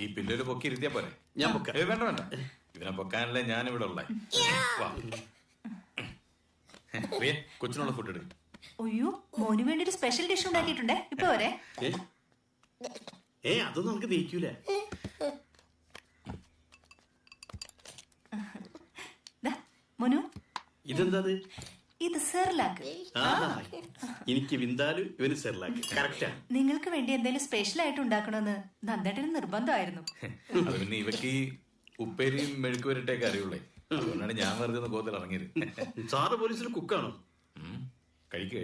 Speaker 16: ഈ പില്ലൊരു പൊക്കി ഇരുത്തിയാ പോരെ?
Speaker 3: ഞാൻ പൊക്ക.
Speaker 16: വേണ്ട വേണ്ട, ഇവനെ പൊക്കാനല്ലേ ഞാൻ ഇവിടെ ഉള്ളേ. കൊച്ചിനുള്ള ഫുഡ് എടുക്കും.
Speaker 21: അയ്യോ, മോന് വേണ്ടി ഒരു സ്പെഷ്യൽ ഡിഷ് ഉണ്ടാക്കിയിട്ടുണ്ടേ. ഇപ്പൊ വരെ.
Speaker 3: അതൊന്നും നമുക്ക് ദഹിക്കൂല.
Speaker 21: മോനു,
Speaker 3: ഇതെന്താ?
Speaker 21: ഇത് സെർലാക്ക്.
Speaker 3: എനിക്ക് വിന്താലു, ഇവന് സെർലാക്ക്. കറക്റ്റാ.
Speaker 21: നിങ്ങൾക്ക് വേണ്ടി എന്തെങ്കിലും സ്പെഷ്യൽ ആയിട്ട് ഉണ്ടാക്കണമെന്ന് നന്ദേട്ടന് നിർബന്ധമായിരുന്നു.
Speaker 16: അത് പിന്നെ ഇവക്ക് ഈ ഉപ്പേരിയും മെഴുക്ക് വരട്ടേക്ക് അറിയുള്ളേ. അതുകൊണ്ടാണ് ഞാൻ വെറുതെ ഒന്ന് കോത്തിൽ ഇറങ്ങിയത്.
Speaker 3: സാറ് പോലീസിൽ കുക്കാണോ?
Speaker 16: കഴിക്ക്.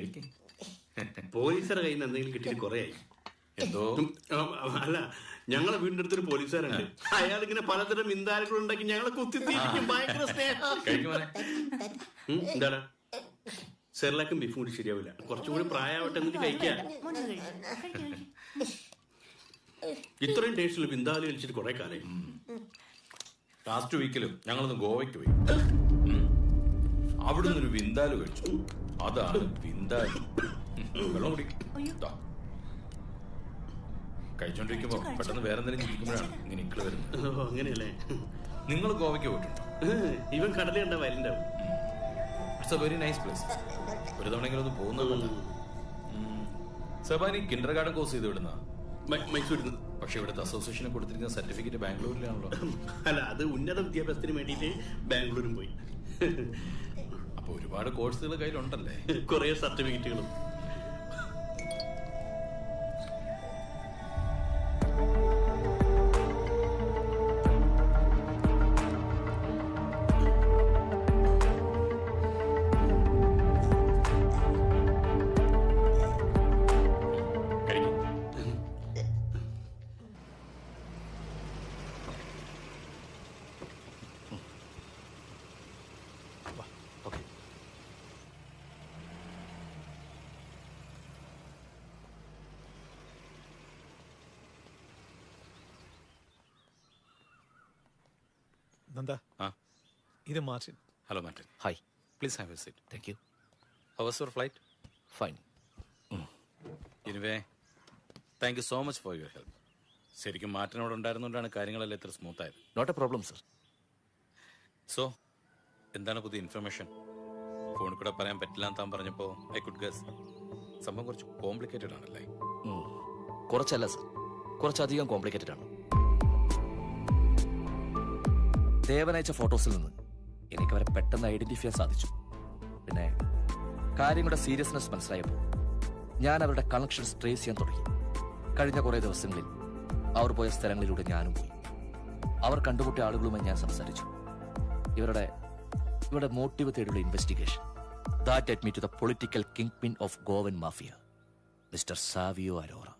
Speaker 3: പോലീസുകാരുടെ കയ്യിൽ നിന്ന് എന്തെങ്കിലും കിട്ടിയിട്ട് കുറെ ആയി.
Speaker 16: എന്തോ
Speaker 3: അല്ല, ഞങ്ങളെ വീടിന്റെ അടുത്തൊരു പോലീസുകാരുണ്ട്. അയാൾ ഇങ്ങനെ പലതരം വിന്താലുകൾ ഉണ്ടാക്കി ഞങ്ങളെ കുത്തിത്തിരിക്കും. ഭയങ്കര സ്നേഹം. എന്താടാ? സെർലാക്കും ബീഫും കൂടി ശരിയാവില്ല. കുറച്ചുകൂടി പ്രായമാവട്ടെ എന്നിട്ട് കഴിക്കാൻ. ഇത്രയും ടേസ്റ്റിൽ വിന്താലു കഴിച്ചിട്ട് കുറെ കാലമായി.
Speaker 16: ലാസ്റ്റ് വീക്കിലും ഞങ്ങളൊന്ന് ഗോവയ്ക്ക് പോയി. അവിടുന്ന് ഒരു വിന്താലു കഴിച്ചു. അതാണ് വിന്താലു. വെള്ളം കുടി. കഴിച്ചോണ്ടിരിക്കുമ്പോ പെട്ടെന്ന് വേറെ എന്തെങ്കിലും ചിരിക്കുമ്പോഴാണ് ഇങ്ങനെ ഇക്കള് വരുന്നത്.
Speaker 3: അങ്ങനെയല്ലേ?
Speaker 16: നിങ്ങൾ ഗോവയ്ക്ക് പോയിട്ടുണ്ടോ?
Speaker 3: ഇവൻ കടല കണ്ട വയലുണ്ടാവും.
Speaker 16: It's a very nice place. ഒരു തവണയെങ്കിലും ഒന്ന് പോകുന്നതല്ല. സബാനി കിൻഡർ ഗാർഡൻ കോഴ്സ് ചെയ്ത് വിടുന്ന
Speaker 3: മൈസൂരിൽ നിന്ന്.
Speaker 16: പക്ഷെ ഇവിടുത്തെ അസോസിയേഷനെ കൊടുത്തിരിക്കുന്ന സർട്ടിഫിക്കറ്റ് ബാംഗ്ലൂരിലാണല്ലോ.
Speaker 3: അല്ല, അത് ഉന്നത വിദ്യാഭ്യാസത്തിന് വേണ്ടിയിട്ട് ബാംഗ്ലൂരും പോയി.
Speaker 16: അപ്പൊ ഒരുപാട് കോഴ്സുകൾ കയ്യിലുണ്ടല്ലേ?
Speaker 3: കുറെ സർട്ടിഫിക്കറ്റുകളും.
Speaker 4: നന്ദ, ഇത് Martin.
Speaker 16: Hello Martin. Hi. Please have a seat. Thank you. How was your flight? Fine. Anyway thank you so much for your help. ശരിക്കും മാർട്ടിനോട് ഉണ്ടായിരുന്നുകൊണ്ടാണ് കാര്യങ്ങളെല്ലാം ഇത്ര സ്മൂത്ത് ആയത്.
Speaker 12: Not a problem sir.
Speaker 16: So എന്താണ് പുതിയ ഇൻഫർമേഷൻ? ഫോണിൽ കൂടെ പറയാൻ പറ്റില്ല എന്ന് താൻ പറഞ്ഞപ്പോൾ ഐ കുഡ് ഗസ്. സംഭവം കുറച്ച് കോംപ്ലിക്കേറ്റഡ് ആണല്ലേ?
Speaker 12: കുറച്ചല്ല സർ, കുറച്ചധികം കോംപ്ലിക്കേറ്റഡ് ആണ്. ദേവനയച്ച ഫോട്ടോസിൽ നിന്ന് എനിക്ക് അവരെ പെട്ടെന്ന് ഐഡന്റിഫൈ ചെയ്യാൻ സാധിച്ചു. പിന്നെ കാര്യങ്ങളുടെ സീരിയസ്നെസ് മനസ്സിലായപ്പോൾ ഞാൻ അവരുടെ കണക്ഷൻസ് ട്രേസ് ചെയ്യാൻ തുടങ്ങി. കഴിഞ്ഞ കുറേ ദിവസങ്ങളിൽ അവർ പോയ സ്ഥലങ്ങളിലൂടെ ഞാനും പോയി. അവർ കണ്ടുമുട്ടിയ ആളുകളുമായി ഞാൻ സംസാരിച്ചു. ഇവരുടെ മോട്ടീവ് തേടിയുള്ള investigation that led me to the political kingpin of Goan mafia, Mr. Savio Arora.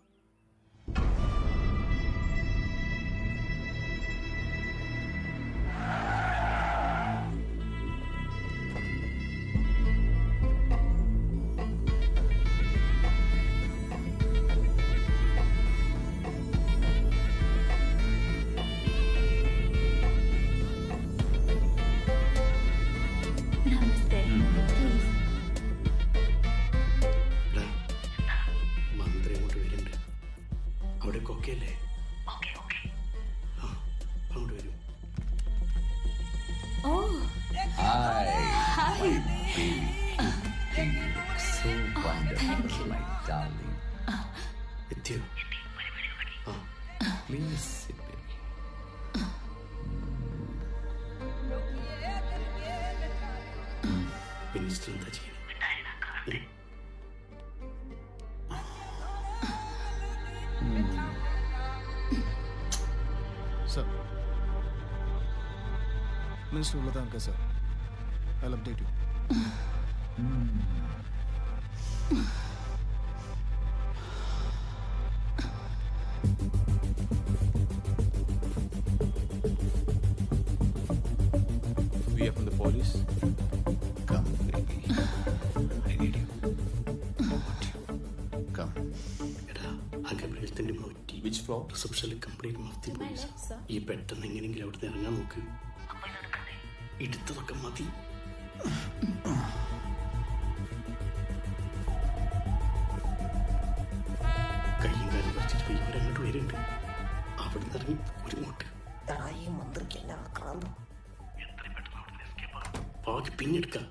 Speaker 19: Sir, Minister Ulatanka, sir. I'll update you.
Speaker 12: We are from the police. Come, baby. I need you. Come. Which floor?
Speaker 3: റിസപ്ഷനിൽ കംപ്ലീറ്റ് മഫ്തി പോലീസ്. ഈ പെട്ടെന്ന് എങ്ങനെയെങ്കിലും അവിടുന്ന് ഇറങ്ങാൻ നോക്ക്. എടുത്തതൊക്കെ മതി. കയ്യും കാര്യം പറിച്ചിട്ട് പോയി ഇവരങ്ങോട്ട് വരുന്നുണ്ട്. അവിടുന്ന് ഇറങ്ങി ഒരുങ്ങോട്ട്. ബാക്കി പിന്നെടുക്കാം.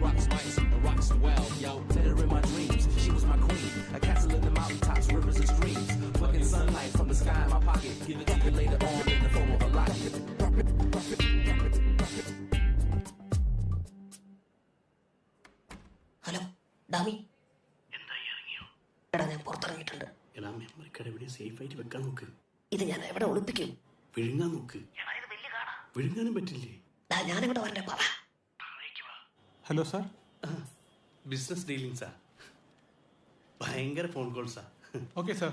Speaker 22: Rocks nice, rocks well, yo. Tell her in my dreams, she was my queen. A castle in the mountaintops, rivers and streams. Fucking sunlight from the sky in my pocket. Give it to you later on in the form of a locket.
Speaker 2: Hello ഡാമി, എടാ ഞാൻ പുറത്തിറങ്ങിയിട്ടുണ്ട്.
Speaker 3: എടാ മെമ്മറി കാർഡ് എവിടെ സേഫ് ആയിട്ട് വെക്കാൻ നോക്ക്.
Speaker 2: ഇത് ഞാൻ എവിടെ ഒളിപ്പിക്കും?
Speaker 3: വിഴുങ്ങാൻ നോക്ക്. വിഴുങ്ങാനും പറ്റില്ലേ?
Speaker 2: ഞാനിവിടെ വരണ്ടേ? പറ.
Speaker 4: Hello sir.
Speaker 3: ബിസിനസ് ഡീലിംഗ്സാ. ഭയങ്കര ഫോൺ കോൾസാ.
Speaker 4: Okay sir.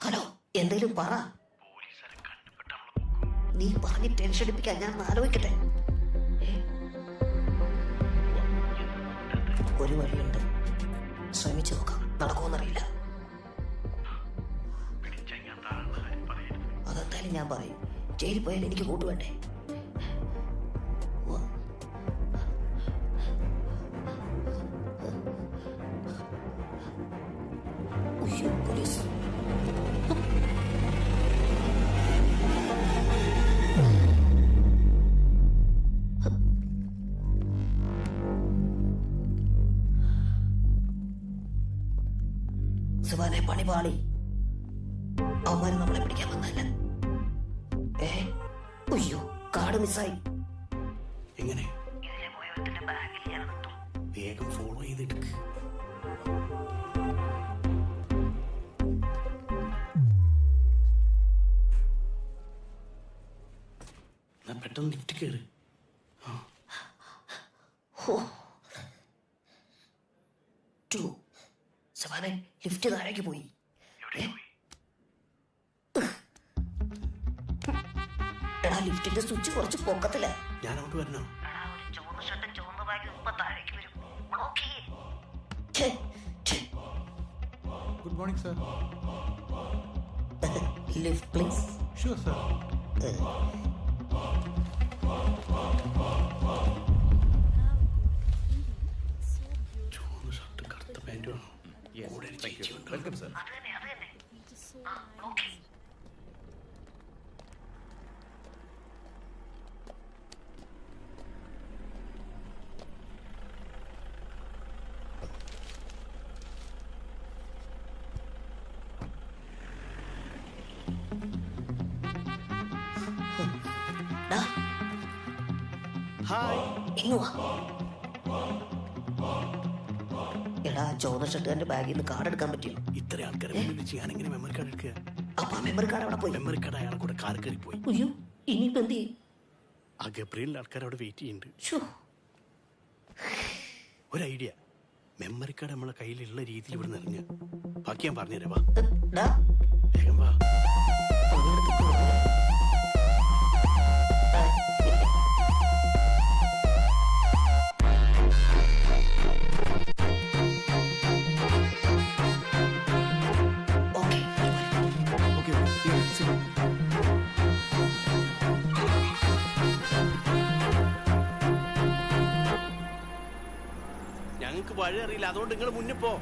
Speaker 2: ഹലോ, എന്തെങ്കിലും പറ. നീ പറഞ്ഞ് ടെൻഷൻ അടിപ്പിക്കാൻ ഞാൻ ആലോചിക്കട്ടെ. ഒരു വഴിയുണ്ട്, ശ്രമിച്ചു നോക്കാം. നടക്കുമെന്നറിയില്ല. അതെന്തായാലും ഞാൻ പറയും. ജയിലിൽ പോയാൽ എനിക്ക് കൂട്ടുവേണ്ടേ? പോലീസ് സുബാനെ പണിപാളി. അവന്മാര് നമ്മളെ പിടിക്കാൻ വന്നല്ല. അയ്യോ, കാർഡ് മിസ്സായി.
Speaker 3: എങ്ങനെ? വേഗം ഫോളോ ചെയ്തെടുക്ക്. പെട്ടെന്ന് ലിഫ്റ്റ് കയറി.
Speaker 2: സുബാനെ ലിഫ്റ്റ് താഴേക്ക് പോയി. എടാ, ലിഫ്റ്റിന്റെ സ്വിച്ച് കുറച്ച് പൊക്കത്തില്ല.
Speaker 3: ഞാൻ അങ്ങോട്ട് വരണോ?
Speaker 4: Good morning sir.
Speaker 2: Lift please.
Speaker 4: Sure sir.
Speaker 3: ചുവന്ന ഷർട്ട് കറുത്ത പാൻറ്റും കൂടെ ഒരു ചേച്ചി ഉണ്ട്.
Speaker 16: Welcome sir.
Speaker 2: എടാ ചുവന്ന ഷർട്ടുകാരന്റെ ബാഗിൽ നിന്ന് കാർഡ് എടുക്കാൻ പറ്റിയോ?
Speaker 3: ഇത്ര ആൾക്കാരെ മുന്നിൽ വെച്ച് ഞാൻ എങ്ങനെ മെമ്മറി കാർഡ് എടുക്കുക?
Speaker 2: അപ്പൊ മെമ്മറി കാർഡ് അവിടെ പോയി.
Speaker 3: മെമ്മറി കാർഡ് അയാളെ കൂടെ കാർ കയറി പോയി.
Speaker 2: അയ്യോ, ഇനിയിപ്പോ എന്ത് ചെയ്യും?
Speaker 3: ആ ഗബ്രിയലിന്റെ ആൾക്കാർ അവിടെ വെയിറ്റ് ചെയ്യുന്നുണ്ട്. ഒരു ഐഡിയ, മെമ്മറി കാർഡ് നമ്മളെ കയ്യിലുള്ള രീതിയിൽ ഇവിടെ നിറഞ്ഞ ബാക്കി ഞാൻ പറഞ്ഞുതരാം. വാ വേഗം വാ. ഞങ്ങൾക്ക് വഴി അറിയില്ല, അതുകൊണ്ട് നിങ്ങൾ മുന്നിൽ പോ.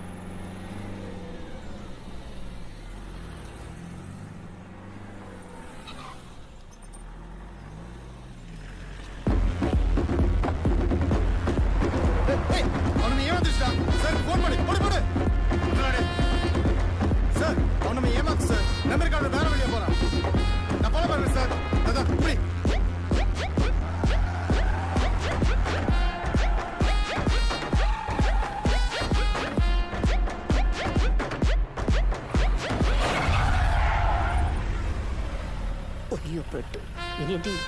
Speaker 2: അയ്യോ പെട്ടു. ഇനി എന്ത് ചെയ്യും?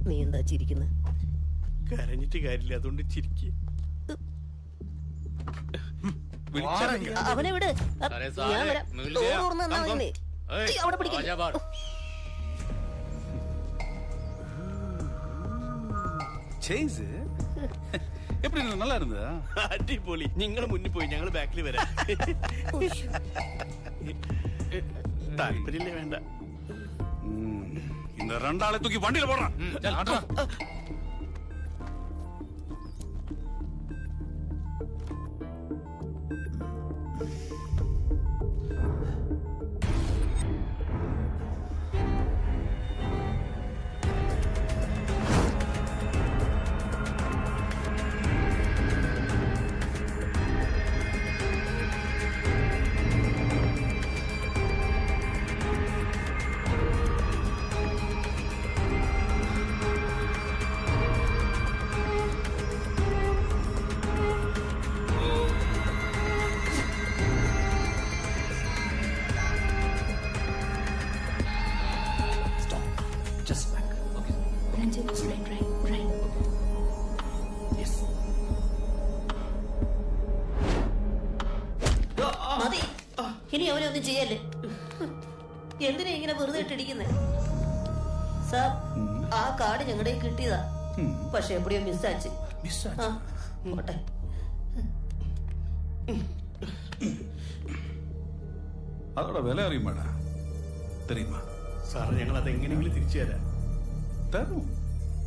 Speaker 2: നീ എന്താ ചിരിക്കുന്നത്?
Speaker 3: കരഞ്ഞിട്ട് കാര്യമില്ല, അതുകൊണ്ട് ചിരിക്കുക.
Speaker 2: അവനെ വിട്. ഞാൻ വരാം. ഡോർ തുറന്ന് തന്നാ മതി. അവിടെ പിടിക്കില്ല.
Speaker 3: எப்படி நல்லா இருந்ததா? அடிப்பொலி. നിങ്ങൾ മുന്നിൽ പോയി, ഞങ്ങൾ ബാക്കിൽ വരാം. താല്പര്യമില്ലേ? വേണ്ട.
Speaker 6: இந்த ரெண்டாளை தூக்கி வண்டியில போடுறான்.
Speaker 2: മതി, ഇനി അവനൊന്നും ചെയ്യല്ലേ. എന്തിനാ ഇങ്ങനെ വെറുതെ ഇട്ടിരിക്കുന്നത്? സാർ, ആ കാർഡ് ഞങ്ങളുടെ കിട്ടിയതാ. പക്ഷെ എവിടെയോ മിസ്സാച്ച്. പോട്ടെ.
Speaker 6: அதோட விலை அறியுமாடா தெரியுமா?
Speaker 3: സാർ ഞങ്ങൾ അത് എങ്ങനെയെങ്കിലും തിരിച്ചു തരാം.
Speaker 6: தரும்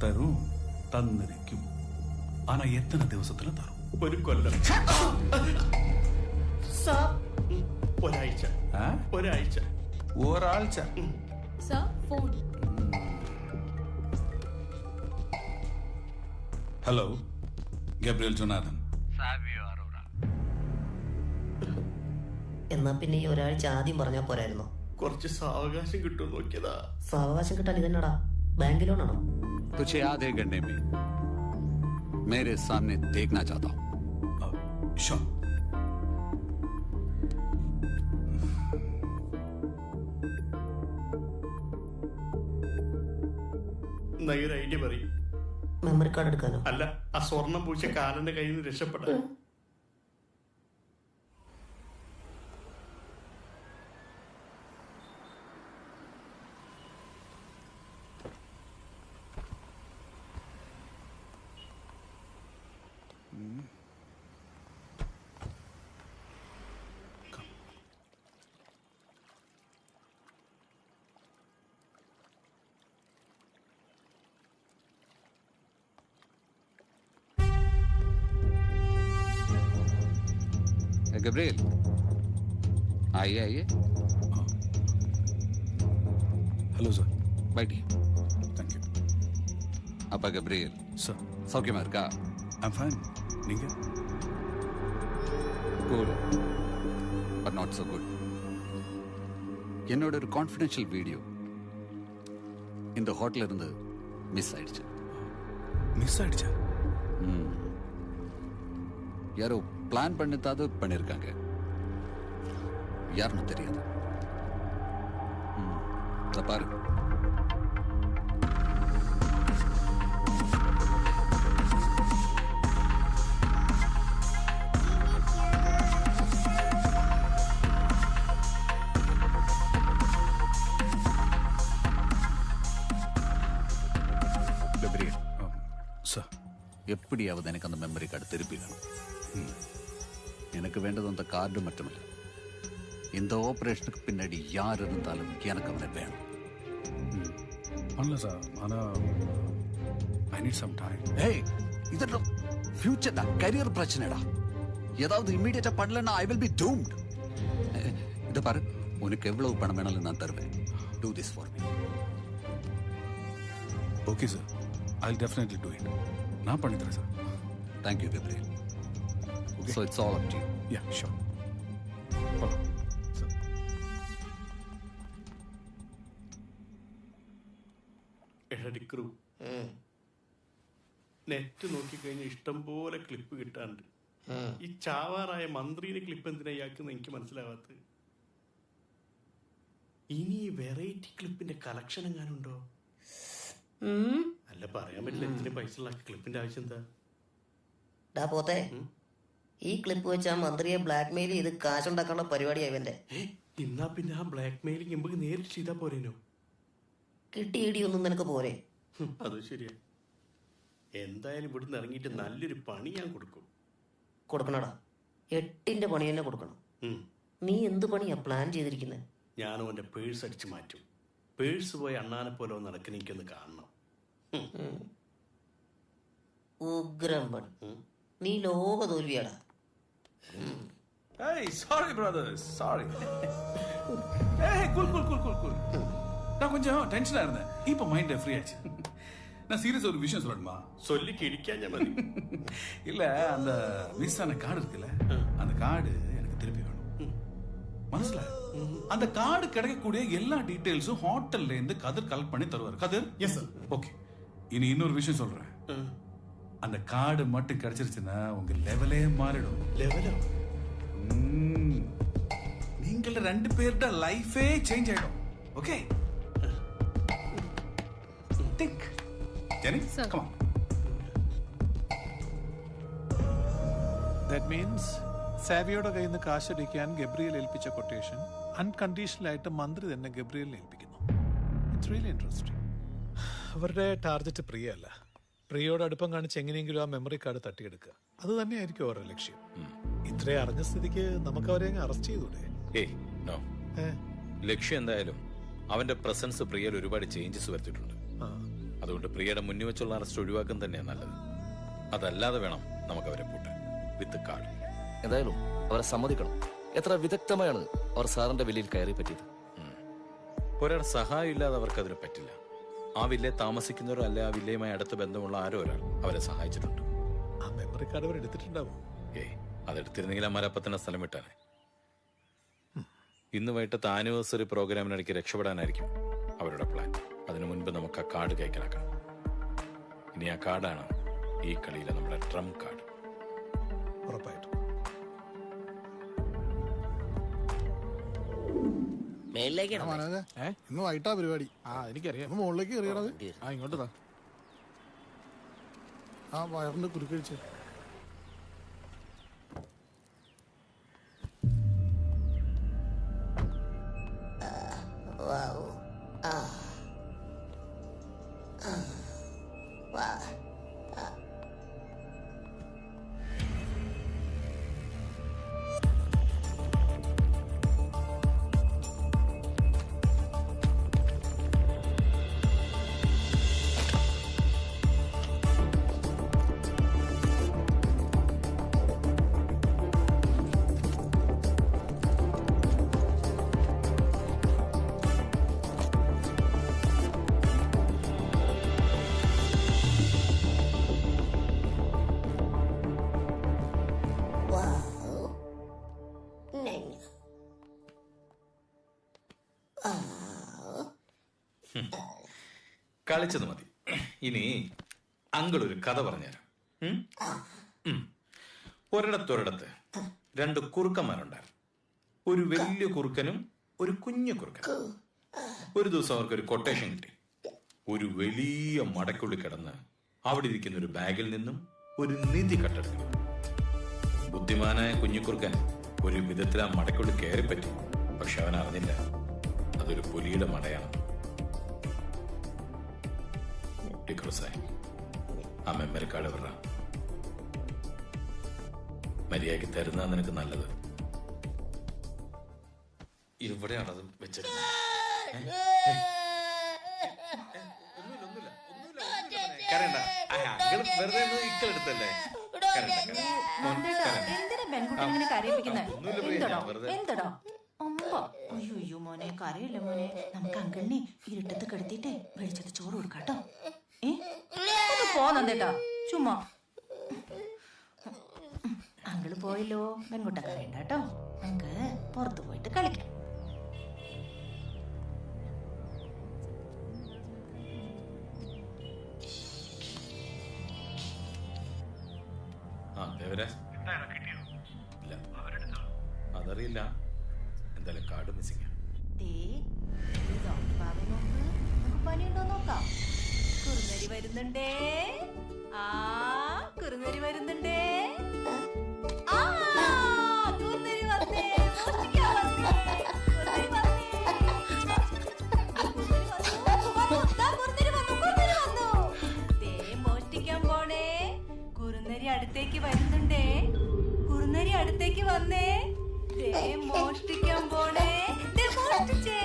Speaker 6: தரும் தந்திരിക്കും. ஆனா எத்தனை ദിവസத்துல தரும்?
Speaker 3: ഒരു കൊല്ലം. ഒരാഴ്ച.
Speaker 6: ഒരാഴ്ച.
Speaker 13: Sir phone.
Speaker 6: Hello, Gabriel Jonathan.
Speaker 2: എന്നാ പിന്നെ ഈ ഒരാഴ്ച ആദ്യം പറഞ്ഞാ പോരായിരുന്നോ?
Speaker 3: കുറച്ച് സാവകാശം കിട്ടുമെന്ന് നോക്കിയതാ.
Speaker 2: സാവകാശം കിട്ടാൻ ഇതെന്നടാ, ബാങ്ക് ലോണാണോ?
Speaker 20: तुझे आधे घंटे में मेरे सामने देखना चाहता हूँ.
Speaker 6: Sure.
Speaker 3: ഒരു ഐഡിയ പറയും.
Speaker 2: മെമ്മറി കാർഡ് എടുക്കാനോ?
Speaker 3: അല്ല, ആ സ്വർണം പൂച്ച കാലന്റെ കയ്യിൽ നിന്ന് രക്ഷപ്പെടാൻ.
Speaker 20: गब्रियल, आइए आइए.
Speaker 6: Hello sir.
Speaker 20: बैठिए.
Speaker 6: Thank you.
Speaker 20: அப்பா गब्रियल.
Speaker 6: सर.
Speaker 20: சௌக்கியமா இருக்கா?
Speaker 6: I'm fine. நீங்க?
Speaker 20: Good. But not so good. என்னோட ஒரு கான்ஃபிடென்ஷியல் வீடியோ இந்த ஹோட்டல்ல இருந்து மிஸ் ஆயிடுச்சு.
Speaker 6: மிஸ் ஆயிடுச்சா?
Speaker 20: யாரோ பிளான் பண்ணித்தாவது பண்ணிருக்காங்க. யாருன்னு தெரியாது. பாரு. எப்படியாவது எனக்கு அந்த மெமரி கார்டு திருப்பி வேணும். எனக்கு வேண்டது அந்த கார்டு மட்டுமில்லை, இந்த ஆபரேஷனுக்கு பின்னாடி யார் இருந்தாலும் எனக்கு அவனை வேணும்.
Speaker 6: பண்ணல சார், ஆனா ஐ நீட் சம் டைம்.
Speaker 20: ஏய், இதெல்லாம் ஃபியூச்சர்டா, கரியர் பிரச்சனைடா. ஏதாவது இமீடியட்டா பண்ணலன்னா ஐ வில் பி டூம்ட். இத பாரு, உனக்கு எவ்வளவு பணம் வேணாலும் நான் தருவேன். Do this for me.
Speaker 6: Okay sir, I will definitely do it. நான் பண்ணி தரேன் sir.
Speaker 20: Thank you, Gabriel. Okay. So it's all up to you.
Speaker 6: Yeah, sure. Follow. Sir.
Speaker 3: എടടിക്രു, നെറ്റ് നോക്കിക്കഴിഞ്ഞാൽ ഇഷ്ടം പോലെ ക്ലിപ്പ് കിട്ടാണ്ട്. ഈ ചാവാറായ മന്ത്രിയുടെ ക്ലിപ്പ് എന്തിനാ ഇയാൾക്കെന്ന് എനിക്ക് മനസ്സിലാവാത്തത്. ഇനി വെറൈറ്റി ക്ലിപ്പിന്റെ കളക്ഷൻ എങ്ങാനുണ്ടോ? അല്ല, പറയാൻ പറ്റില്ല. എന്തിനു പൈസ ഉള്ള ക്ലിപ്പിന്റെ ആവശ്യം എന്താ?
Speaker 2: പോത്തെ, ഈ ക്ലിപ്പ് വെച്ച് ആ മന്ത്രിയെ ബ്ലാക്ക് മെയിൽ ചെയ്ത് കാശുണ്ടാക്കാനുള്ള പരിപാടിയാ ഇവന്റെ.
Speaker 3: എന്നാ പിന്നെ ആ ബ്ലാക്ക് മെയിലിംഗ് നമുക്ക് നേരിട്ട് ചെയ്താ പോരേനോ?
Speaker 2: കിട്ടി ഇടിയൊന്നും നിനക്ക് പോരെ?
Speaker 3: അത് ശരിയാ. എന്തായാലും ഇവിടുന്ന് ഇറങ്ങിയിട്ട് നല്ലൊരു പണി ഞാൻ കൊടുക്കും.
Speaker 2: കൊടുക്കണടാ, 8ന്റെ പണി തന്നെ കൊടുക്കണം. നീ എന്ത് പണിയാ പ്ലാൻ ചെയ്തിരിക്കുന്നത്?
Speaker 3: ഞാനും അവന്റെ പേഴ്സ് അടിച്ചു മാറ്റും. പേഴ്സ് പോയി അണ്ണാനെ പോലെ നടക്കുന്ന എനിക്കൊന്ന് കാണണം.
Speaker 2: ഉഗ്രം പണി. നീ ലോക തോൽവിയാടാ.
Speaker 6: Hey, sorry brothers, sorry. Hey, cool. நான் கொஞ்சம் டென்ஷனா இருந்தேன். இப்போ மைண்ட் ஃப்ரீ ஆச்சு. நான் சீரியஸா ஒரு விஷயம் சொல்லணுமா?
Speaker 3: சொல்லி கிடிக்காஞ்ச மாதிரி.
Speaker 6: இல்ல, அந்த மிஸ் ஆன கார்டு இருக்குல்ல, அந்த கார்டு எனக்கு திருப்பி வேணும். மனசுல அந்த கார்டு கிடைக்கக்கூடிய எல்லா டீடைல்ஸும் ஹோட்டல்ல இருந்து கதிர் கலெக்ட் பண்ணி தருவார். கதிர்? Yes sir. ஓகே, இனி இன்னொரு விஷயம் சொல்றேன். அந்த கார்டு மட்டும் கிடைச்சிருச்சுன்னா உங்க லெவலே மாறிடும்.
Speaker 3: லெவலோ?
Speaker 6: நீங்கள 2 பேரோட லைஃபே சேஞ்ச் ஆயிடும். Okay, think. Jenny, come on.
Speaker 4: That means സാവിയോടെ കയ്യിൽ നിന്ന് കാശടിക്കാൻ ഗബ്രിയൽ ഏൽപ്പിച്ച കൊട്ടേഷൻ അൺകണ്ടീഷണലായിട്ട് മന്ത്രി തന്നെ ഗബ്രിയലിനെ ഏൽപ്പിക്കുന്നു. It's really interesting. അവരുടെ ടാർഗറ്റ് പ്രിയ അല്ല, പ്രിയയോട് അടുപ്പം കാണിച്ച് എങ്ങനെയെങ്കിലും ആ മെമ്മറി കാർഡ് തട്ടിയെടുക്കുക. അത് തന്നെയായിരിക്കും അവരുടെ ലക്ഷ്യം. ഇത്രയും അറിഞ്ഞ സ്ഥിതിക്ക് നമുക്ക് അവരെ അറസ്റ്റ് ചെയ്തൂടെ?
Speaker 16: നോ. ലക്ഷ്യം എന്തായാലും അവന്റെ പ്രസൻസ് പ്രിയയിൽ ഒരുപാട് ചേഞ്ചസ് വരുത്തിയിട്ടുണ്ട്. അതുകൊണ്ട് പ്രിയയുടെ മുന്നിൽ വെച്ചുള്ള അറസ്റ്റ് ഒഴിവാക്കാൻ തന്നെയാണ് നല്ലത്. അതല്ലാതെ വേണം നമുക്ക് അവരെ പൂട്ടാൻ വിത്ത് കാർഡ്.
Speaker 12: എന്തായാലും അവരെ സമ്മതിക്കണം. എത്ര വിദഗ്ധമായാണ് അവർ സാറിന്റെ വില്ലയിൽ കയറി പറ്റിയത്.
Speaker 16: ഒരാൾ സഹായം ഇല്ലാതെ അവർക്ക് അതിന് പറ്റില്ല. ആ വില്ലേ താമസിക്കുന്നവരോ അല്ലെ ആ വില്ലയുമായി അടുത്ത ബന്ധമുള്ള ആരോ ഒരാൾ അവരെ സഹായിച്ചിട്ടുണ്ട്.
Speaker 4: ആ മെമ്മറി കാർഡ് അവർ എടുത്തിട്ടുണ്ടാവും.
Speaker 16: അതെടുത്തിരുന്നെങ്കിൽ അമ്മാരപ്പത്തിന്റെ സ്ഥലം വിട്ടാനെ. ഇന്ന് വൈകിട്ടത്തെ ആനിവേഴ്സറി പ്രോഗ്രാമിനിടയ്ക്ക് രക്ഷപ്പെടാനായിരിക്കും അവരുടെ പ്ലാൻ. അതിനു മുൻപ് നമുക്ക് ആ കാർഡ് കൈക്കലാക്കണം. ഇനി ആ കാർഡാണ് ഈ കളിയിലെ നമ്മുടെ ട്രംപ് കാർഡ്.
Speaker 4: ഉറപ്പായിട്ടും.
Speaker 19: ഇന്ന് വൈകിട്ടാ പരിപാടി. എനിക്കറിയാം. മുകളിലേക്ക് കയറിയണത്. ഇങ്ങോട്ട് താ. ആ വയറിന്റെ കുരുക്കഴിച്ച്.
Speaker 16: കളിച്ചത് മതി. ഇനി അങ്കിൾ ഒരു കഥ പറഞ്ഞുതരാം. ഒരിടത്തൊരിടത്ത് രണ്ട് കുറുക്കന്മാരുണ്ടായിരുന്നു. ഒരു വലിയ കുറുക്കനും ഒരു കുഞ്ഞു കുറുക്കനും. ഒരു ദിവസം അവർക്കൊരു കൊട്ടേഷൻ കിട്ടി. ഒരു വലിയ മടക്കുള്ളിൽ കിടന്ന് അവിടെ ഇരിക്കുന്ന ഒരു ബാഗിൽ നിന്നും ഒരു നിധി കട്ടെടുക്കണം. ബുദ്ധിമാനായ കുഞ്ഞുകുറുക്കൻ ഒരു വിധത്തിൽ ആ മടക്കുള്ളിൽ കയറിപ്പറ്റി. പക്ഷെ അവൻ അറിഞ്ഞില്ല അതൊരു പുലിയുടെ മടയാണ്. ആ മെമ്മറി കാർഡ് വരാ. മര്യാദയ്ക്ക് തരുന്ന നിനക്ക് നല്ലത്. ഇവിടെയാണത് വെച്ചത്. വെറുതെ ഇക്കളെടുത്തല്ലേ.
Speaker 21: എന്തിനാ പെൺകുട്ടി ഇങ്ങനെ കരയിപ്പിക്കുന്നത്? എന്തടോ അയ്യോ മോനെ കരയില്ല മോനെ. നമുക്ക് അങ്കിളിനെ ഇരുട്ടത്ത് കിടത്തിട്ടേ വെളിച്ചത്ത് ചോറ് കൊടുക്കാട്ടോ. പോന്നേട്ടാ ചുമ്മാ. അങ്കിള് പോയല്ലോ. പെൺകുട്ട കരയണ്ട കേട്ടോ. നമുക്ക് പുറത്തു പോയിട്ട് കളിക്കാം.
Speaker 16: അതറിയില്ല. എന്തായാലും കാർഡ് മിസ്സിംഗ്.
Speaker 21: പനിയുണ്ടോ നോക്കാം. കുറുനരി വരുന്നുണ്ടേ. കുറുനരി വരുന്നുണ്ടേ. കുറുനരി വന്നേ. മോഷ്ടിക്കാൻ പോണേ. കുറുനരി അടുത്തേക്ക് വരുന്നുണ്ടേ. കുറുനരി അടുത്തേക്ക് വന്നേ. മോഷ്ടിക്കാൻ പോണേ. മോഷ്ടിച്ചേ.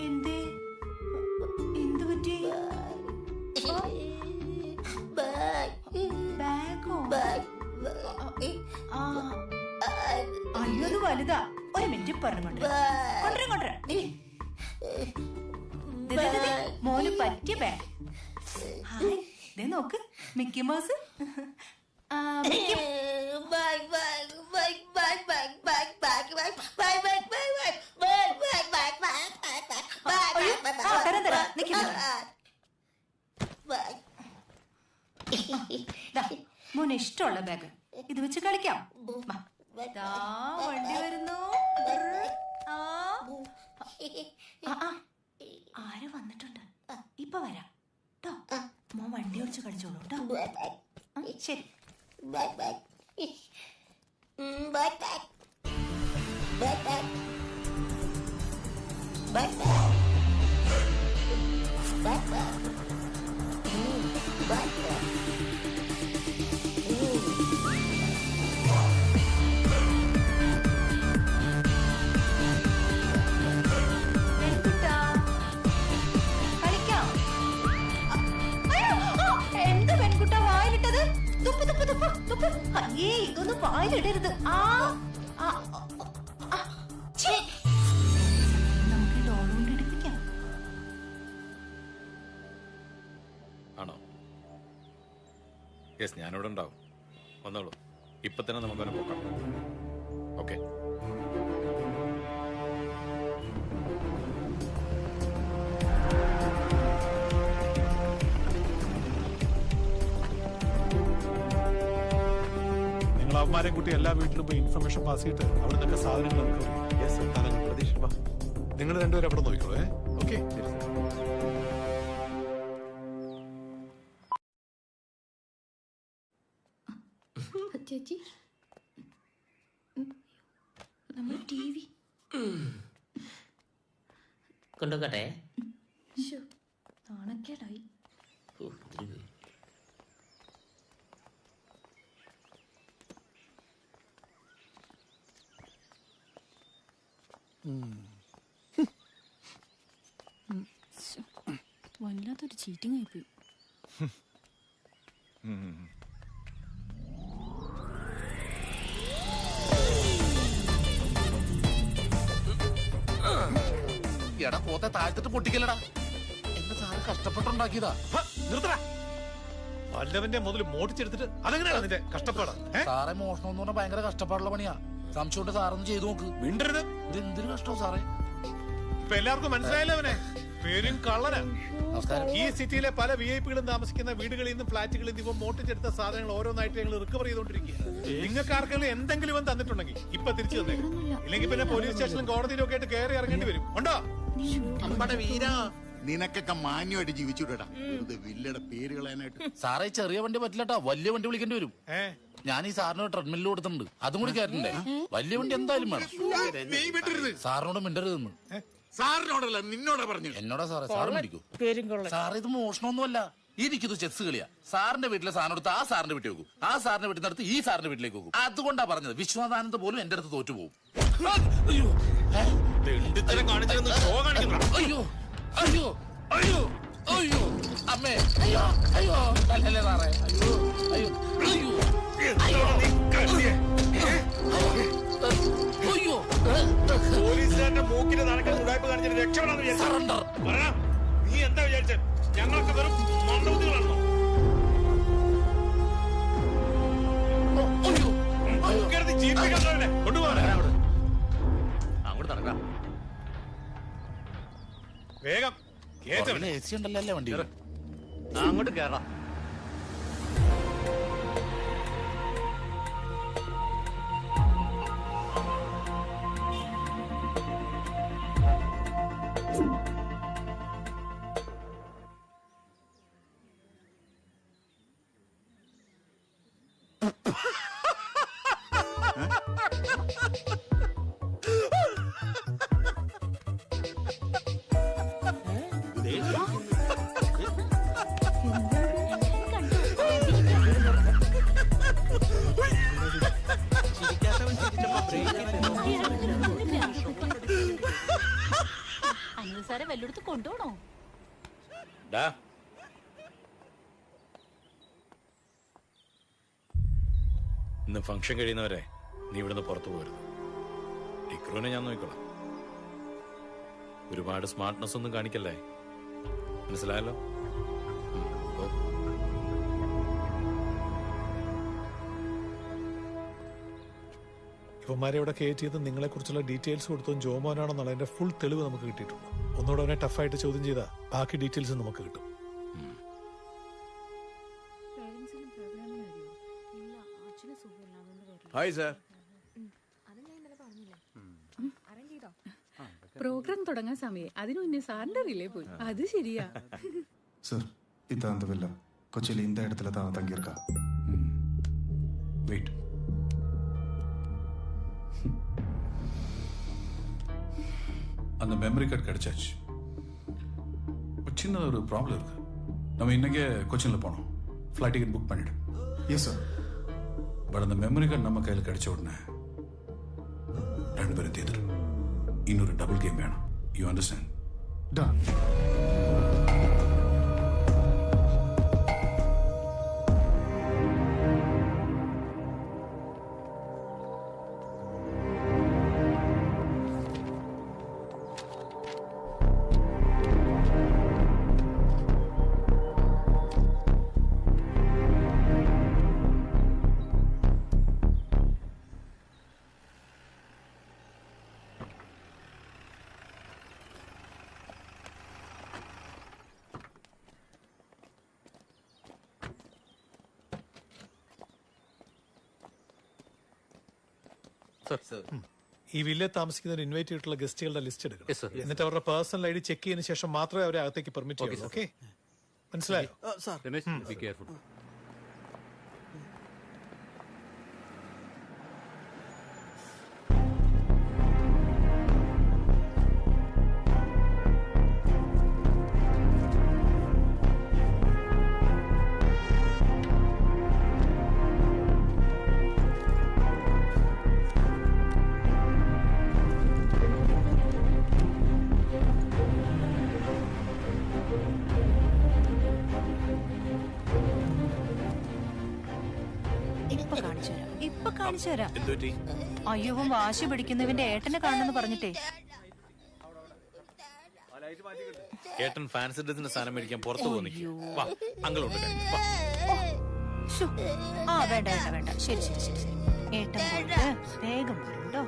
Speaker 21: എന്തേ എന്തു പറ്റി? ബാഗോ? അയ്യോ അത് വലുതാ. ഒരു മിനിറ്റ് പറഞ്ഞു മോന് പറ്റിയ ബാഗ്. ഹായ് നോക്ക് മിക്കി മൗസ്. മോന് ഇഷ്ടമുള്ള ബാഗ് ഇത് വെച്ച് കളിക്കാം. വണ്ടി വരുന്നു. ആര് വന്നിട്ടുണ്ട്? ഇപ്പൊ വരാം കേട്ടോ. മോൻ വണ്ടി ഓടിച്ച് കളിച്ചോളൂ കേട്ടോ. ശരി. എന്താ പെൺകുട്ട വായിലിട്ടത്? തുപ്പ് തുപ്പ് തുപ്പ് തുപ്പ്. അയ്യേ, ഇതൊന്നും വായിലിടരുത്. നമുക്ക് ഡോൾ കൊണ്ട് എടുപ്പിക്കാം.
Speaker 16: ആണോ? യെസ്, ഞാനിവിടെ ഉണ്ടാവും. വന്നോളൂ. ഇപ്പൊ തന്നെ നമുക്കവനെ പോക്കാം. ഓക്കെ.
Speaker 4: നിങ്ങൾ അവന്മാരെ കൂട്ടി എല്ലാ വീട്ടിലും പോയി ഇൻഫർമേഷൻ പാസ് ചെയ്തിട്ട് അവിടെ നിന്നൊക്കെ സാധനങ്ങൾ നമുക്ക് നിങ്ങൾ രണ്ടുപേരും അവിടെ നോക്കിക്കോളൂ. ഓക്കെ.
Speaker 21: ചേച്ചി, നമ്മൾ TV
Speaker 2: കൊണ്ടുപോകട്ടെ.
Speaker 21: നാണക്കേടായി.
Speaker 14: വല്ലാത്തൊരു ചീറ്റിംഗ് ആയിപ്പോയി.
Speaker 9: എടാ പോത്തെ താഴ്ത്തിട്ട് പൊട്ടിക്കലടാ. എന്റെ സാറ് കഷ്ടപ്പെട്ടുണ്ടാക്കിയതാ.
Speaker 4: നിർത്തടാ. വല്ലവന്റെ മുതൽ മോട്ടിച്ചെടുത്തിട്ട് അതെങ്ങനെയാണ് നിന്റെ കഷ്ടപ്പാടാ?
Speaker 9: സാറേ, മോഷണം എന്ന് പറഞ്ഞാൽ ഭയങ്കര കഷ്ടപ്പാടുള്ള പണിയാ. സംശയമുണ്ട് സാറൊന്ന് ചെയ്തു നോക്ക്.
Speaker 4: മിണ്ടരുത്.
Speaker 9: ഇത് എന്തൊരു കഷ്ടം സാറേ.
Speaker 4: ഇപ്പൊ എല്ലാവർക്കും മനസ്സിലായല്ലോ അവനെ. പേരും കള്ളനാ. ഈ സിറ്റിയിലെ പല VIP-കളും താമസിക്കുന്ന വീടുകളിൽ നിന്നും ഫ്ലാറ്റുകളിൽ നിന്നും ഇവ മോട്ടിച്ചെടുത്ത സാധനങ്ങൾ ഓരോന്നായിട്ട് ഞങ്ങൾ റിക്കവർ ചെയ്തോണ്ടിരിക്കുക. നിങ്ങൾക്ക് ആർക്കെങ്കിലും എന്തെങ്കിലും ഇവൻ തന്നിട്ടുണ്ടെങ്കിൽ ഇപ്പൊ തിരിച്ചു തന്നേക്കും. ഇല്ലെങ്കിൽ പിന്നെ പോലീസ് സ്റ്റേഷനിലും കോടതിയിലും ഒക്കെ ആയിട്ട് കയറി ഇറങ്ങേണ്ടി വരും. ഉണ്ടോ?
Speaker 9: നമ്മുടെ വീരാ,
Speaker 10: നിനക്കൊക്കെ മാന്യമായിട്ട് ജീവിച്ചുവിടാ. വില്ലയുടെ പേര് കളയാനായിട്ട്.
Speaker 9: സാറേ, ചെറിയ വണ്ടി പറ്റില്ലട്ടാ. വലിയ വണ്ടി വിളിക്കേണ്ടി വരും. ഞാൻ ഈ സാറിന് ട്രെഡ്മില്ലിൽ കൊടുത്തിട്ടുണ്ട്. അതും കൂടി കയറ്റണ്ടേ? വലിയ വണ്ടി എന്തായാലും വേണം. സാറിനോട് മിണ്ടരുതെന്ന്.
Speaker 10: സാറിനോടല്ല, നിന്നോടാ പറഞ്ഞു.
Speaker 9: എന്നോടാ സാറേ. സാറ് മേടിക്കൂ. സാറേ, ഇത് മോഷണമൊന്നുമല്ല. എനിക്കിത് ചെസ് കളിയാ. സാറിന്റെ വീട്ടിലെ സാധനം എടുത്ത് ആ സാറിന്റെ വീട്ടിൽ വെക്കും. ആ സാറിന്റെ വീട്ടിൽ നിന്ന് ഈ സാറിന്റെ വീട്ടിലേക്ക് വെക്കും. അതുകൊണ്ടാ പറഞ്ഞത്. വിശ്വനാഥാനന്ദ പോലും എന്റെ അടുത്ത് തോറ്റുപോകും. അയ്യോ അയ്യോ അയ്യോ അയ്യോ അയ്യോ അമ്മേ. അയ്യോ അയ്യോ അല്ലല്ലേ സാറേ. അയ്യോ അയ്യോ അയ്യോ അയ്യോ അയ്യോ.
Speaker 4: പോലീസുകാരന്റെ മൂക്കിന്റെ നടക്കാൻ ഉടായ്പ കാണിച്ചിട്ട് രക്ഷപ്പെടാന്ന് വിചാരിച്ചു. നീ എന്താ വിചാരിച്ചത്? ഞങ്ങൾക്ക് വെറും മന്ദബുദ്ധികളാണോ?
Speaker 16: അങ്ങോട്ട് നടക്കാം.
Speaker 4: വേഗം
Speaker 9: AC ഉണ്ടല്ലേ വണ്ടി?
Speaker 16: അങ്ങോട്ട് കേറാം.
Speaker 7: അനിൽ സാറെ വല്ലയിടത്ത് കൊണ്ടുപോണോ?
Speaker 16: ഇന്ന് ഫംഗ്ഷൻ കഴിയുന്നവരെ നീ ഇവിടുന്ന് പുറത്തു പോകരുത്. ടിക്രുവിനെ ഞാൻ നോക്കിക്കോളാം. ഒരുപാട് സ്മാർട്ട്നെസ് ഒന്നും കാണിക്കല്ലേ. മനസ്സിലായല്ലോ?
Speaker 4: ഇവന്മാരെ ഇവിടെ കയറ്റിയത് നിങ്ങളെ കുറിച്ചുള്ള ഡീറ്റെയിൽസ് കൊടുത്തതും ജോമോനാണെന്നുള്ളതിന്റെ ഫുൾ തെളിവ് നമുക്ക് കിട്ടിയിട്ടുണ്ട്. ഒന്നുകൂടെ അവനെ ടഫായിട്ട് ചോദ്യം ചെയ്താൽ ബാക്കി ഡീറ്റെയിൽസ് നമുക്ക് കിട്ടും.
Speaker 11: Hi sir.
Speaker 13: പ്രോഗ്രാം തുടങ്ങാൻ സമയം. അതിനു മുന്നേ സാറിന്റെ റിലേ പോയി. അത് ശരിയാ.
Speaker 11: சார் இதான் அந்த வில்லா. கொச்சியில் இந்த இடத்துல தான் தங்கியிருக்கா. வெயிட்.
Speaker 6: அந்த மெமரி கார்டு கிடைச்சாச்சு. சின்ன ஒரு ப்ராப்ளம் இருக்கு. நம்ம இன்னைக்கே கொச்சின்ல போனோம். ஃப்ளைட் டிக்கெட் புக் பண்ணிடு.
Speaker 11: Yes sir.
Speaker 6: பட் அந்த மெமரி கார்டு நம்ம கையில் கிடைச்ச உடனே 2 பேரும் தேர்தல். இன்னொரு டபுள் கேம் வேணும். You understand?
Speaker 11: டன்.
Speaker 4: ഈ വില്ലേജ് താമസിക്കുന്നവർ ഇൻവൈറ്റ് ചെയ്തിട്ടുള്ള ഗസ്റ്റുകളുടെ ലിസ്റ്റ് എടുക്കണം. എന്നിട്ട് അവരുടെ പേഴ്സണൽ ഐഡി ചെക്ക് ചെയ്തതിനു ശേഷം മാത്രമേ അവരെ അകത്തേക്ക് പെർമിറ്റ് ചെയ്യൂ. ഓക്കെ, മനസ്സിലായോ?
Speaker 21: ഇപ്പൊ കാണിച്ചു തരാം. അയ്യവും വാശി പിടിക്കുന്നവന്റെ ഏട്ടനെ കാണണമെന്ന് പറഞ്ഞിട്ടേ.
Speaker 16: ഏട്ടൻ ഫാൻസി ഡ്രസ്സിന്റെ സാധനം മേടിക്കാൻ പുറത്തു പോകുന്നു. അങ്കിളുണ്ട്.
Speaker 21: ആ വേണ്ട വേണ്ട വേണ്ട. ശരി ശരി ശരി ശരി. ഏട്ടൻ പോയിട്ട് വേഗം പോരുണ്ടോ?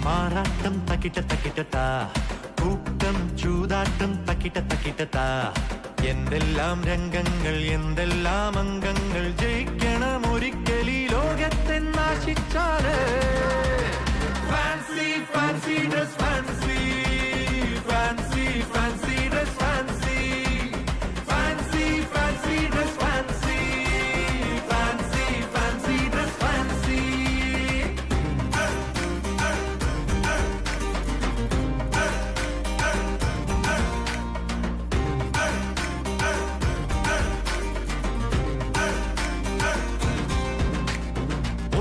Speaker 8: മാറാട്ടം തക്കിട്ട തക്കിട്ടത്താ, കൂട്ടം ചൂതാട്ടം തക്കിട്ട തക്കിട്ടത്താ. എന്തെല്ലാം രംഗങ്ങൾ എന്തെല്ലാം അംഗങ്ങൾ ജയിക്കണം ഒരിക്കലീ ലോകത്തെ നാശിച്ചാല്. Fancy fancy dress fancy, fancy fancy dress fancy, fancy fancy dress fancy, fancy fancy dress fancy.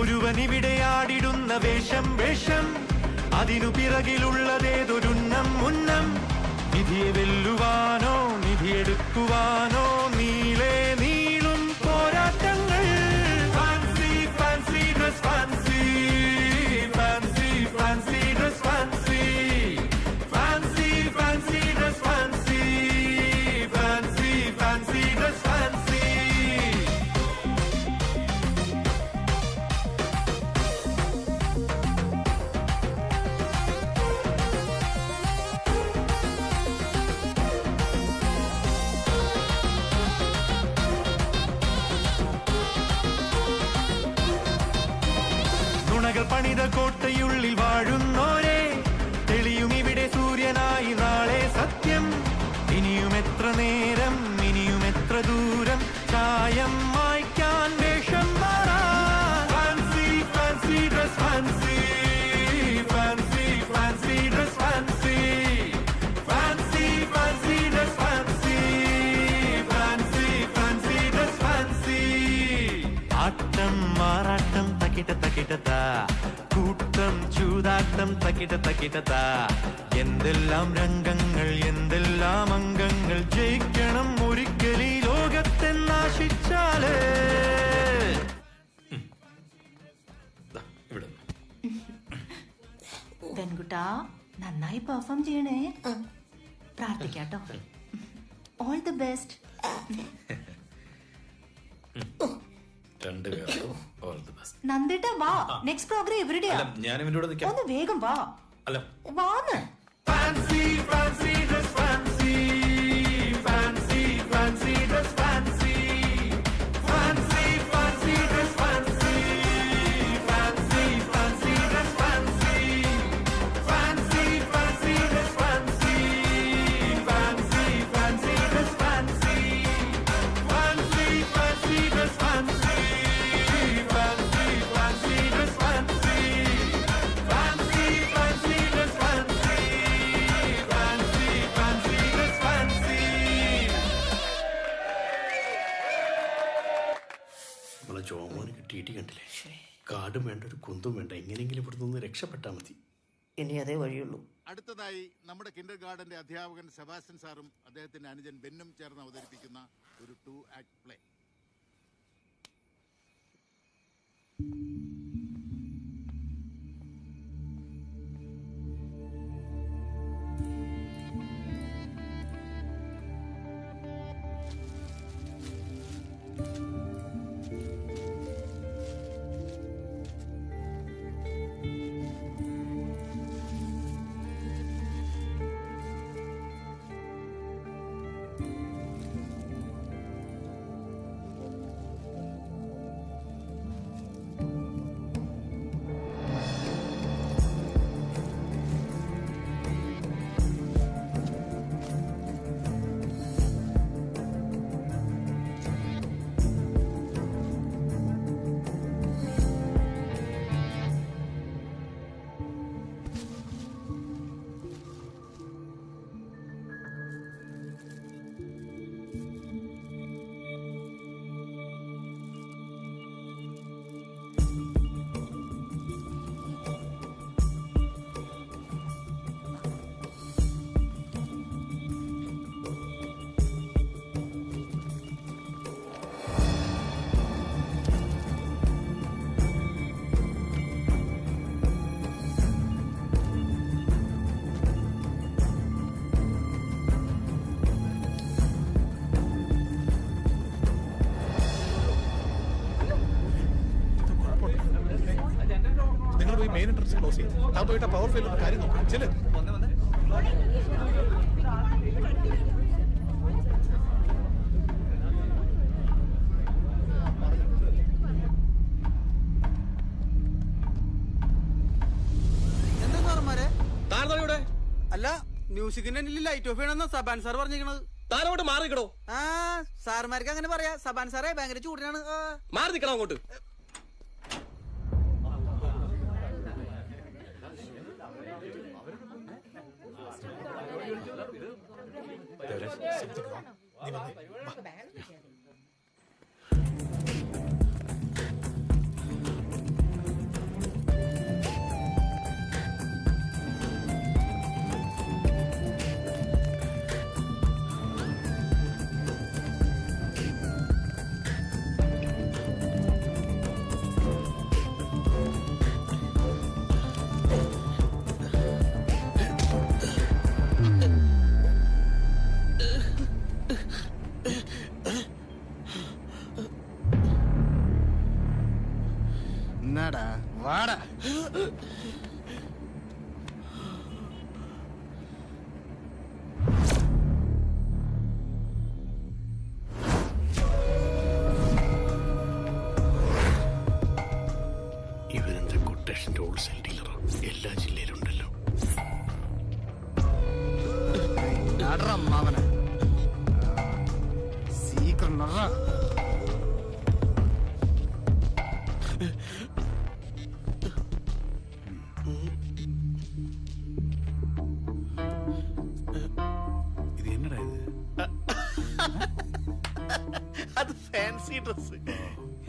Speaker 8: ഒരുവനിവിടെ ആടിടുന്ന വേഷം വേഷം, അതിനു പിറകിലുള്ളതേതൊരുന്നം ഉന്നം. നിധിയെ വെല്ലുവാനോ നിധിയെടുക്കുവാനോ നീളെ നീളും പോരാട്ടങ്ങൾ. Fancy fancy dress fancy, fancy fancy dress fancy, fancy fancy dress fancy, fancy fancy dress fancy. നുണകൾ പണിത കോട്ടയുള്ളിൽ വാഴുന്നോരെ, തെളിയും ഇവിടെ സൂര്യനായി നാളെ സത്യം. ഇനിയും എത്ര നേരം ഇനിയും എത്ര ദൂരം ചായം മായ്ക്കാൻ വേഷം മാറാൻ. Fancy fancy dress fancy, fancy fancy dress fancy, fancy fancy dress fancy, fancy fancy dress fancy. ആട്ടം മാറാട്ടം തക്കിട്ട തക്കിട്ടത്താ, കൂട്ടം ചൂതാട്ടം തക്കിട്ട തക്കിട്ടത്താ. എന്തെല്ലാം രംഗങ്ങൾ എന്തെല്ലാം അംഗങ്ങൾ ജയിക്കണം ഒരിക്കലീ ലോക ലോകത്തെന്നാശിച്ചാല്
Speaker 21: പെൺകുട്ടാ നന്നായി പെർഫോം ചെയ്യണേ. പ്രാർത്ഥിക്കാട്ടോ. All the best. നന്ദിട്ടാ വാ, നെക്സ്റ്റ് പ്രോഗ്രാം എവിടെയാ?
Speaker 16: ഞാൻ ഇവന്റെ കൂടെ
Speaker 21: ഒന്ന് വേഗം വാ.
Speaker 16: അല്ല
Speaker 21: വാന്ന്.
Speaker 8: Fancy, fancy dress, fancy, fancy, fancy dress, fancy, fancy, fancy dress, fancy, fancy, fancy dress, fancy, fancy, fancy dress, fancy, fancy, fancy dress, fancy, fancy, fancy dress, fancy, fancy, fancy dress, fancy, fancy, fancy dress, fancy.
Speaker 3: നമ്മളെ ജോമോന് കിട്ടിയിട്ട് കണ്ടില്ലേ? കാടും വേണ്ട, ഒരു കുന്തും വേണ്ട, എങ്ങനെയെങ്കിലും ഇവിടെ നിന്ന് രക്ഷപ്പെട്ടാൽ മതി.
Speaker 2: ഇനി അതേ വഴിയുള്ളൂ.
Speaker 10: അടുത്തതായി നമ്മുടെ കിൻഡർ ഗാർഡന്റെ അധ്യാപകൻ സെബാസ്റ്റ്യൻ സാറും അദ്ദേഹത്തിന്റെ അനുജൻ ബെന്നും ചേർന്ന് അവതരിപ്പിക്കുന്ന ഒരു 2 ആക്ട് പ്ലേ.
Speaker 4: നിങ്ങൾ പോയി മെയിൻ എൻട്രൻസ് ക്ലോസ് ചെയ്യും. താൻ പോയിട്ട് പവർ ഫെയിലുള്ള കാര്യം നോക്കാം. ചെല്.
Speaker 18: എന്താ സാറന്മാരെ? അല്ല മ്യൂസിക്കിന്റെ ലൈറ്റ് ഓഫ് ചെയ്യണമെന്നാ സബാൻ സാർ പറഞ്ഞിരിക്കണത്.
Speaker 5: താനോട്ട് മാറി നിൽക്കണോ?
Speaker 18: ആ സാർമാർക്ക് അങ്ങനെ പറയാ. സബാൻ സാറേ ഭയങ്കര ചൂടിനാണ്.
Speaker 5: മാറി നിൽക്കണം അങ്ങോട്ട്.
Speaker 18: എന്നാടാ വാടാ.
Speaker 3: ഇവരെന്റെ കൊട്ടേഷന്റെ ഹോൾസെയിൽ ഡീലറാണ്, എല്ലാ ജില്ലയിലുണ്ടല്ലോ.
Speaker 18: അവനെ സീക്രം
Speaker 6: ഇത് എന്നടാ ഇത്?
Speaker 3: അത് ഫാൻസി ഡ്രസ്.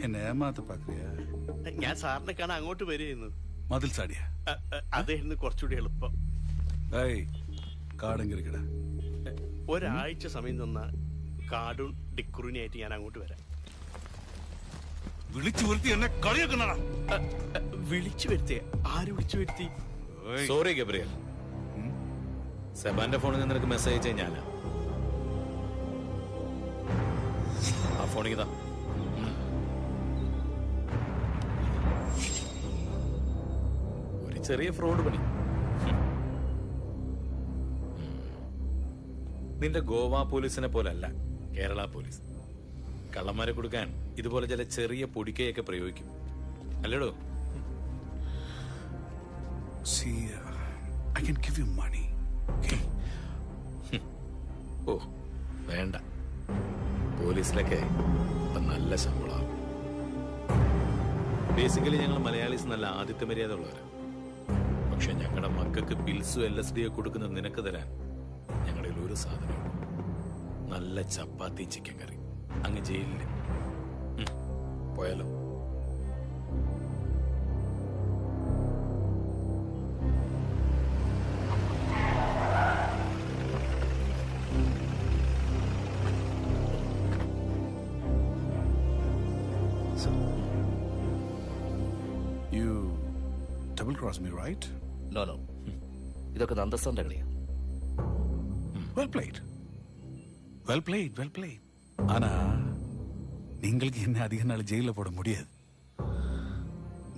Speaker 6: എന്നെ ഏമാത്ത പാക്രിയ.
Speaker 3: ഞാൻ സാറിനെ കാണാൻ അങ്ങോട്ട് വരികയായിരുന്നു.
Speaker 6: മതിൽ ചാടിയ
Speaker 3: അതായിരുന്നു കുറച്ചുകൂടി എളുപ്പം.
Speaker 6: കാടെങ്കിരിക്കട.
Speaker 3: ഒരാഴ്ച സമയം തന്ന കാർഡും ഡിക്കുറിനായിട്ട് ഞാൻ അങ്ങോട്ട് വരാം.
Speaker 6: വിളിച്ചു വരുത്തി എന്നെ കളിയാക്കുന്നടാ.
Speaker 3: വിളിച്ചു വരുത്തിയ ആര് വിളിച്ചു വരുത്തി?
Speaker 16: സോറി ഗബ്രിയൽ, സെബാന്റെ ഫോണിൽ നിന്ന് നിനക്ക് മെസ്സേജ് അയച്ചാൽ ഞാനാ. ആ ഫോണിൽ ഇതാ. ഒരു ചെറിയ ഫ്രോഡ് പണി. നിന്റെ ഗോവ പോലീസിനെ പോലല്ല കേരള പോലീസ്. കള്ളന്മാരെ കൊടുക്കാൻ ഇതുപോലെ ചില ചെറിയ പൊടിക്കയൊക്കെ പ്രയോഗിക്കും, അല്ലേടോ?
Speaker 6: See, I can give you money. Okay?
Speaker 16: ഓ വേണ്ട, പോലീസിലൊക്കെ ഇപ്പൊ നല്ല ശമ്പളമാണ്. ബേസിക്കലി ഞങ്ങൾ മലയാളീസ് നല്ല ആദിത്യ മര്യാദ ഉള്ളവരാ. പക്ഷെ ഞങ്ങളുടെ മക്കൾക്ക് പിൽസും LSD കൊടുക്കുന്ന നിനക്ക് തരാൻ ഞങ്ങളുടെ ഒരു സാധനം, നല്ല ചപ്പാത്തി ചിക്കൻ കറി. അങ്ങ് ജയിലില് പോയാലോ?
Speaker 6: You double cross me, right?
Speaker 12: No no, ഇതൊക്കെ നന്ദസാറിന്റെ കളിയാ.
Speaker 6: Well played. Well played, well played. ஆனா நீங்களுக்கு என்ன அதிக நாள் ஜெயில போட முடியாது.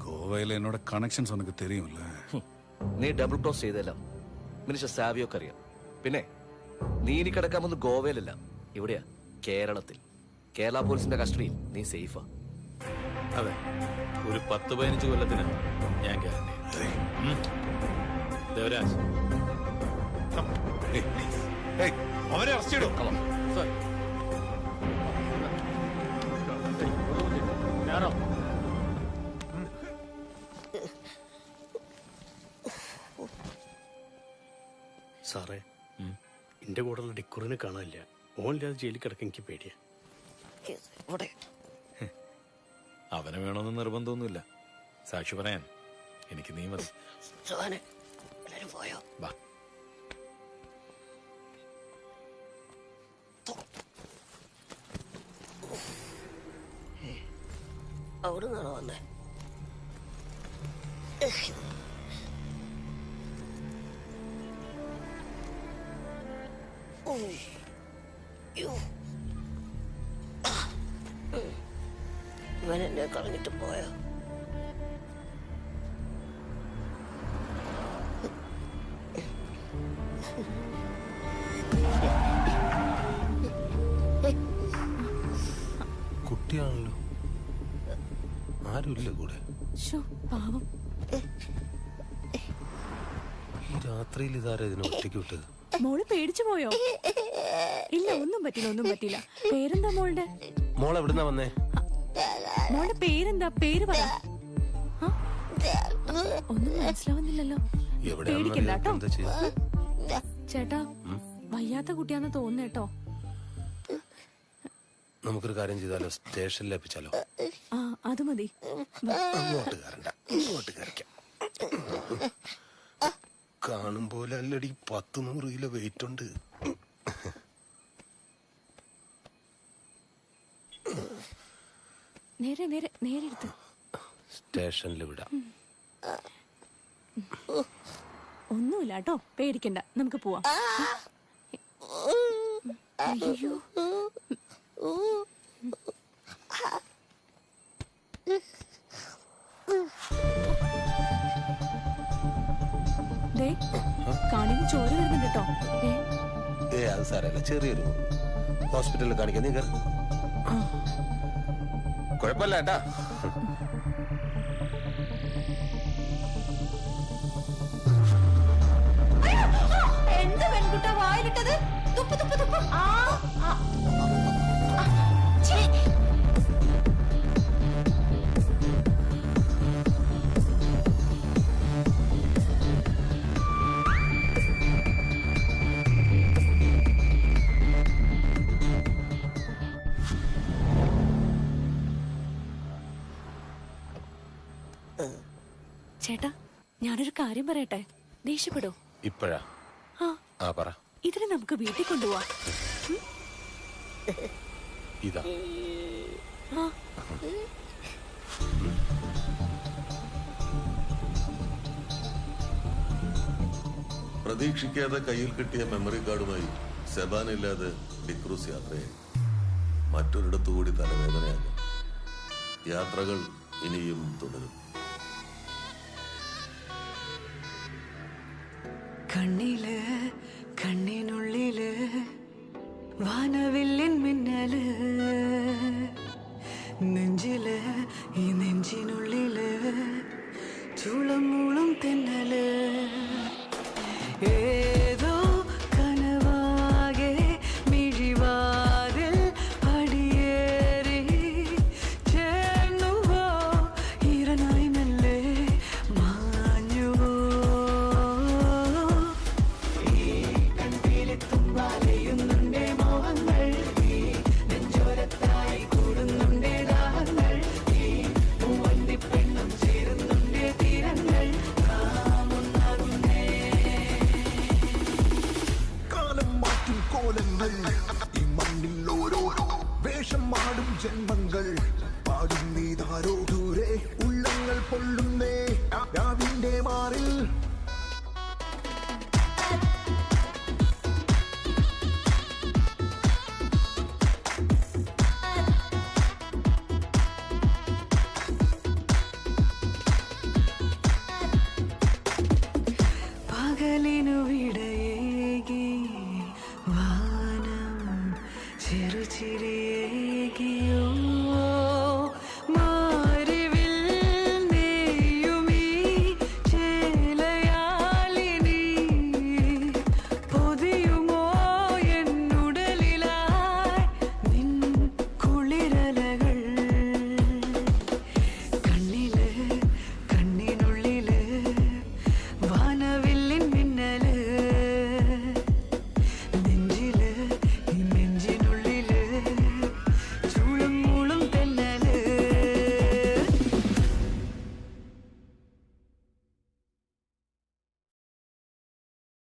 Speaker 6: ഗോവയിലെ എന്നോട് കണക്ഷൻസ് ഉനക്ക് தெரியும்ல.
Speaker 12: നീ ഡബിൾ ക്രോസ് ചെയ്തെല്ലാം മിനിസ്റ്റർ സാവിയൊക്കെ അറിയാം. പിന്നെ നീ ഇനി കിടക്കാൻ വന്ന് ഗോവയിലല്ല, ഇവിടെയാ കേരളത്തിൽ. കേരള പോലീസിന്റെ കസ്റ്റഡിയിൽ നീ സേഫാ.
Speaker 16: അതെ, ഒരു 10-15 കൊല്ലത്തിന് ഞാൻ ഗ്യാരണ്ടി. ദേവരാജ്,
Speaker 6: അവരെ അറസ്റ്റ് ചെയ്തോ.
Speaker 3: സാറേ, എന്റെ കൂടെയുള്ള ഡിക്കുറിനെ കാണാനില്ല. ഓനില്ലാതെ ജയിലിൽ കിടക്കാൻ എനിക്ക് പേടിയാ.
Speaker 16: അവനെ വേണമെന്ന് നിർബന്ധമൊന്നുമില്ല. സാക്ഷി പറയാൻ എനിക്ക് നീ മതി. വാ.
Speaker 2: അവിടെ നിന്നാണോ വന്നേ? ഇവൻ എന്നെ കളഞ്ഞിട്ട് പോയോ?
Speaker 3: കുട്ടിയാണല്ലോ, ആരുമില്ല കൂടെ.
Speaker 14: പാവം.
Speaker 3: ഈ രാത്രിയിൽ ഇതാരാ ഇതിനെ ഒറ്റയ്ക്ക് വിട്ടത്?
Speaker 13: മോള് പേടിച്ചു പോയോ? ഇല്ല, ഒന്നും പറ്റില്ല, ഒന്നും പറ്റില്ല. പേരെന്താ മോളുടെ?
Speaker 3: മോൾ എവിടുന്നാ വന്നേ?
Speaker 13: മോളുടെ പേരെന്താ? പേര് പറ. ഒന്നും മനസ്സിലാവുന്നില്ലല്ലോ. പേടിക്കണ്ട കേട്ടോ. ചേട്ടാ, വയ്യാത്ത കുട്ടിയാന്ന് തോന്നുന്നേട്ടോ.
Speaker 3: നമുക്കൊരു കാര്യം ചെയ്താലോ, സ്റ്റേഷനിൽ എത്തിച്ചാലോ?
Speaker 13: ആ, അത് മതി.
Speaker 3: അങ്ങോട്ട് കയറണ്ട, ഇങ്ങോട്ട് കയറിക്കാം. കാണും പോലെ അല്ലടി, 100 കിലോ വെയിറ്റ് ഉണ്ട്.
Speaker 13: നേരെ നേരെ നേരെ എടുത്ത്
Speaker 3: സ്റ്റേഷനിൽ വിടാം.
Speaker 13: ഒന്നുമില്ല കേട്ടോ, പേടിക്കണ്ട, നമുക്ക് പോവാം. അയ്യോ, കാണിന് ചോര വരുന്നുണ്ട് കേട്ടോ.
Speaker 3: അത് സാരല്ല, ചെറിയൊരു ഹോസ്പിറ്റലിൽ കാണിക്കാൻ. നീ കുഴപ്പമില്ല ഏട്ടാ.
Speaker 21: എന്ത് പെൺകുട്ട വായിലിട്ടത്? തുപ്പ് തുപ്പ് തുപ്പ്.
Speaker 13: ചേട്ടാ, ഞാനൊരു കാര്യം പറയട്ടെ, ദേഷ്യപ്പെടോ?
Speaker 3: ഇപ്പഴാ?
Speaker 13: ആ,
Speaker 3: പറ.
Speaker 13: ഇതിനെ നമുക്ക് വീട്ടിൽ കൊണ്ടുപോവാ.
Speaker 16: ഇതാ
Speaker 15: പ്രതീക്ഷിക്കാതെ കയ്യിൽ കിട്ടിയ മെമ്മറി കാർഡുമായി സെബാനില്ലാതെ ഡിക്രൂസ് യാത്രയായി. മറ്റൊരിടത്തുകൂടി തലവേദനയാകും. യാത്രകൾ ഇനിയും തുടരും.
Speaker 17: കണ്ണില് കണ്ണിനുള്ളില് വാനവില്ലിൻ മിന്നല്, നെഞ്ചില് ഈ നെഞ്ചിനുള്ളില് ചൂളം മൂളും തെന്നല്, ഏതോ കനവാകെ മിഴിവാതിൽ പടിയേറി ചേർന്നുവോ ഈറനായി മെല്ലെ മാഞ്ഞുവോ. ഈ കൺപീലിത്തും വലയുന്നുണ്ടേ മോഹങ്ങൾ, ഈ നെഞ്ചോരത്തായി കൂടുന്നുണ്ടേ ദാഹങ്ങൾ, ഈ പൂവന്തി പെണ്ണും ചേരുന്നുണ്ടേ തീരങ്ങൾ, നാം ഒന്നാകുന്നേ.
Speaker 23: കാലം മാറ്റും കോലങ്ങൾ, ഈ മണ്ണിൽ ഓരോ വേഷം മാടും ജന്മങ്ങൾ, പാടും നീതാരോ ദൂരെ ഉള്ളങ്ങൾ പൊള്ളുന്നേ രാവിന്റെ മാറിൽ.
Speaker 17: പകലിനു വിടയേകി വാനം ചെറുചിരി